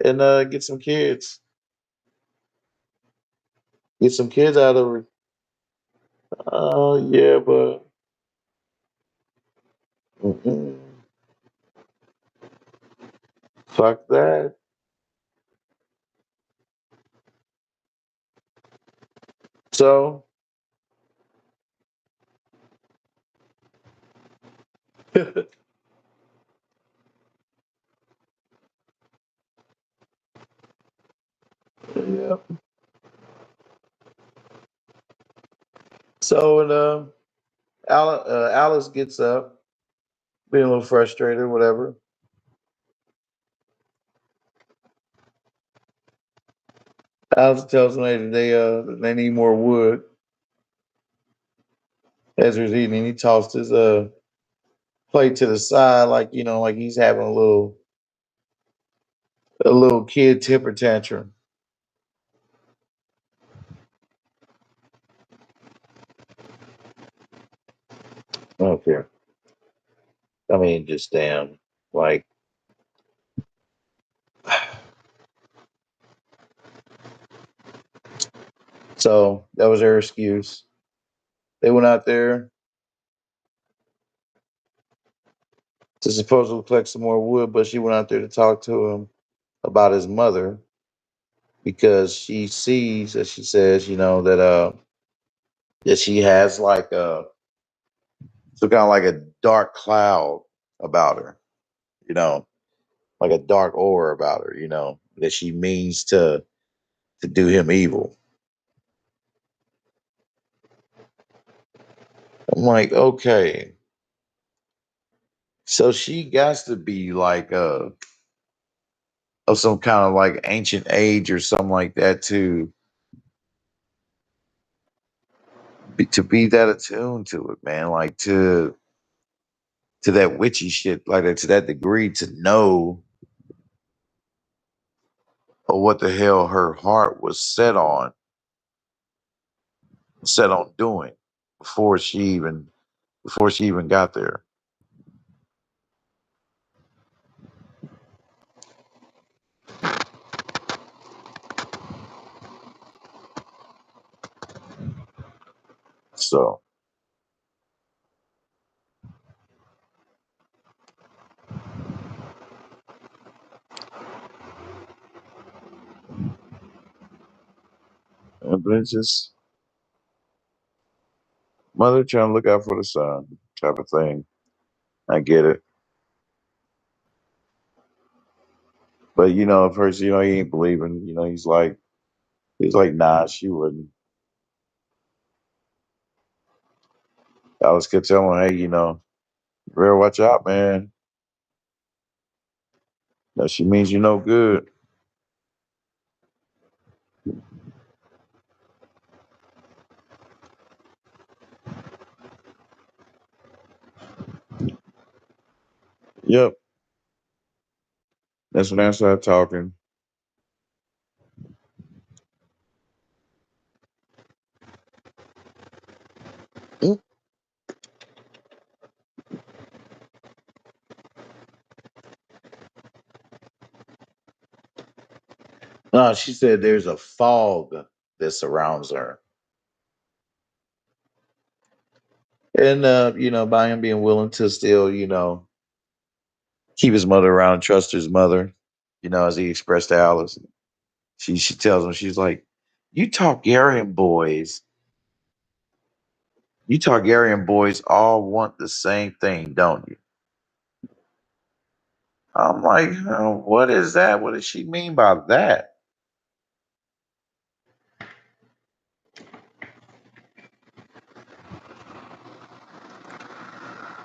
And get some kids. Get some kids out of her. Yeah, but mm-mm, fuck that. So yeah. So and Alice gets up, being a little frustrated, whatever. Alice tells them that they need more wood. Ezra's eating, and he tossed his plate to the side, like like he's having a little kid temper tantrum. Okay, I mean, just damn, like. So that was their excuse. They went out there to supposedly collect some more wood, but she went out there to talk to him about his mother because she sees, as she says, that she has like some kind of like a dark cloud about her, you know, like a dark aura about her, that she means to do him evil. I'm like, okay, so she got to be like of some kind of like ancient age or something like that to be that attuned to it, man. Like to that witchy shit, like that, to that degree, to know or what the hell her heart was set on doing before she even got there. So but it's just mother trying to look out for the son type of thing. I get it. But at first, he ain't believing. He's like, nah, she wouldn't. Alice kept telling him, hey, you better watch out, man. That she means you no good. Yep. That's when I started talking. Mm. No, she said there's a fog that surrounds her. And by him being willing to still, keep his mother around and trust his mother, as he expressed to Alice. She tells him, she's like, You Targaryen boys, you Targaryen boys all want the same thing, don't you? I'm like, what is that? What does she mean by that?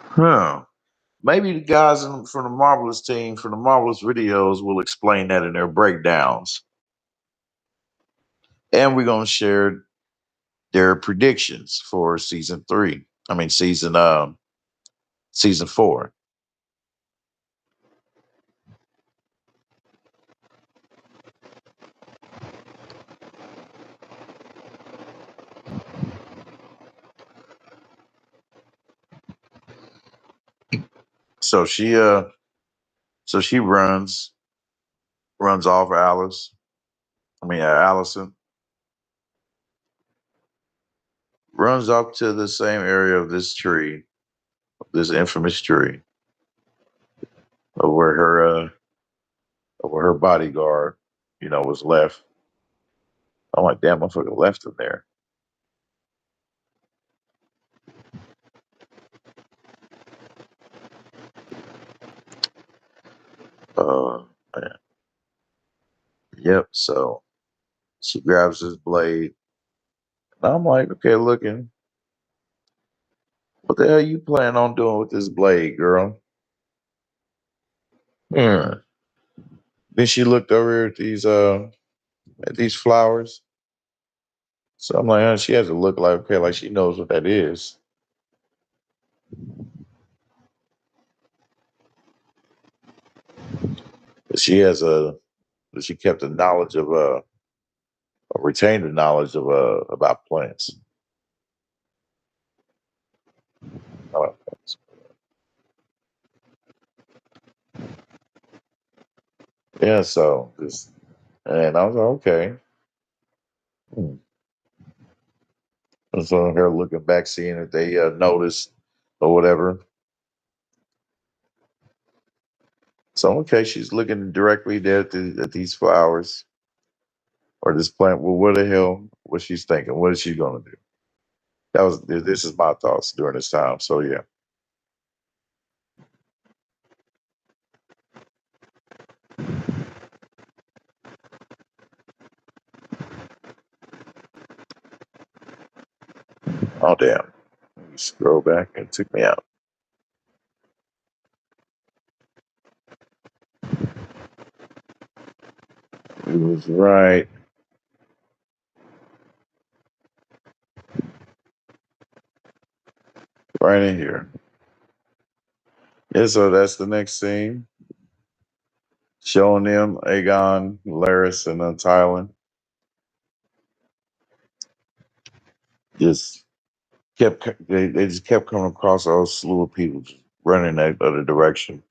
Huh. Maybe the guys from the Marvelous team, from the Marvelous videos, will explain that in their breakdowns. And we're gonna share their predictions for season 3. I mean season 4. So she runs off Alice. I mean Allison runs up to the same area of this tree, this infamous tree, of where her bodyguard, was left. I'm like, damn, motherfucker left him there. Uh, man. Yep. So she grabs his blade. And I'm like, okay, looking, what the hell you plan on doing with this blade, girl? Hmm. Then she looked over at these flowers. So I'm like, she has to look like, okay, like she knows what that is. But she kept the knowledge of retained the knowledge of about plants. Uh, yeah, so this, and I was like, okay. Hmm. And so her looking back, seeing if they noticed or whatever. So okay, she's looking directly there at these flowers or this plant. Well, what the hell was she thinking? What is she gonna do? This is my thoughts during this time. So yeah. Oh damn. Let me scroll back and it took me out. It was right in here. Yeah, so that's the next scene. showing them Aegon, Laris, and Tylan. Just they just kept coming across a whole slew of people just running that other direction.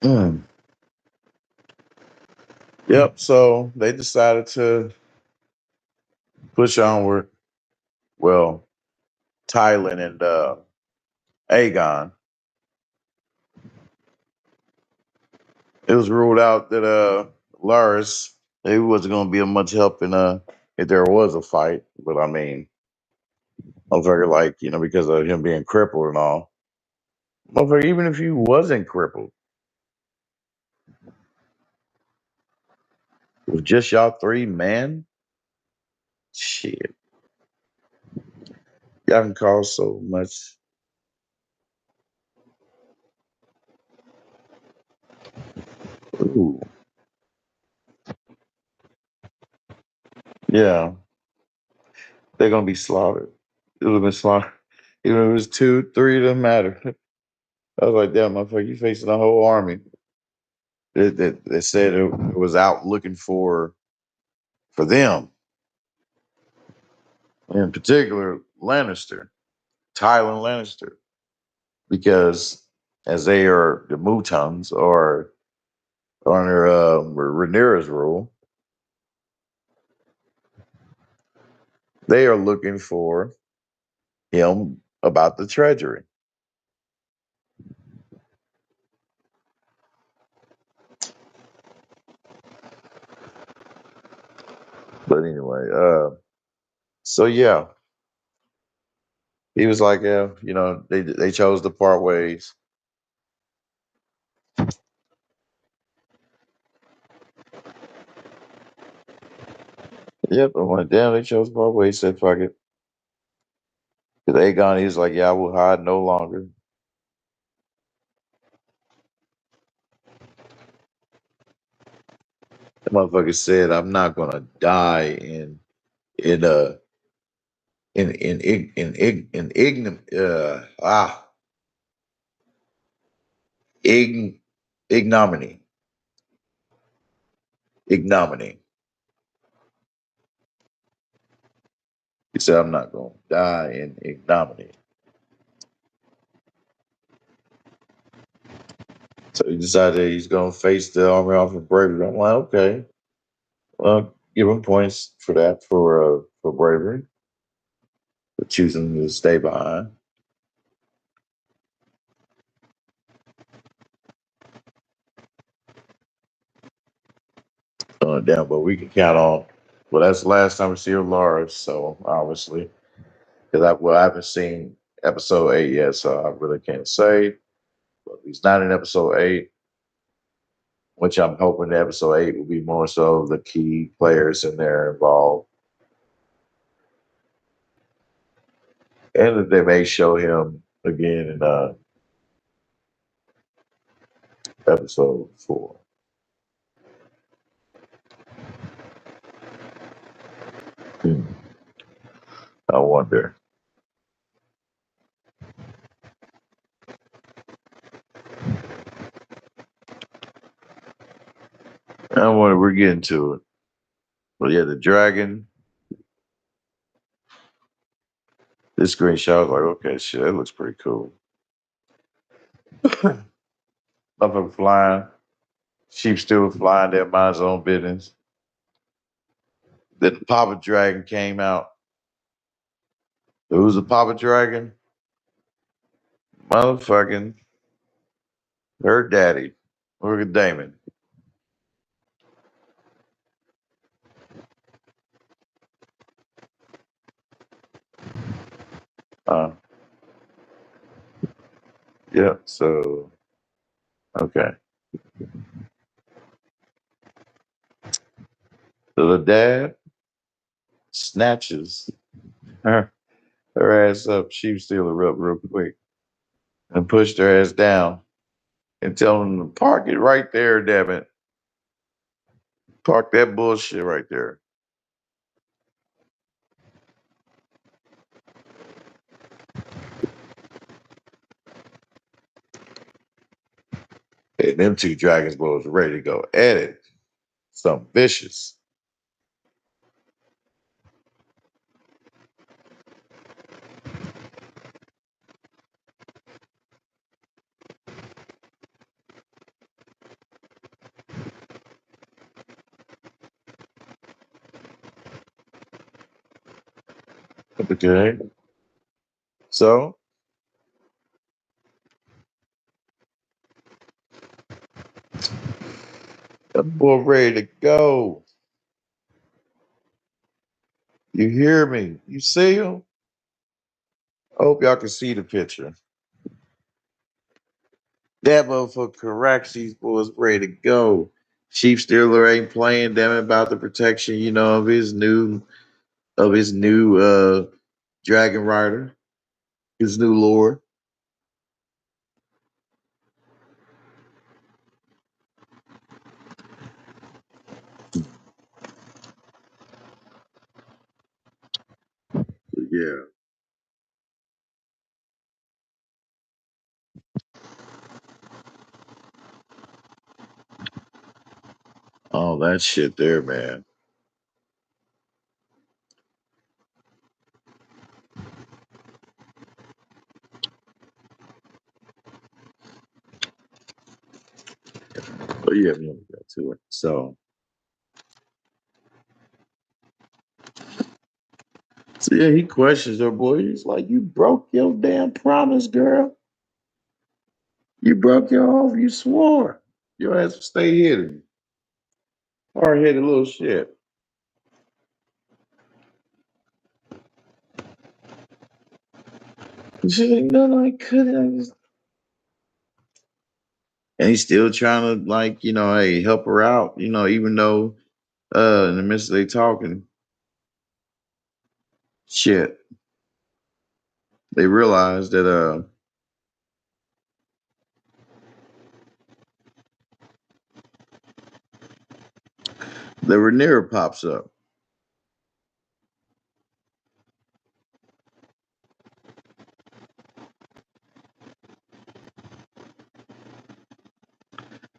Mm. Yep. So they decided to push onward. Well, Tylan and Aegon. It was ruled out that Laris he wasn't going to be of much help in if there was a fight. But I mean, motherfucker, like because of him being crippled and all, motherfucker, even if he wasn't crippled, with just y'all three, man, shit, y'all can cause so much. Ooh, yeah, they're gonna be slaughtered. It would have been slaughtered. Even if it was two, three, it doesn't matter. I was like, damn, motherfucker, you facing a whole army. They said it was out looking for them, in particular Lannister, Tylan Lannister, because as they are the Mutons or under Rhaenyra's rule, they are looking for him about the treasury. But anyway, so yeah, he was like, yeah, they chose to part ways. Yep, I went damn, they chose to part ways. Said fuck it. Because Aegon, he was like, yeah, I will hide no longer. The motherfucker said, I'm not gonna die in uh in ignominy. Ignominy. He said, I'm not gonna die in ignominy. So he decided he's gonna face the army off of bravery. I'm like, okay. Well, give him points for that for bravery. For choosing to stay behind. Damn, but we can count on. Well, that's the last time we see Laura, so obviously, because I haven't seen episode 8 yet, so I really can't say. But he's not in episode 8, which I'm hoping episode 8 will be more so the key players in there involved, and that they may show him again in episode 4. Hmm. I wonder. I wonder. We're getting to it. But yeah, the dragon. This screenshot, I was like, okay, shit, that looks pretty cool. Motherfucker flying. Sheep still flying their mind's own business. Then the Papa Dragon came out. Who's the Papa Dragon? Motherfucking her daddy. Look at Damon. Yeah, so okay. So the dad snatches her ass up. She stealer up real quick and pushed her ass down and tell them to park it right there, damn it. Park that bullshit right there. And them two Dragons boys ready to go at it. Something vicious. Okay. So that boy ready to go. You hear me? You see him? I hope y'all can see the picture. That motherfucker corrects these boys ready to go. Chief Steeler ain't playing damn it about the protection, of his new Dragon Rider, his new lord. Yeah. Oh, that shit there, man. But yeah, we only got to it. So yeah, he questions her, boy. He's like, "You broke your damn promise, girl. You broke your oath. You swore. Your ass would stay hidden. Hard headed little shit." And she's like, "No, I couldn't. I just..." And he's still trying to hey, help her out, even though in the midst of they talking shit, they realize that the Rhaenyra pops up.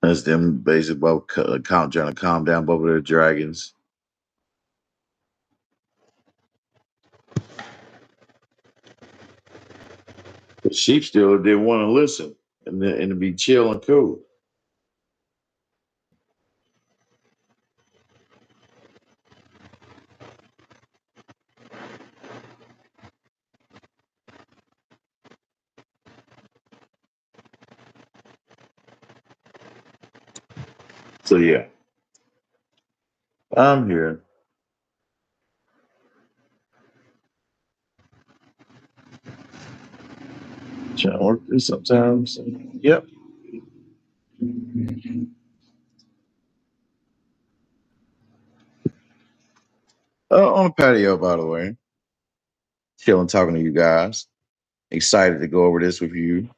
That's them basically both trying to calm down both of their dragons. But Sheep still didn't want to listen and to be chill and cool. So yeah, I'm here. Trying to work this sometimes. Yep. On the patio, by the way. Chilling, talking to you guys. Excited to go over this with you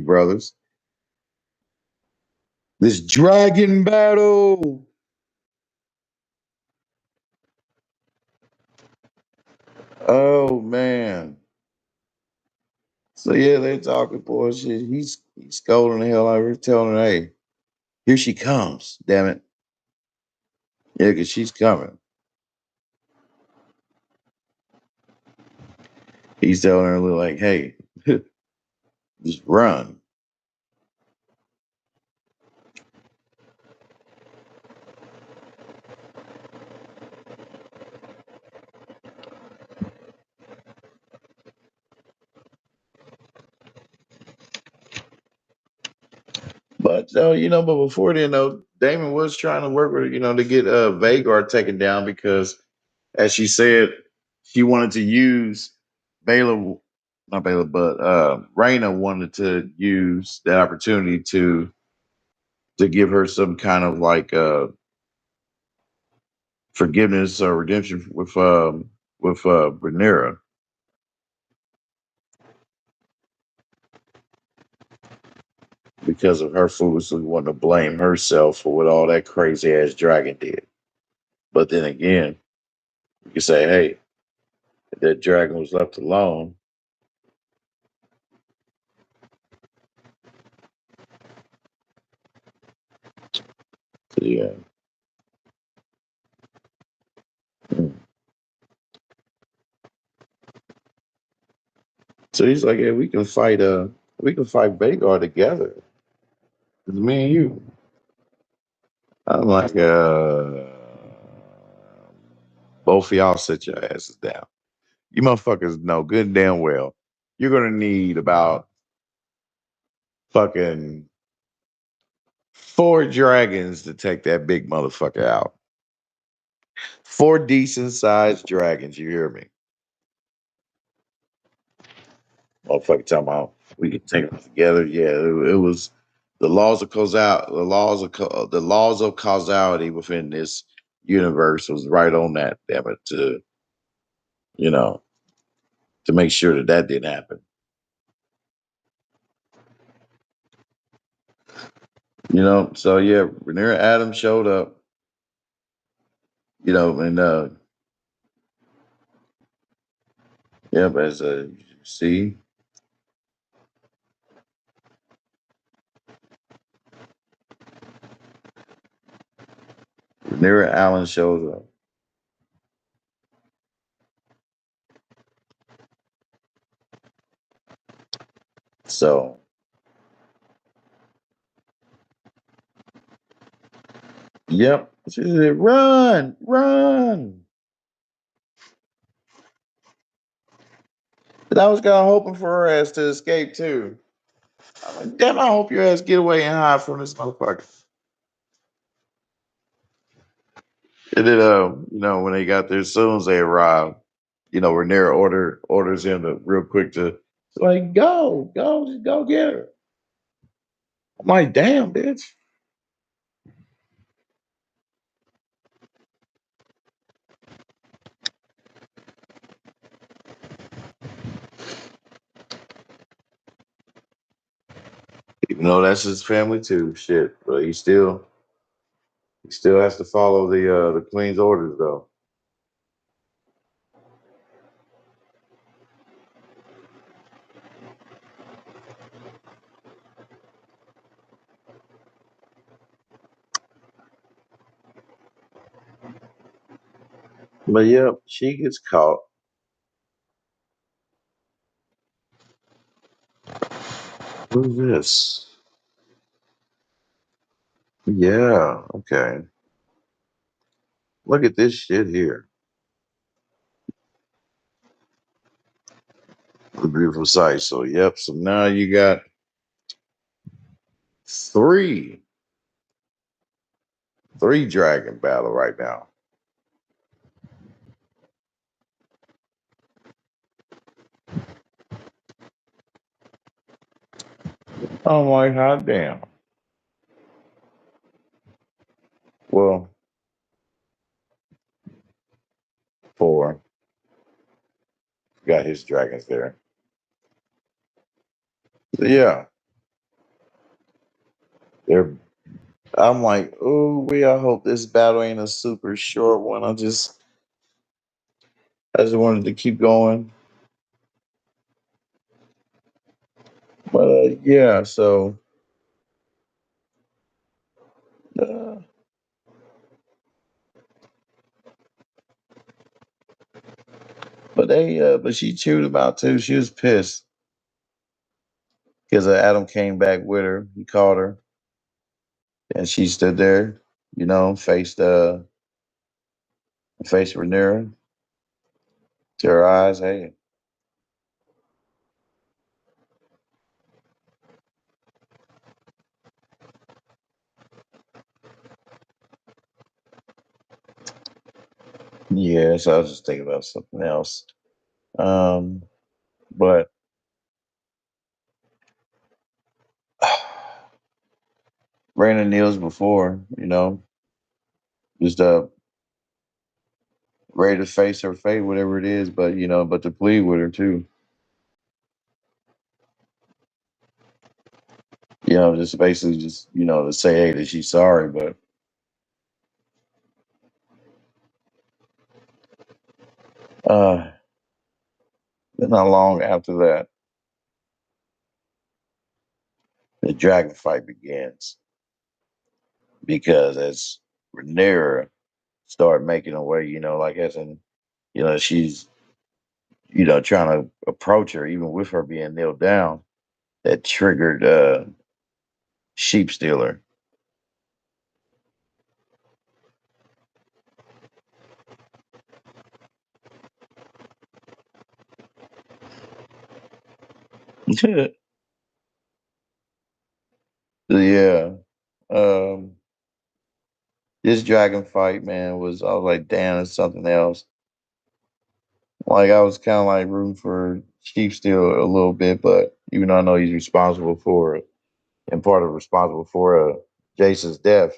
brothers. This dragon battle. Oh man. So yeah, they talking bullshit. He's scolding the hell out of her, telling her, "Hey, here she comes. Damn it. Yeah, because she's coming." He's telling her like, "Hey, just run." But but before then, though, Damon was trying to work with her, to get Vagar taken down because, as she said, she wanted to use Baylor, not Baylor, but Raina wanted to use that opportunity to give her some kind of forgiveness or redemption with with Rhaenyra. Because of her foolishly wanting to blame herself for what all that crazy ass dragon did. But then again, you can say, hey, if that dragon was left alone, yeah. Mm. So he's like, yeah, we can fight Vagar together. It's me and you. I'm like, both of y'all sit your asses down. You motherfuckers know good and damn well you're gonna need about fucking 4 dragons to take that big motherfucker out. 4 decent sized dragons, you hear me? Motherfucker talking about we can take them together. Yeah, it was the laws of causality, the laws of causality within this universe was right on that, damn it, you know, to make sure that that didn't happen. So yeah, Rhaenyra Adams showed up, and yep, as see, Rhaenyra Allen shows up. So yep, she said, "Run, run!" But I was kind of hoping for her ass to escape too. I'm like, damn, I hope your ass get away and hide from this motherfucker. And then, when they got there, as soon as they arrived, Rhaenyra orders him to real quick to like go, just go get her. I'm like, damn, bitch. Even though that's his family too, shit. But he still has to follow the queen's orders though. But yeah, she gets caught. Who's this? Yeah, okay. Look at this shit here. The beautiful sight. So yep. So now you got three, three dragon battle right now. I'm like, hot damn. Well, 4 got his dragons there. So yeah, they're. I'm like, oh, I hope this battle ain't a super short one. I just wanted to keep going. But yeah, so uh, but she chewed about too. She was pissed because Adam came back with her. He called her, and she stood there, faced Rhaenyra to her eyes. Hey, yeah. So I was just thinking about something else. Um, but Brandon Neal's before, just ready to face her fate, whatever it is, but but to plead with her too. Just basically just, to say, hey, that she's sorry, but uh not long after that, the dragon fight begins because as Rhaenyra started making her way, like as in, she's, trying to approach her, even with her being kneeled down, that triggered Sheep Stealer. Yeah. Um, this dragon fight, man, I was like, damn, it's something else. Like I was kind of like rooting for Chief Stealer a little bit, but even though I know he's responsible for it and part of responsible for Jason's death,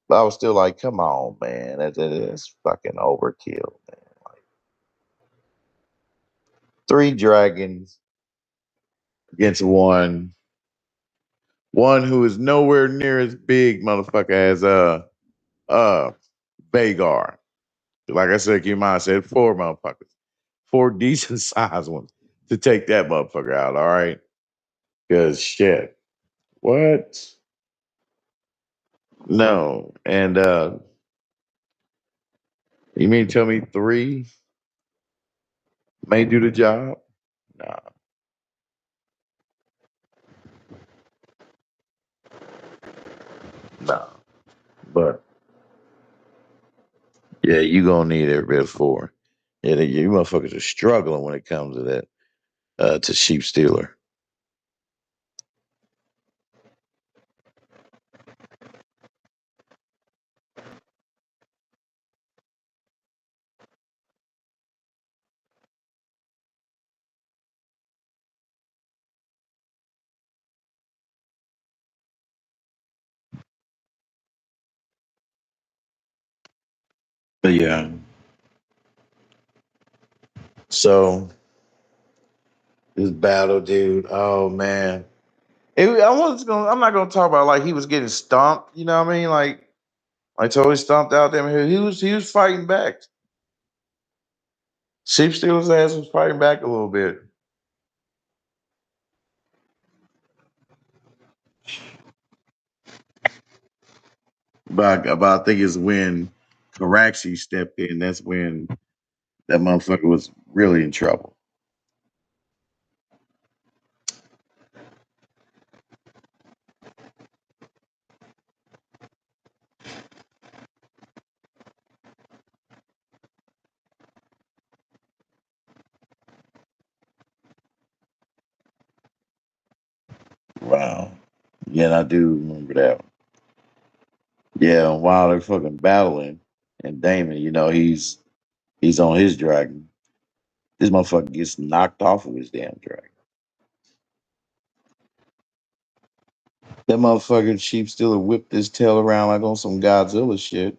but I was still like, come on, man, that's fucking overkill, man. Like, three dragons against one who is nowhere near as big, motherfucker, as uh Vagar. Like I said, keep in mind, I said four motherfuckers, four decent sized ones to take that motherfucker out. All right, because shit, what? No, and you mean tell me three may do the job? Nah, nah. But yeah, you gonna need every bit of four. Yeah, you motherfuckers are struggling when it comes to that. To Sheep Stealer. But yeah, so this battle, dude. Oh man, I'm not gonna talk about like he was getting stomped. You know what I mean? Like I totally stomped out them. He was fighting back. Sheep Stealer's ass was fighting back a little bit. But I think it's when Karaxi stepped in. That's when that motherfucker was really in trouble. Wow. Yeah, and I do remember that. Yeah, and while they're fucking battling, and Damon, he's on his dragon. This motherfucker gets knocked off of his damn dragon. That motherfucking sheep stealer whipped his tail around like on some Godzilla shit.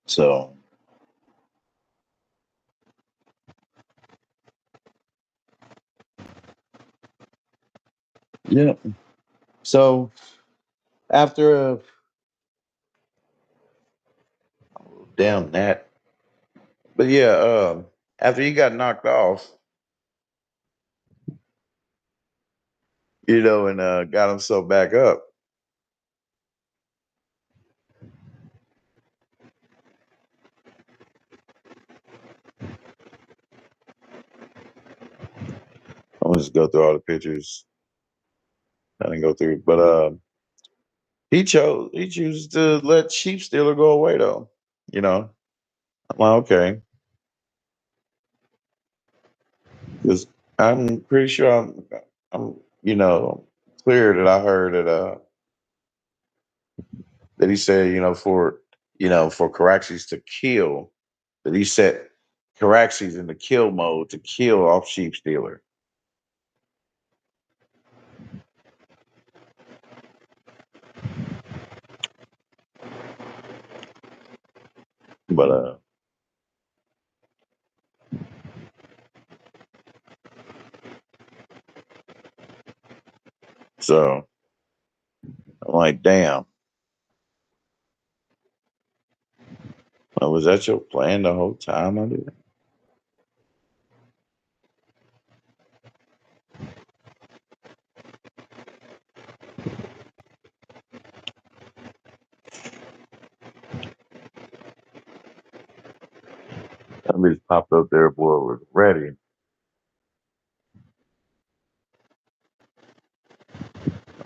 So yeah. So after damn that, but yeah, after he got knocked off, and got himself back up. I'm gonna just go through all the pictures. I didn't go through, but he chooses to let Sheep Stealer go away though. You know, I'm like, okay, because I'm pretty sure I'm clear that I heard that he said, for Caraxes to kill, that he set Caraxes in the kill mode to kill off Sheep Stealer. But so I'm like, damn. Was that your plan the whole time, my dude? That bitch popped up there, boy, was ready.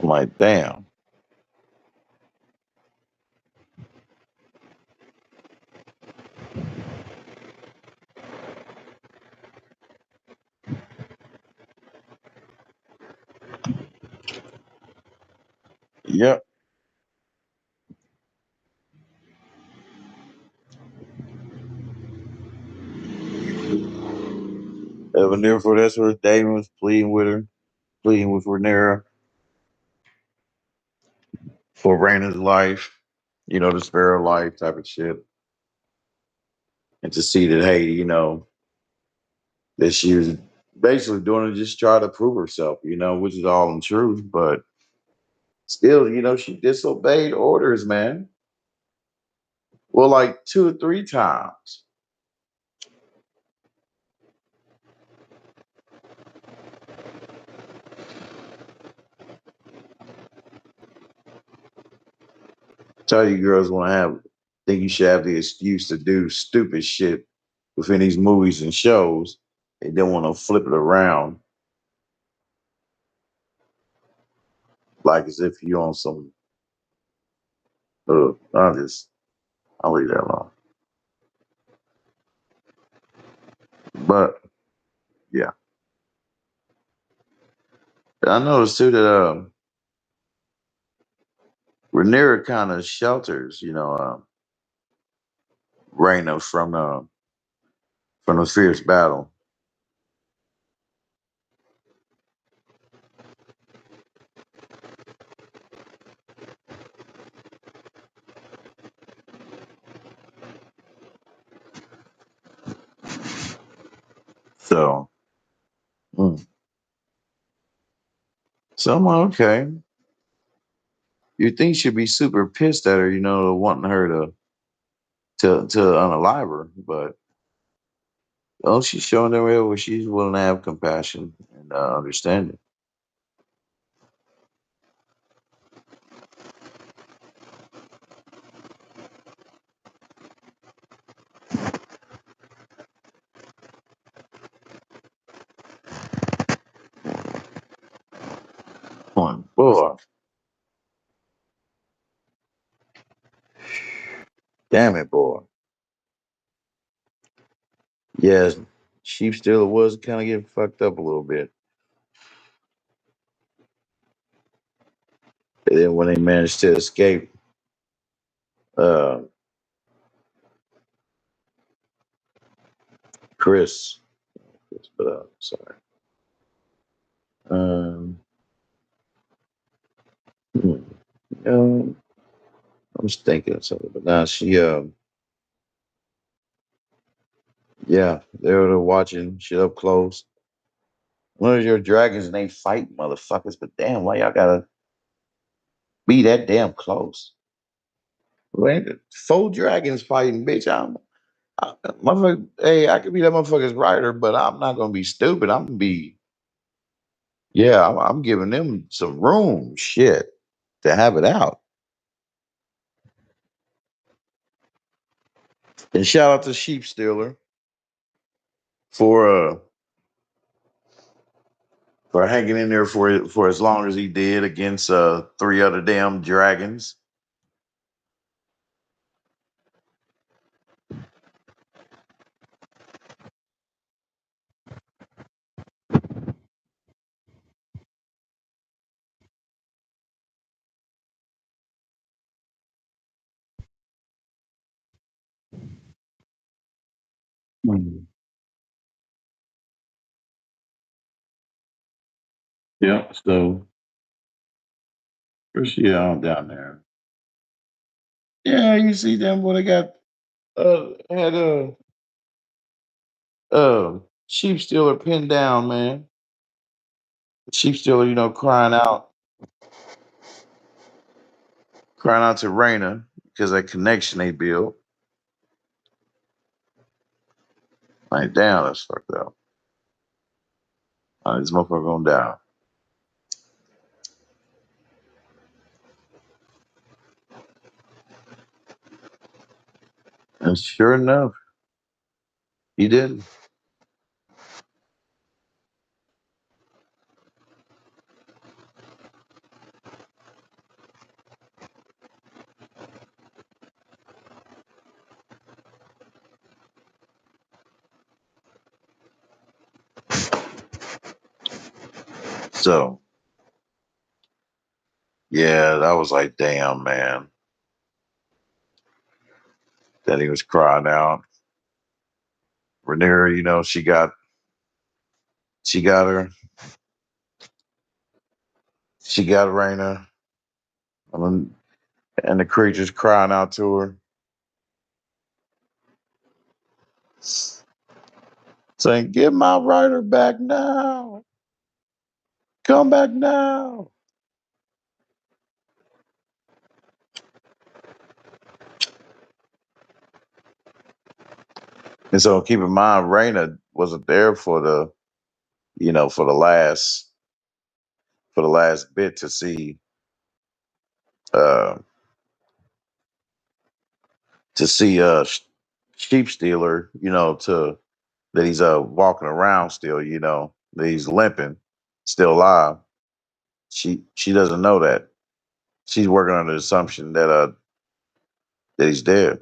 I'm like, damn. Yep. Evan therefore that's where Damon was pleading with her, pleading with Rhaenyra for Rhaenyra's life, you know, the spare her life type of shit. And to see that, hey, you know, that she was basically doing it just try to prove herself, you know, which is all in truth, but still, you know, she disobeyed orders, man. Well, like 2 or 3 times. Tell you girls want to have think you should have the excuse to do stupid shit within these movies and shows. They don't want to flip it around like as if you on some. I'll leave that alone. But yeah, I noticed too that Rhaenyra kind of shelters, you know, Rhaena from the fierce battle. So, mm. So I'm like, okay. You think she'd be super pissed at her, you know, wanting her to unalive her, but oh, she's showing them where she's willing to have compassion and understanding. Boy, damn it, boy. Yes, Sheep Stealer was kind of getting fucked up a little bit. And then when they managed to escape, uh, Chris, but sorry. Um, hmm, um, I was thinking of something, but now yeah, they were watching shit up close. One of your dragons and they fight motherfuckers, but damn, why y'all gotta be that damn close? Man, 4 dragons fighting, bitch. Motherfucker, hey, I could be that motherfucker's rider, but I'm not gonna be stupid. I'm gonna be, yeah, I'm giving them some room, shit, to have it out. And shout out to Sheep Stealer for for hanging in there for as long as he did against 3 other damn dragons. Yeah, so where's she on down there? Yeah, you see them when they got had sheep stealer pinned down, man. Sheep stealer, crying out to Raina because that connection they built. Like, damn, that's fucked up. This motherfucker going down. And sure enough, he did. So, yeah, that was like, damn, man. That he was crying out. Rhaenyra, she got her, she got Raina, and the creature's crying out to her, saying, "Get my rider back now! Come back now!" And so, keep in mind, Raina wasn't there for for the last bit uh, to see sheep stealer, to that he's walking around still, that he's limping, still alive. She doesn't know that. She's working on the assumption that he's dead.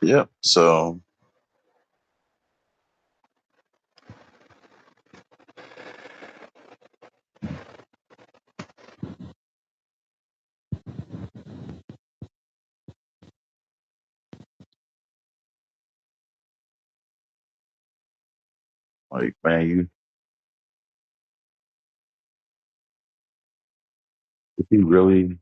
Yep. So like, man, you really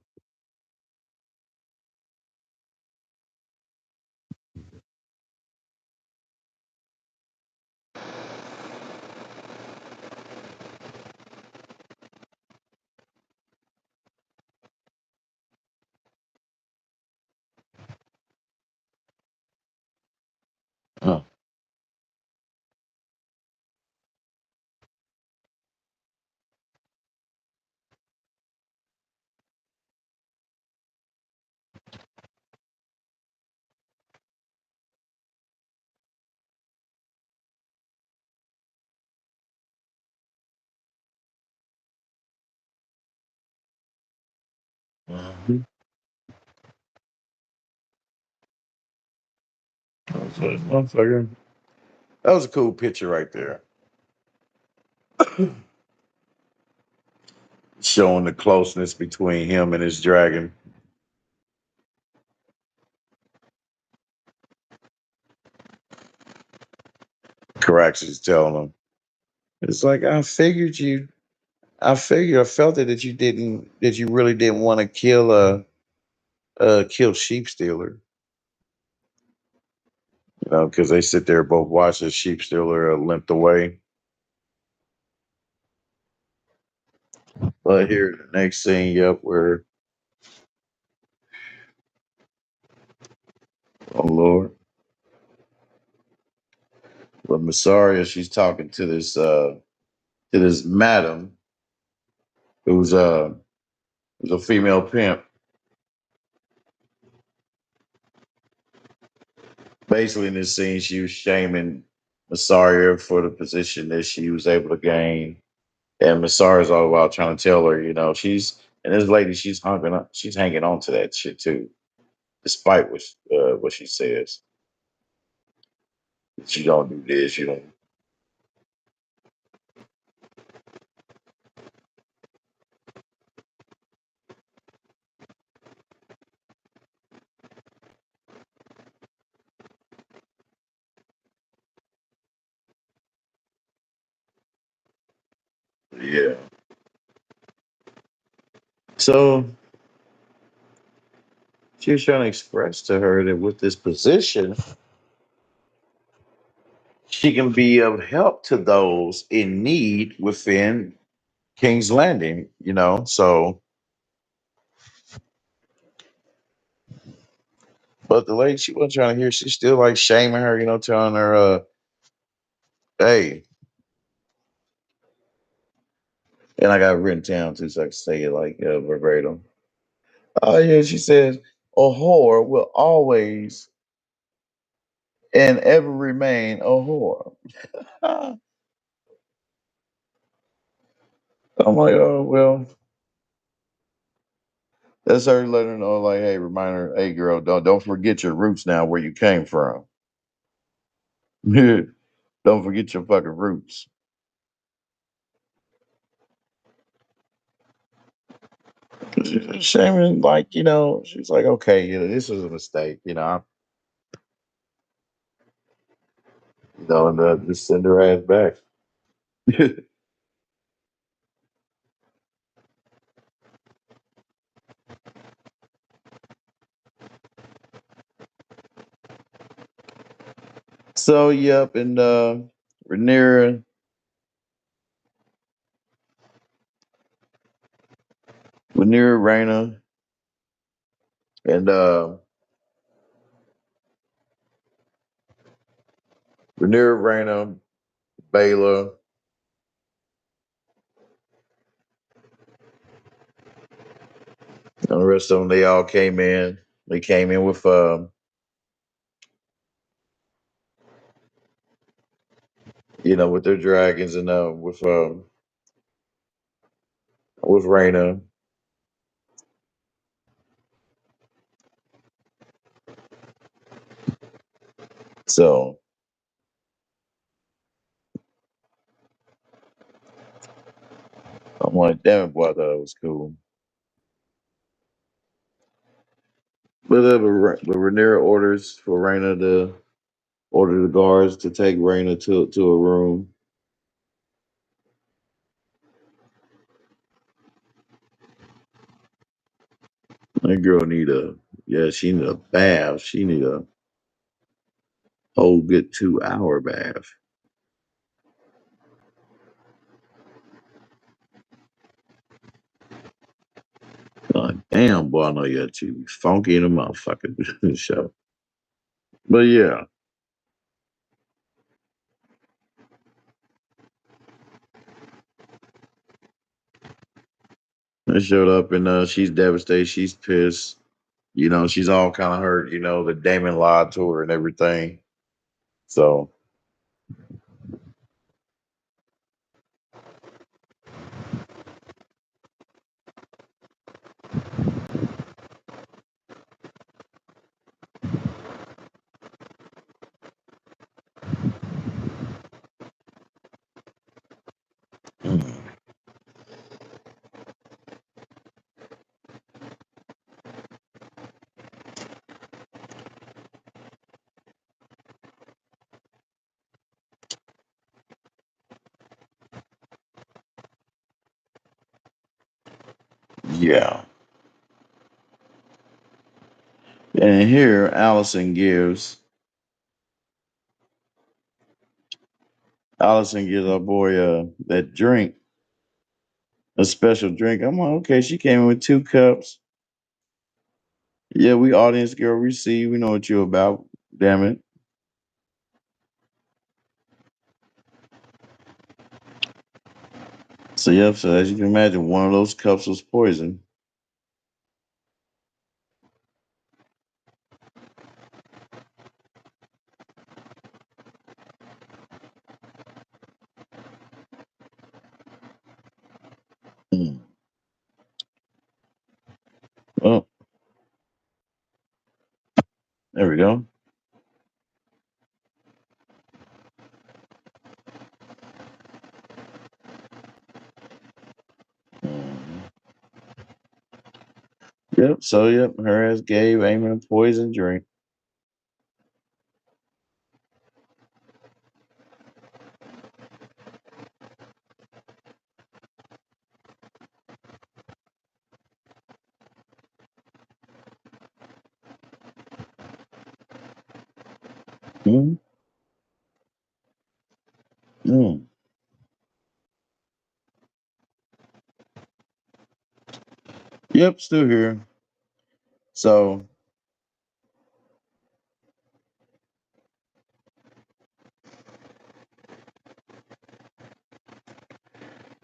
uh, mhm. Motherfucker. That was a cool picture right there. Showing the closeness between him and his dragon. Caraxes telling him, it's like, I felt it that you really didn't want to kill sheep stealer. Because they sit there both watch the sheep stealer limped away. But here, the next scene, yep, where, oh Lord, but Massaria, she's talking to this madam who's who's a female pimp. Basically, in this scene, she was shaming Massaria for the position that she was able to gain, and Massaria's all about trying to tell her, and this lady, she's hanging on to that shit too, despite what she says. She don't do this, you don't. Yeah. So she was trying to express to her that with this position, she can be of help to those in need within King's Landing, you know. So, but the lady she wasn't trying to hear, she's still like shaming her, you know, telling her, hey, and I got it written down too, so I can say it like verbatim. Oh, yeah, she says, a whore will always and ever remain a whore. I'm like, oh, well, that's her letting her know, like, hey, remind her, hey, girl, don't forget your roots now, where you came from. Don't forget your fucking roots. Shaming, like, you know, she's like, okay, you know, this was a mistake, you know, and just send her ass back. So, yep, and Rhaenyra, Rhaenyra, and Rhaenyra, Baylor, and the rest of them, they all came in. They came in with, you know, with their dragons and with Rhaena. So I'm like, damn it, boy, I thought it was cool. But Rhaenyra orders for Rhaena to order the guards to take Rhaena to a room. That girl need a she need a bath. She need a whole good 2 hour bath. Like, damn, boy, I know you got you funky in the motherfucking show. But yeah, I showed up and she's devastated. She's pissed. You know, she's all kind of hurt. You know, that Damon lied to her and everything. So yeah. And here Allison gives our boy that drink, a special drink. I'm like, okay, she came in with 2 cups. Yeah, we audience girl, we see, we know what you're about. Damn it. So yep, so as you can imagine, one of those cups was poison. Mm. Oh, there we go. Mhm. Yep, so yep, her ass gave Eamon a poison drink. Mm, mm. Yep, still here. So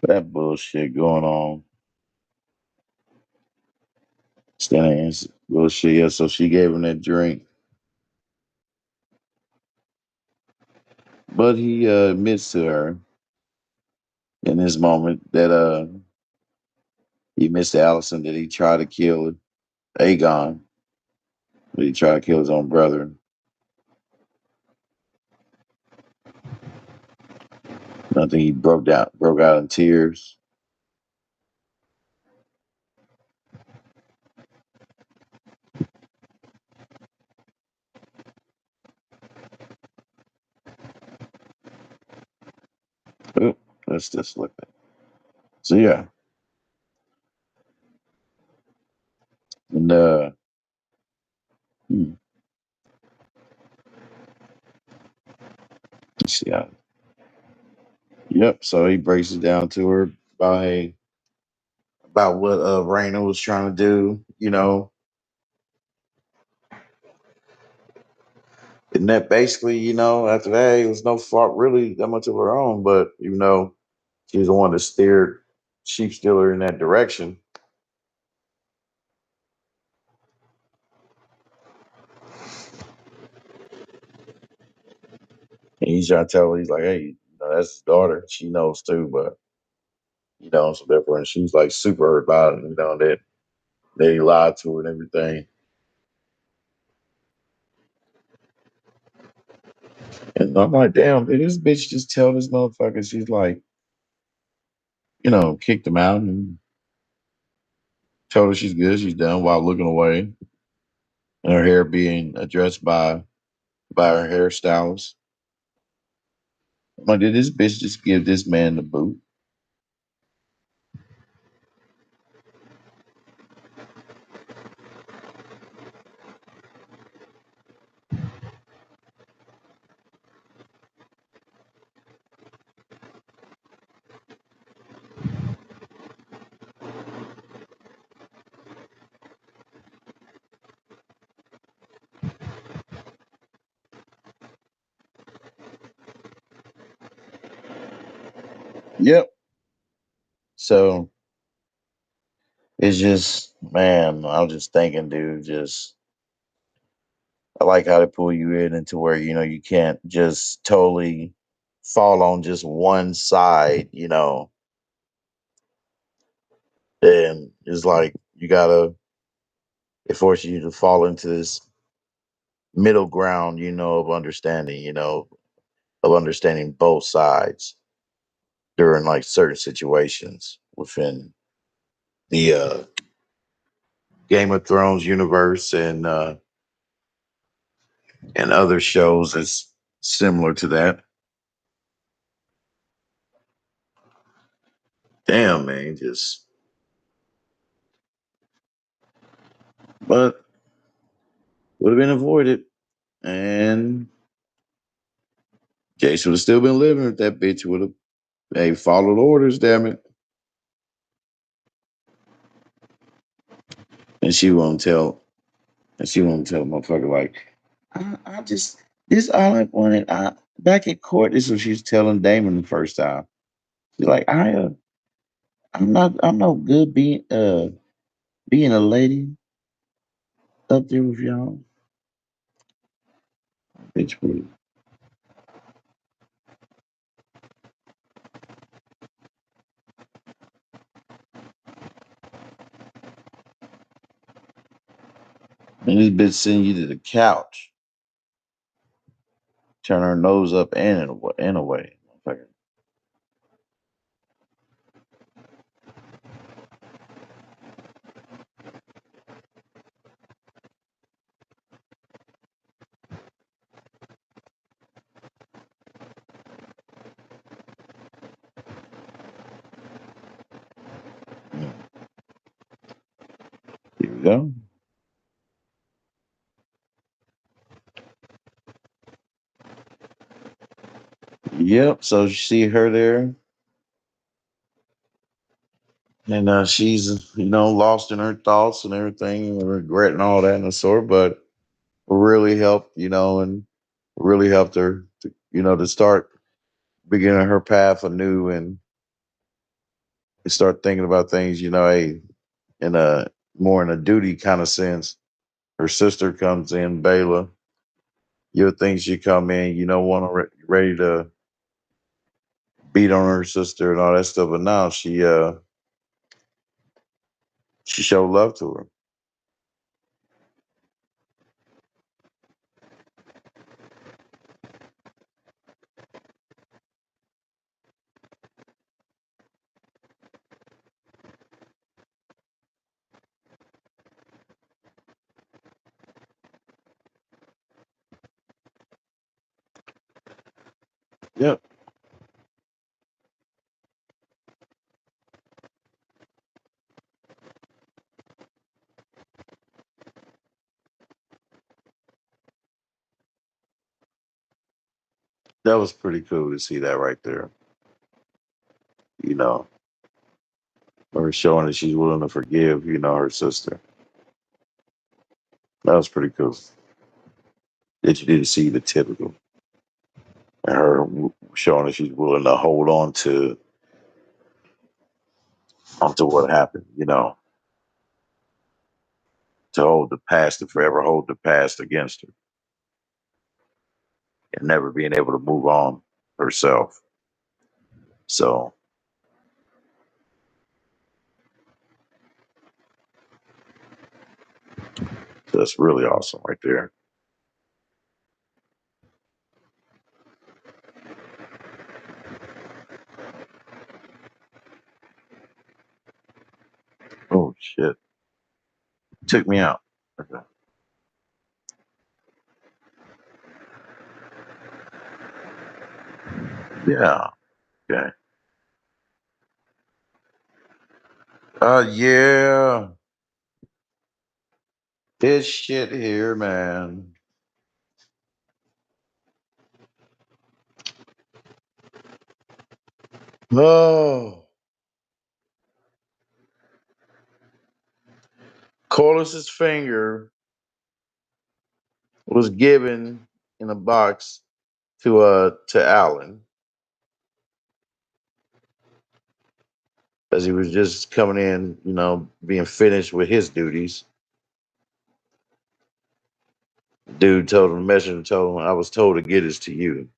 that bullshit going on. Standing bullshit. Yeah, so she gave him that drink. But he admits to her in this moment that he admits to Allison that he tried to kill Aegon. That he tried to kill his own brother. I think he broke out in tears. Oh, let's just look at it. So yeah. And hmm, let's see how. Yep. So he breaks it down to her by about what Raina was trying to do, and that basically, after that, it was no fault really that much of her own, but she was the one that steered Sheep Stealer in that direction. And he's trying to tell her, he's like, hey, that's his daughter. She knows too, but so therefore, and she's like super hurt about it, that they lied to her and everything. And I'm like, damn, did this bitch just tell this motherfucker she's like, kicked him out and told her she's good, she's done while looking away. And her hair being addressed by her hairstylist. I'm like, did this bitch just give this man the boot? Yep. So it's just, man, I was just thinking, dude, I like how they pull you in into where, you can't just totally fall on just one side, and it's like it forces you to fall into this middle ground, of understanding both sides during like certain situations within the Game of Thrones universe and other shows that's similar to that. Damn, man, but would have been avoided, and Jason would have still been living if that bitch would have, hey, followed orders. Damn it, and she won't tell motherfucker like, I just this all I wanted. Back at court, this is what she was telling Damon the first time. She's like, I'm no good being a lady up there with y'all. Bitch, please. And this bitch send you to the couch, turn her nose up and in a way. Motherfucker. Mm, here we go. Yep. So you see her there, and she's lost in her thoughts and everything, and regretting all that and the sort. But really helped, and really helped her, to start beginning her path anew and start thinking about things, hey, in a more in a duty kind of sense. Her sister comes in, Bayla. You would think she come in, want ready to beat on her sister and all that stuff, but now she showed love to her. Yep, that was pretty cool to see that right there. You know, her showing that she's willing to forgive, her sister. That was pretty cool. That you didn't see the typical, and her showing that she's willing to hold on to onto what happened, to hold the past, to forever hold the past against her, and never being able to move on herself. So that's really awesome right there. Oh shit. Took me out. Okay. Yeah. Okay. Yeah. This shit here, man. Oh. Corliss's finger was given in a box to Alan as he was just coming in, being finished with his duties. Dude told him, the messenger told him, I was told to get this to you.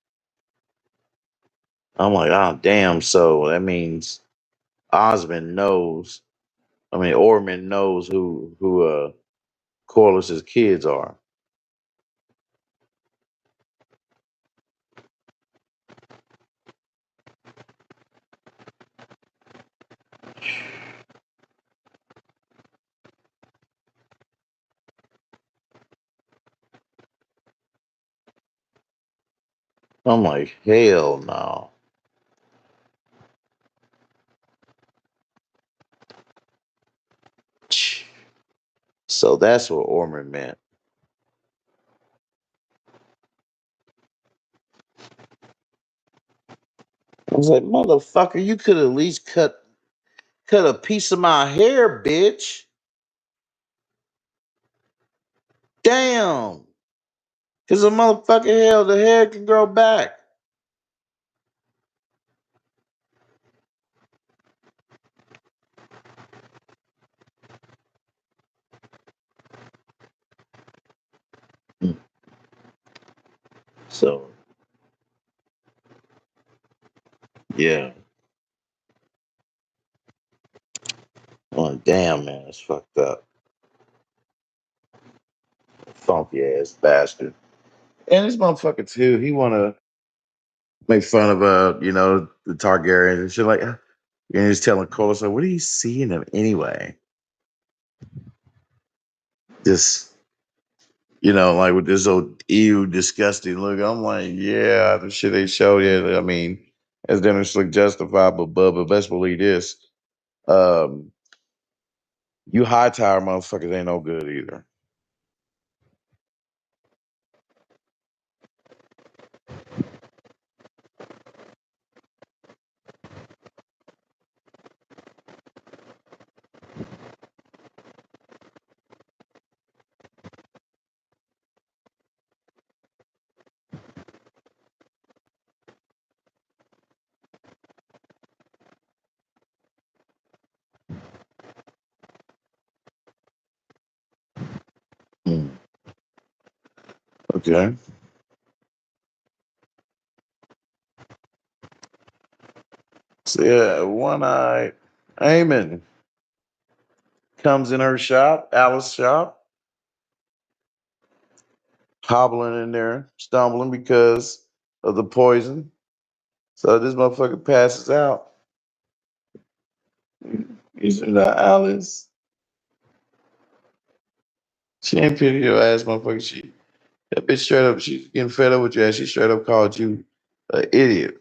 I'm like, oh damn, so that means Osmond knows. I mean, Orman knows who Corliss's kids are. I'm like, hell no. So that's what Orman meant. I was like, motherfucker, you could at least cut a piece of my hair, bitch. Damn. Cause a motherfucking hell, the hair can grow back. Mm. So yeah. Oh damn, man, it's fucked up. Funky ass bastard. And this motherfucker too, he wanna make fun of the Targaryens and shit like and he's telling Corlys, like, what are you seeing him anyway? Just like with this old ew disgusting look. I'm like, yeah, the shit they showed you. I mean, as demonstrably justified, but best believe this. Um, you high tower motherfuckers ain't no good either. Okay. So yeah, one-eyed Eamon comes in her shop, Alice's shop, hobbling in there, stumbling because of the poison. So this motherfucker passes out. He's in Alice. She ain't pity your ass, motherfucker. That bitch straight up, she's getting fed up with your ass. She straight up called you an idiot.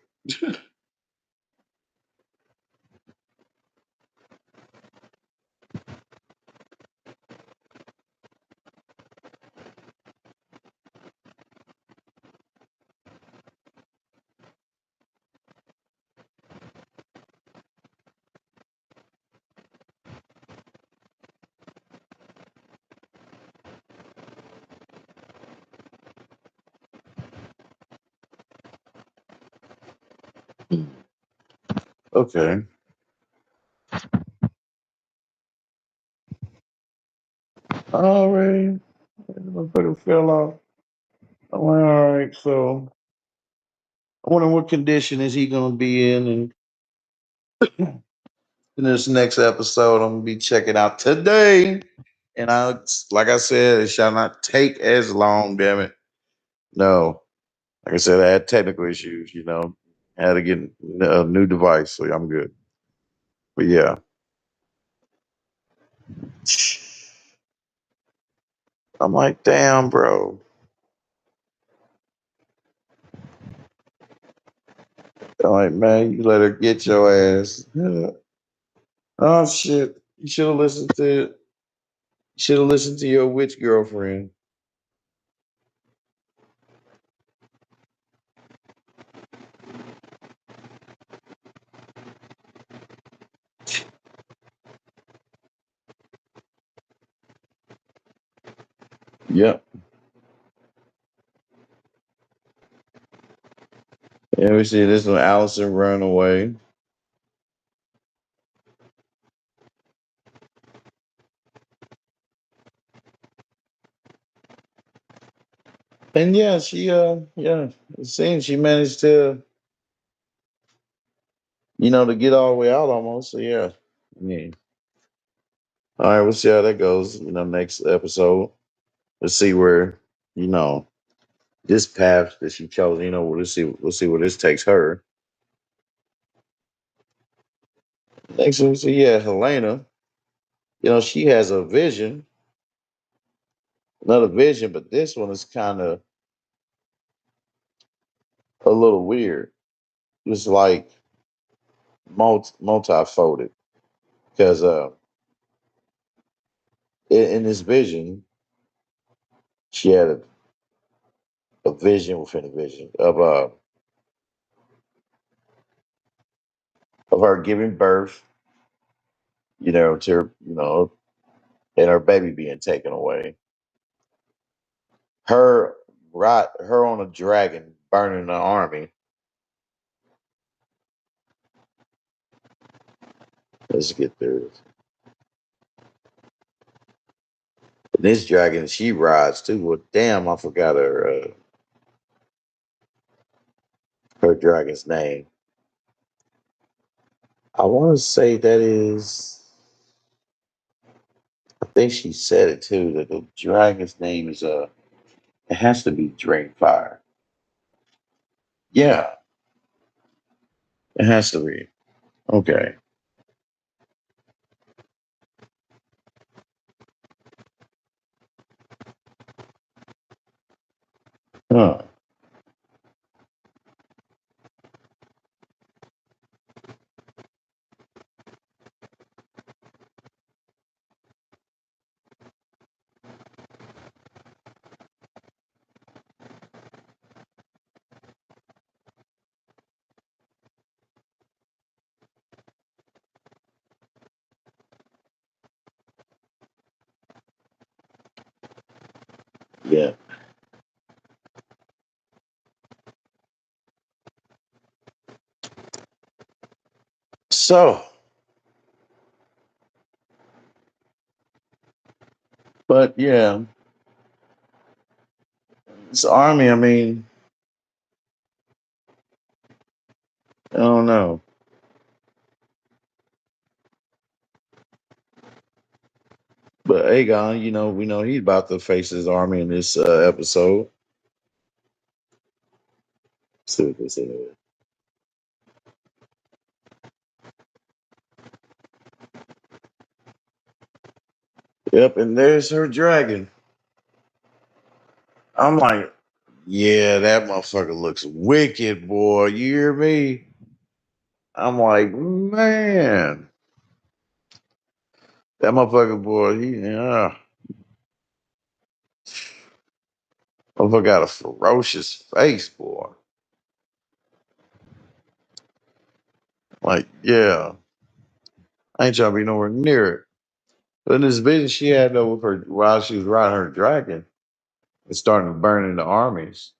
Okay. All right. The motherfucker fell off. I'm like, all right, so I wonder what condition is he gonna be in this next episode I'm gonna be checking out today. And like I said, it shall not take as long, damn it. No. Like I said, I had technical issues, I had to get a new device, so I'm good. But yeah. I'm like, damn, bro. I'm like, man, you let her get your ass. Oh shit. You should have listened to your witch girlfriend. Yep. And we see this one, Allison run away. And yeah, it seems she managed to, to get all the way out almost. So yeah. I mean, all right, we'll see how that goes, next episode. Let's see where, you know, this path that she chose, we'll see where this takes her. Next one, so yeah, Helena, she has a vision, another vision, but this one is kind of a little weird. It's like multi-folded because in this vision, she had a vision within a vision of her giving birth, to her, and her baby being taken away. Her her on a dragon burning the army. Let's get through this. This dragon she rides too. Well, damn, I forgot her dragon's name. I want to say that is. I think she said it too. That the dragon's name is It has to be Drainfire. Yeah, it has to be. Okay. Huh. Yeah. So, but yeah. This army, I mean, I don't know. But Aegon, we know he's about to face his army in this episode. See what they say. Yep, and there's her dragon. I'm like, yeah, that motherfucker looks wicked, boy. You hear me? I'm like, man, that motherfucker, boy, motherfucker got a ferocious face, boy. Like, yeah, I ain't trying to be nowhere near it. But in this vision she had though with her while she was riding her dragon, it's starting to burn into armies.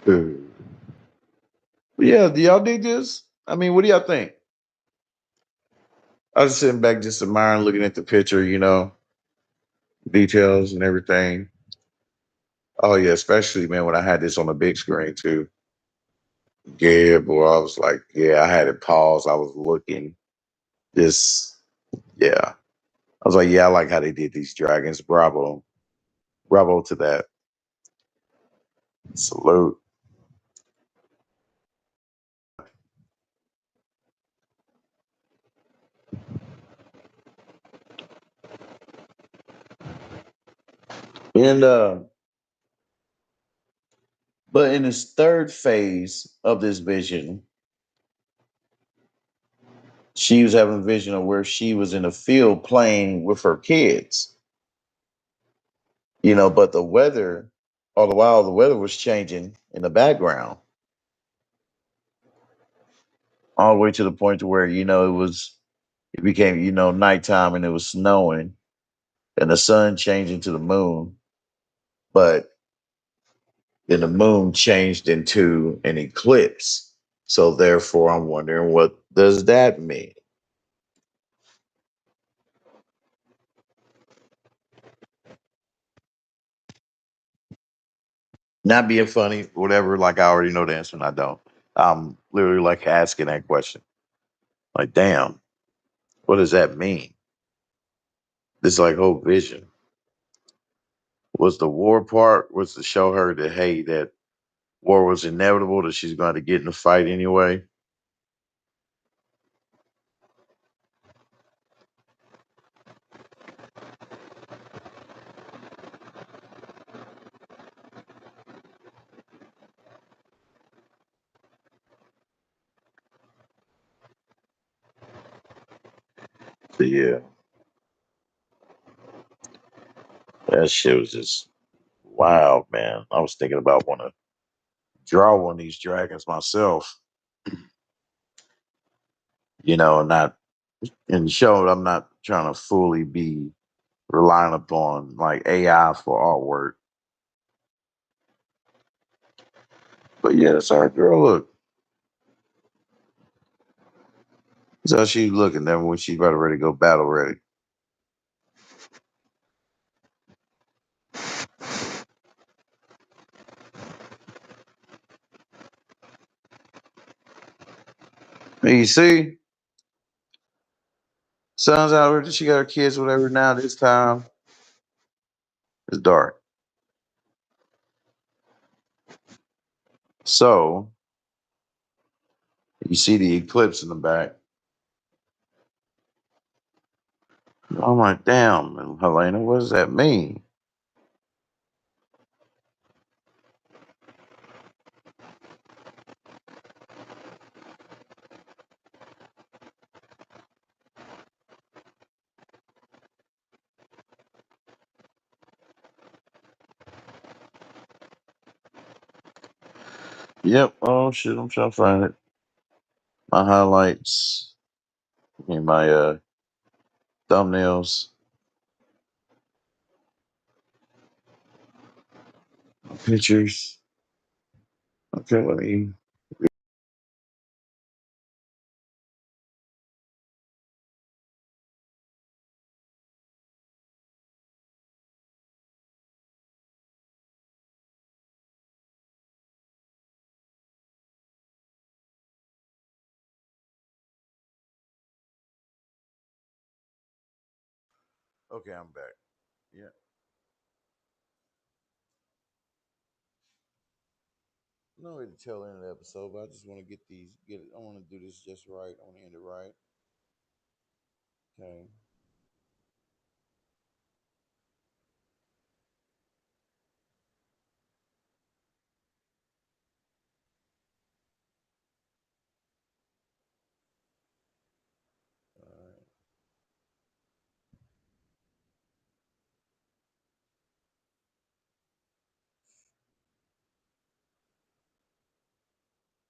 Dude. But yeah, do y'all dig this? I mean, what do y'all think? I was sitting back just admiring, looking at the picture, details and everything. Oh yeah, especially man when I had this on the big screen too. Yeah, boy, I was like, yeah, I had it paused. I was looking. This, yeah, I was like, yeah, I like how they did these dragons. Bravo, bravo to that. Salute. And but in this third phase of this vision, she was having a vision of where she was in a field playing with her kids. But the weather, all the while, the weather was changing in the background, all the way to the point to where it became nighttime and it was snowing, and the sun changed into the moon, but then the moon changed into an eclipse. So therefore, I'm wondering what does that mean? Not being funny, whatever. Like I already know the answer, and I don't. I'm literally like asking that question. Like, damn, what does that mean? This like whole vision was the war part was to show her that hey, that war was inevitable, that she's going to get in the fight anyway. So yeah, that shit was just wild, man. I was thinking about want to draw one of these dragons myself, not and show I'm not trying to fully be relying upon like AI for artwork. But yeah, that's our girl. Look, that's how she looking. Then when she about ready to go battle ready. And you see, sun's out. She got her kids, whatever. Now this time it's dark, so you see the eclipse in the back. I'm like, damn, Helena, what does that mean? Yep. Oh shit, I'm trying to find it. My highlights in my thumbnails, pictures. Okay, let me. Okay, I'm back. Yeah. No way to tell end of the episode, but I just want to get it. I want to do this just right. I want to end it right. Okay. All right.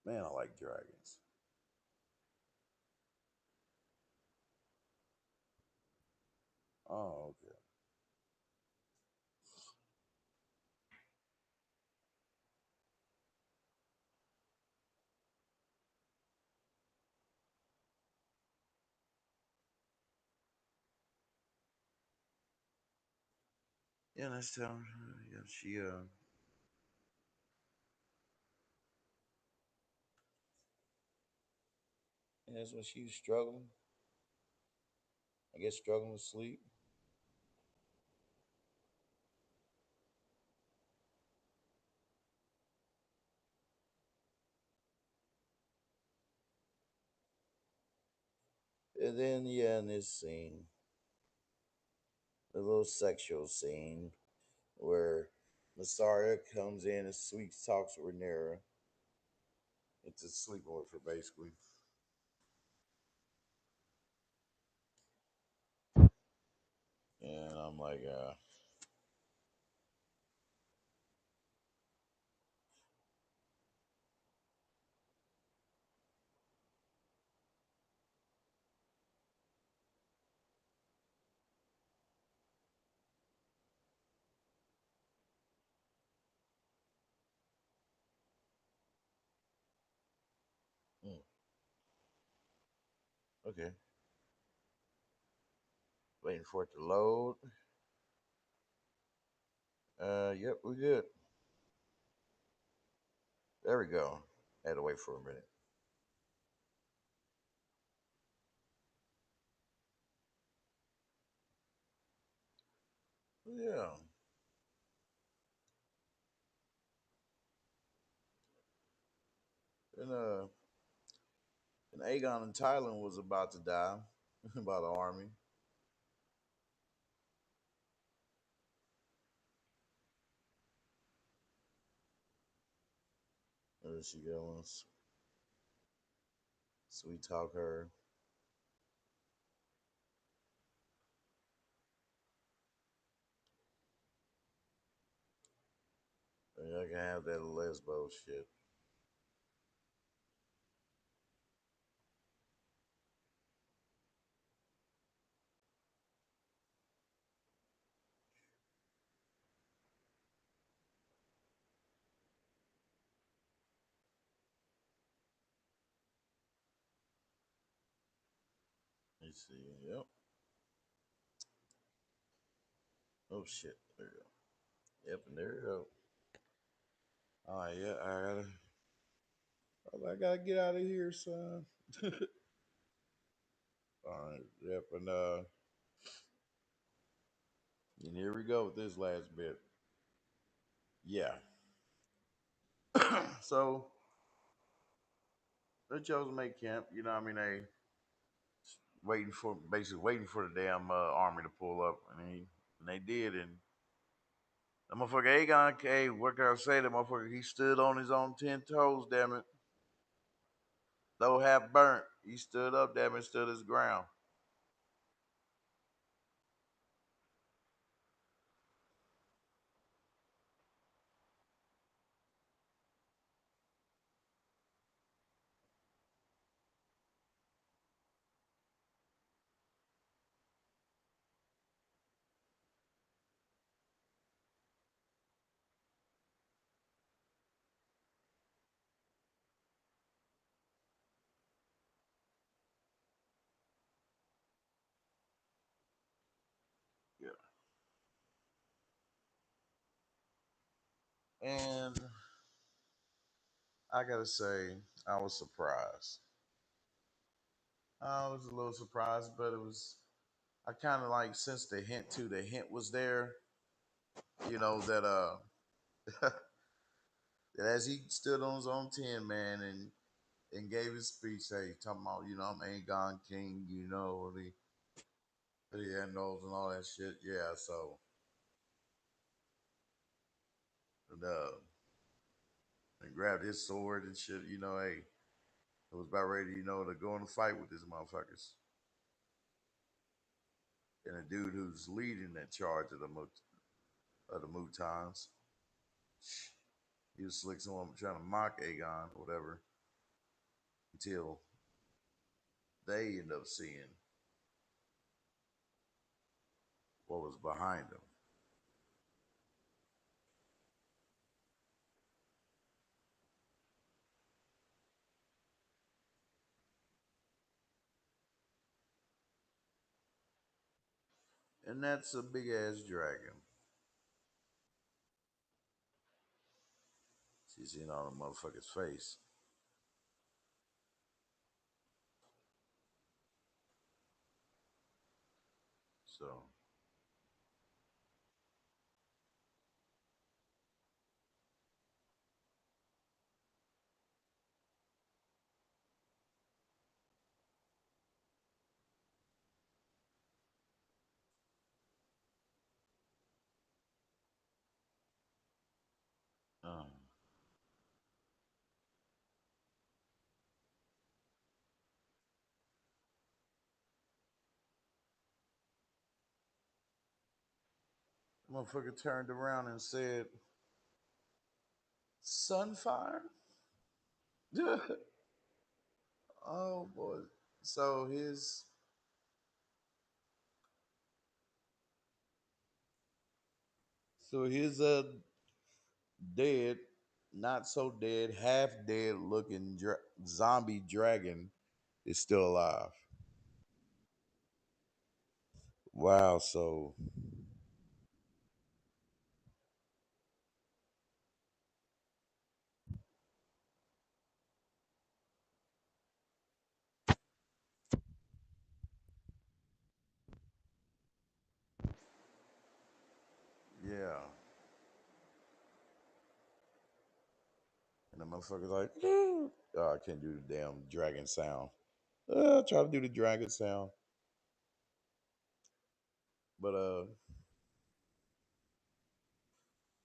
Man, I like dragons. Oh, okay. Yeah, that's tell. Yeah, she and that's when she was struggling. I guess struggling with sleep. And then yeah, in this scene, the little sexual scene where Masaria comes in and sweet talks with Rhaenyra into sleeping with her basically. And I'm like, mm, okay. Waiting for it to load. Yep, we good. There we go. Had to wait for a minute. Yeah. And Aegon in Thailand was about to die by the army. There she goes. Sweet talk her. Yeah, I can have that lesbo shit. Let's see. Yep. Oh shit. There you go. Yep, and there you go. All right, yeah, I gotta get out of here, son. All right, yep, and here we go with this last bit. Yeah. So they chose to make camp. You know, what I mean, they basically waiting for the damn army to pull up, and they did, and the motherfucker Aegon, hey, what can I say? The motherfucker, he stood on his own 10 toes. Damn it, though half burnt, he stood up. Damn it, stood his ground. And I gotta say, I was surprised. I was a little surprised, but it was. I kind of like since the hint too. The hint was there, you know that that as he stood on his own 10, man, and gave his speech, hey, talking about, I'm Aegon King, the Andals and all that shit. Yeah, so and, and grabbed his sword and shit, hey, I was about ready, to go in a fight with these motherfuckers. And the dude who's leading that charge of the Mutons, he was slick someone trying to mock Aegon or whatever until they end up seeing what was behind him. And that's a big ass dragon. She's seen on the motherfucker's face. So, uh, the motherfucker turned around and said, Sunfire? Oh boy. So his dead, not so dead, half dead looking zombie dragon is still alive. Wow, so yeah. And the motherfucker's like, oh, I can't do the damn dragon sound. Try to do the dragon sound. But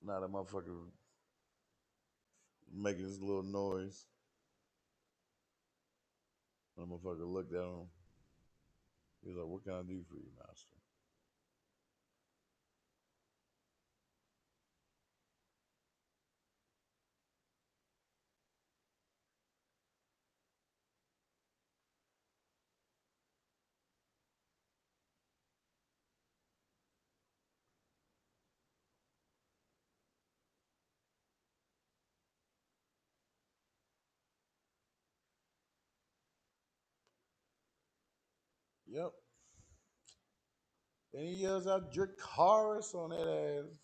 now the motherfucker making this little noise. The motherfucker looked at him. He was like, what can I do for you, master? Yep. And he yells out Dracarys on that ass.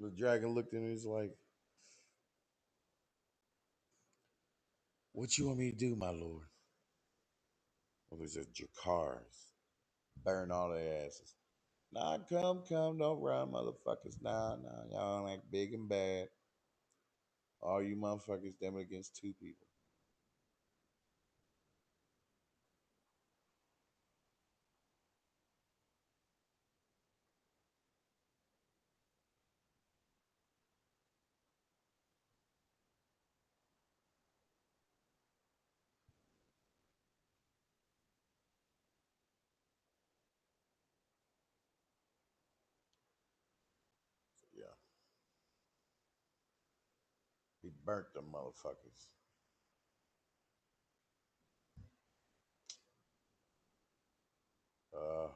The dragon looked at him. He's like, what you want me to do, my lord? Well, he says Dracarys. Burn all their asses. Nah, come, don't run, motherfuckers. Nah, y'all like big and bad. All you motherfuckers damn against two people. So, yeah. He burnt them motherfuckers. Uh,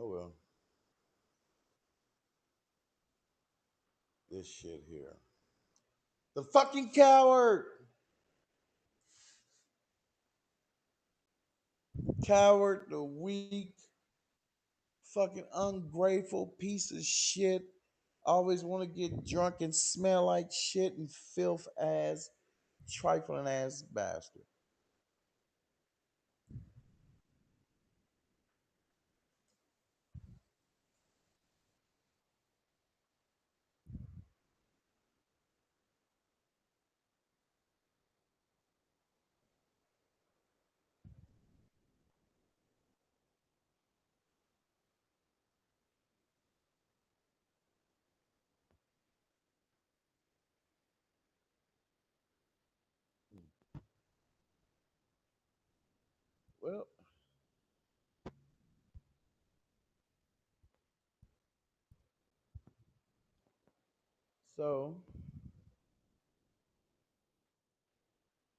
Oh well. This shit here. The fucking coward! Coward, the weak, fucking ungrateful piece of shit. Always want to get drunk and smell like shit and filth ass, trifling ass bastard. Well, so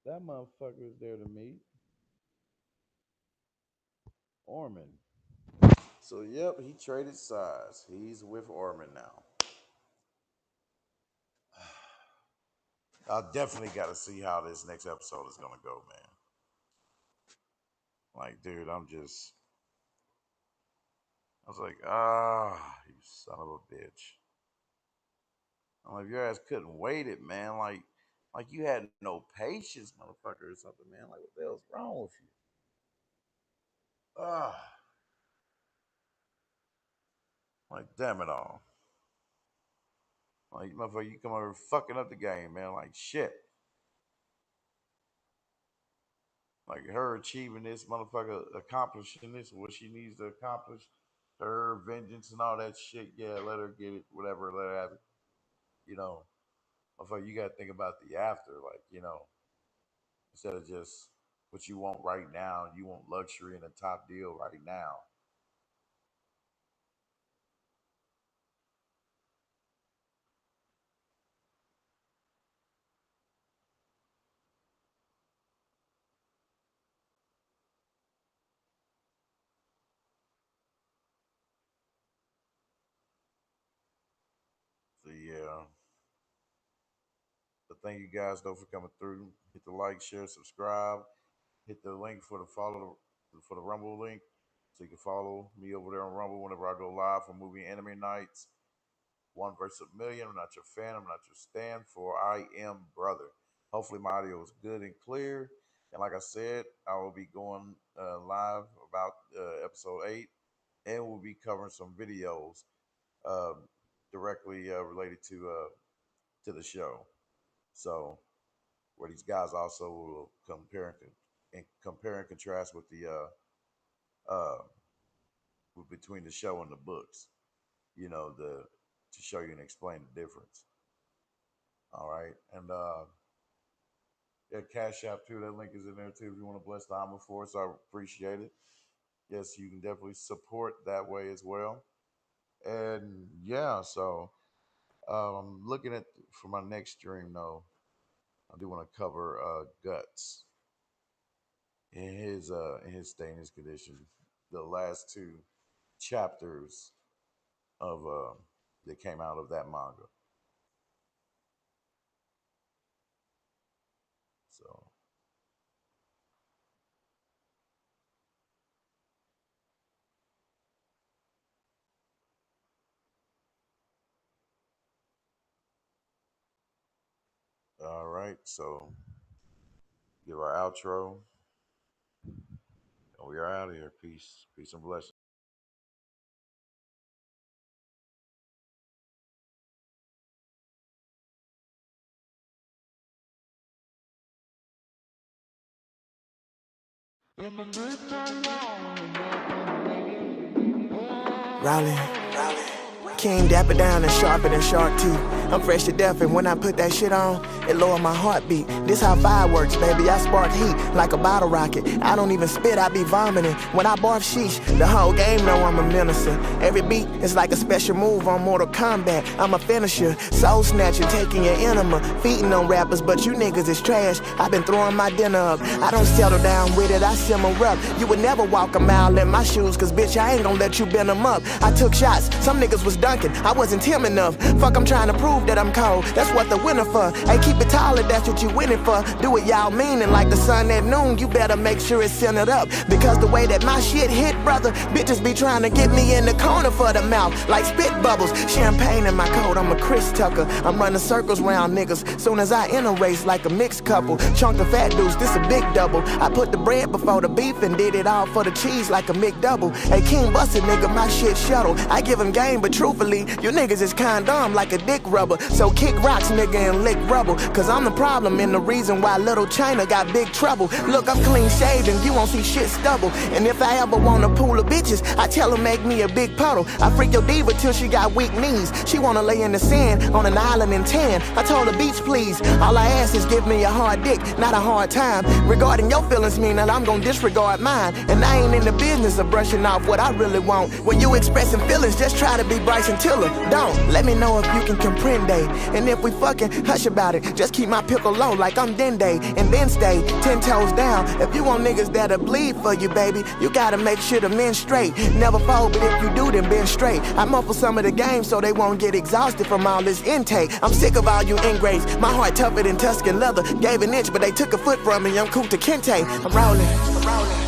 that motherfucker is there to meet Orman. So yep, he traded sides. He's with Orman now. I definitely got to see how this next episode is gonna go, man. Like, dude, I was like, you son of a bitch. I'm like, your ass couldn't wait it, man. Like you had no patience, motherfucker, or something, man. Like, what the hell's wrong with you? Like, damn it all. Like, motherfucker, you come over fucking up the game, man. Like, shit. Like, her achieving this, motherfucker, accomplishing this, what she needs to accomplish, her vengeance and all that shit. Yeah, let her get it, whatever, let her have it. You know, motherfucker, you got to think about the after. Like, instead of just what you want right now, you want luxury and a top deal right now. So, yeah. But thank you guys, though, for coming through. Hit the like, share, subscribe. Hit the link for the Rumble link, so you can follow me over there on Rumble whenever I go live for movie anime nights. One versus a million. I'm not your fan. I'm not your stand for. I am brother. Hopefully my audio is good and clear. And like I said, I will be going live about episode 8, and we'll be covering some videos uh, directly related to the show. So where these guys also will compare and contrast with the between the show and the books. To show you and explain the difference. All right, and yeah, Cash App too. That link is in there too. If you want to bless the Alma Force, I appreciate it. Yes, you can definitely support that way as well. And yeah, so I'm looking at for my next stream though. I do want to cover Guts in his state in his condition. The last 2 chapters of that came out of that manga. So all right, so give our outro, and we are out of here. Peace, peace and blessings. Rowling, King Dapper down and sharper than shark teeth. I'm fresh to death, and when I put that shit on, it lower my heartbeat. This how fire works, baby. I spark heat like a bottle rocket. I don't even spit, I be vomiting. When I barf sheesh, the whole game know I'm a menace. Every beat is like a special move on Mortal Kombat. I'm a finisher, soul snatcher, taking your enema, feeding on rappers, but you niggas is trash. I've been throwing my dinner up. I don't settle down with it, I simmer up. You would never walk a mile in my shoes, cause bitch, I ain't gonna let you bend them up. I took shots, some niggas was dunking, I wasn't Tim enough. Fuck, I'm trying to prove that I'm cold, that's what the winner for. Hey, keep it taller, that's what you winning for. Do it y'all meaning, like the sun at noon, you better make sure it's centered up. Because the way that my shit hit, brother, bitches be trying to get me in the corner for the mouth, like spit bubbles. Champagne in my coat, I'm a Chris Tucker. I'm running circles round niggas, soon as I enter race like a mixed couple. Chunk of fat dudes, this a big double. I put the bread before the beef and did it all for the cheese like a McDouble. Hey, King busted, nigga, my shit shuttle. I give him game, but truthfully, you niggas is condom like a dick rubber. So kick rocks, nigga, and lick rubble. Cause I'm the problem and the reason why Little China got big trouble. Look, I'm clean shaven, you won't see shit stubble. And if I ever want a pool of bitches, I tell her make me a big puddle. I freak your diva till she got weak knees. She wanna lay in the sand on an island in tan. I told her beach please. All I ask is give me a hard dick, not a hard time. Regarding your feelings mean that I'm gonna disregard mine. And I ain't in the business of brushing off what I really want. When you expressing feelings, just try to be Bryson Tiller. Don't let me know if you can comprende. And if we fucking hush about it, just keep my pickle low like I'm Dende. And then stay 10 toes down. If you want niggas that'll bleed for you, baby, you gotta make sure the men straight. Never fold, but if you do, then bend straight. I muffle some of the game so they won't get exhausted from all this intake. I'm sick of all you ingrates. My heart tougher than Tuscan leather. Gave an inch, but they took a foot from me. I'm Kunta Kinte. I'm rolling.